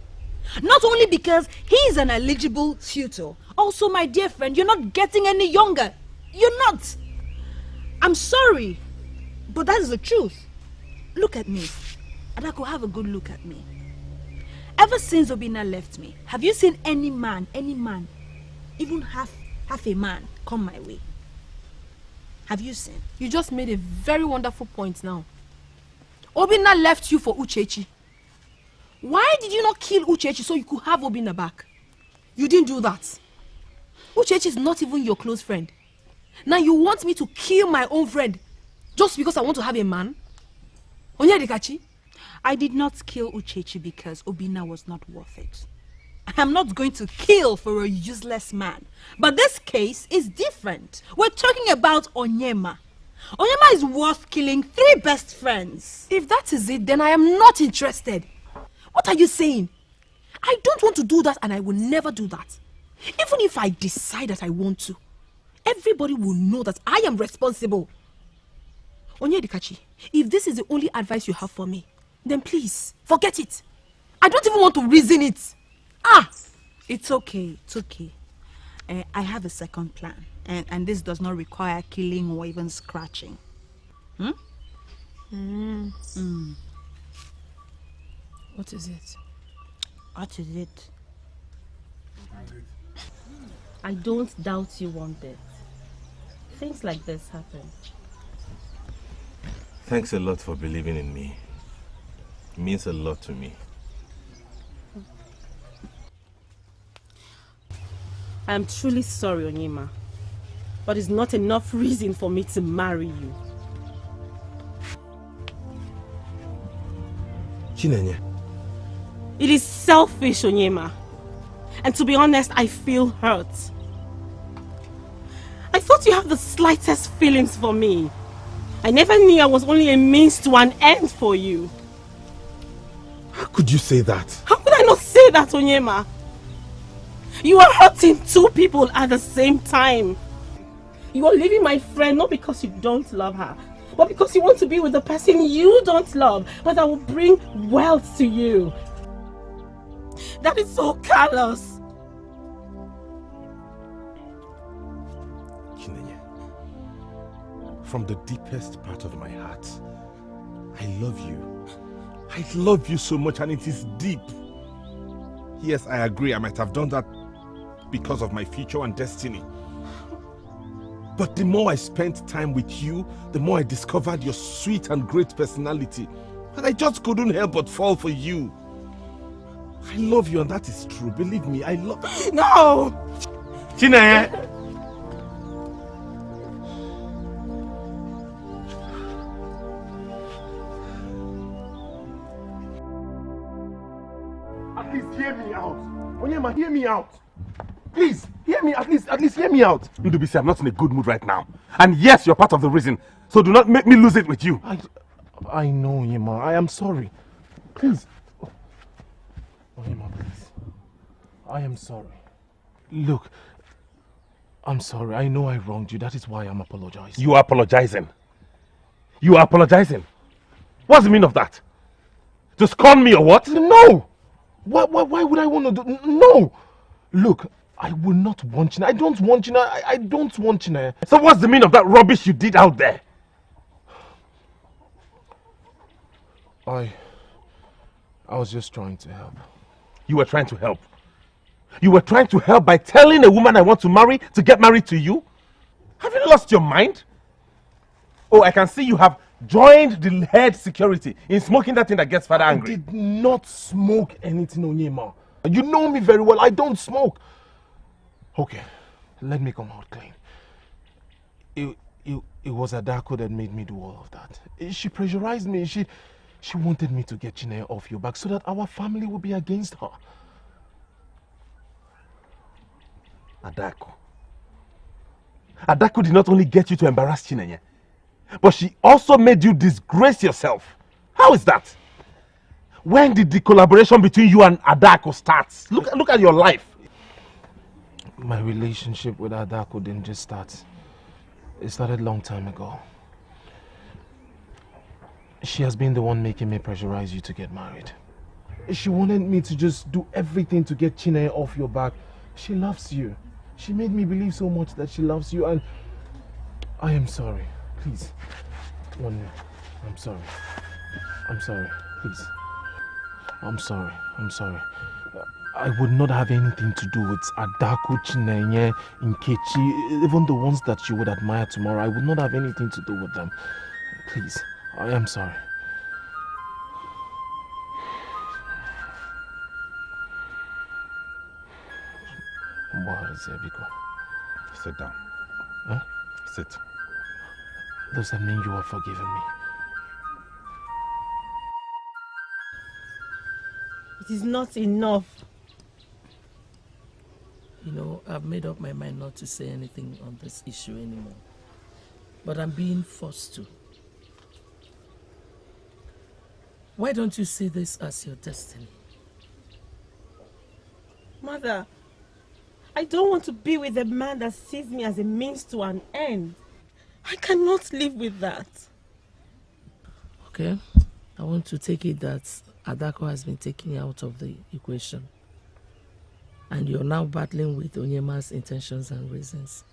Not only because he is an eligible suitor, also my dear friend, you're not getting any younger. You're not. I'm sorry, but that is the truth. Look at me. Adako, have a good look at me. Ever since Obina left me, have you seen any man, even half a man, come my way? Have you seen? You just made a very wonderful point now. Obina left you for Uchechi. Why did you not kill Uchechi so you could have Obina back? You didn't do that. Uchechi is not even your close friend. Now you want me to kill my own friend just because I want to have a man? Onyedikachi? I did not kill Uchechi because Obina was not worth it. I'm not going to kill for a useless man. But this case is different. We're talking about Onyema. Onyema is worth killing 3 best friends. If that is it, then I am not interested. What are you saying? I don't want to do that and I will never do that. Even if I decide that I want to, everybody will know that I am responsible. Onyedikachi, if this is the only advice you have for me, then please, forget it. I don't even want to reason it. It's okay, it's okay. I have a second plan. And this does not require killing or even scratching. What is it? What is it? I don't doubt you one bit. Things like this happen. Thanks a lot for believing in me. It means a lot to me. I am truly sorry, Onyema, but it's not enough reason for me to marry you. Chinenye. It is selfish, Onyema. And to be honest, I feel hurt. I thought you had the slightest feelings for me. I never knew I was only a means to an end for you. How could you say that? How could I not say that, Onyema? You are hurting 2 people at the same time. You are leaving my friend not because you don't love her, but because you want to be with the person you don't love, but that will bring wealth to you. That is so callous. Chinenye, from the deepest part of my heart, I love you. I love you so much, and it is deep. Yes, I agree, I might have done that because of my future and destiny. But the more I spent time with you, the more I discovered your sweet and great personality. And I just couldn't help but fall for you. I love you, and that is true. Believe me, I love you. No! Chinenye! At least hear me out. Onyema, hear me out. Please, hear me, at least hear me out. Ndubisi, I'm not in a good mood right now. And yes, you're part of the reason. So do not make me lose it with you. I know, Onyema. I am sorry. Please. Onyema, please. I am sorry. Look, I'm sorry. I know I wronged you. That is why I'm apologizing. You are apologizing. You are apologizing. What's the meaning of that? To scorn me or what? No! Why would I want to do... No! Look, I will not want China. I don't want China. I don't want China. So what's the meaning of that rubbish you did out there? I was just trying to help. You were trying to help? You were trying to help by telling a woman I want to marry to get married to you? Have you lost your mind? Oh, I can see you have joined the head security in smoking that thing that gets father angry. I did not smoke anything, Onyema. You know me very well. I don't smoke. Okay, let me come out clean. It was Adako that made me do all of that. She pressurized me. She wanted me to get Chinenye off your back so that our family would be against her. Adako. Adako did not only get you to embarrass Chinenye, but she also made you disgrace yourself. How is that? When did the collaboration between you and Adako start? Look at your life. My relationship with Adako didn't just start. It started a long time ago. She has been the one making me pressurize you to get married. She wanted me to just do everything to get Chinenye off your back. She loves you. She made me believe so much that she loves you, and I am sorry. Please. One minute. I'm sorry. I'm sorry. Please. I'm sorry. I'm sorry. I would not have anything to do with Adako, Chinenye, Nkechi, even the ones that you would admire tomorrow. I would not have anything to do with them. Please. I am sorry. Sit down. Huh? Sit. Does that mean you are forgiving me? It is not enough. You know, I've made up my mind not to say anything on this issue anymore. But I'm being forced to. Why don't you see this as your destiny? Mother, I don't want to be with a man that sees me as a means to an end. I cannot live with that. Okay, I want to take it that Adako has been taken out of the equation. And you're now battling with Onyema's intentions and reasons.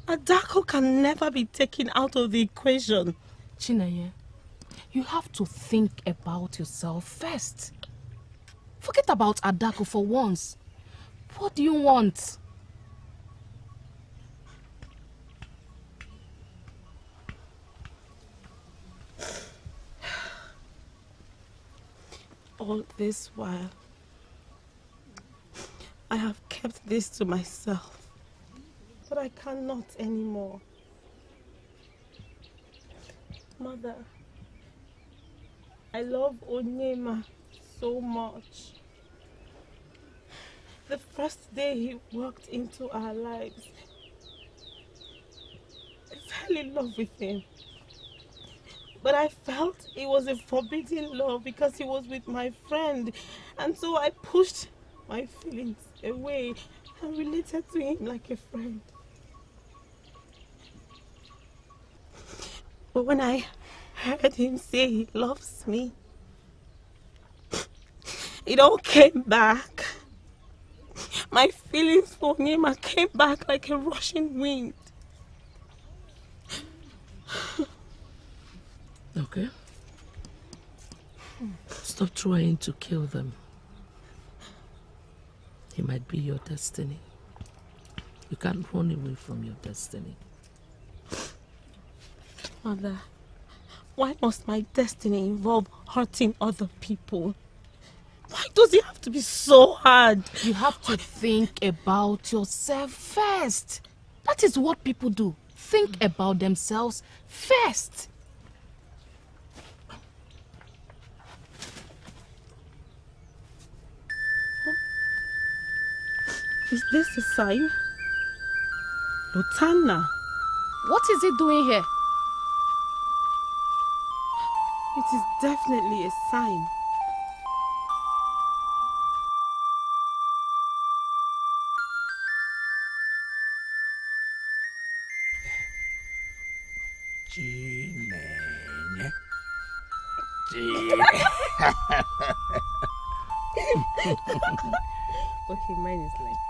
Adako can never be taken out of the equation. Chinenye, you have to think about yourself first. Forget about Adako for once. What do you want? All this while, I have kept this to myself, but I cannot anymore. Mother, I love Onyema so much. The first day he walked into our lives, I fell in love with him. But I felt it was a forbidden love because he was with my friend. And so I pushed my feelings away and related to him like a friend. But when I heard him say he loves me, it all came back. My feelings for him came back like a rushing wind. Okay. Stop trying to kill them. He might be your destiny. You can't run away from your destiny. Mother, why must my destiny involve hurting other people? Why does it have to be so hard? You have to think about yourself first. That is what people do. Think about themselves first. Is this a sign? Lutana. What is it doing here? It is definitely a sign. Chinenye. Okay, mine is like this.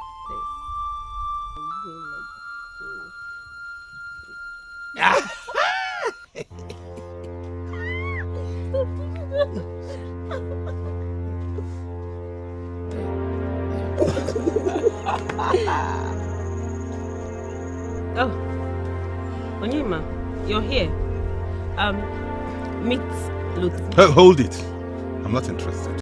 Oh, Onyema, you're here. Meet Lutz. Hold it. I'm not interested.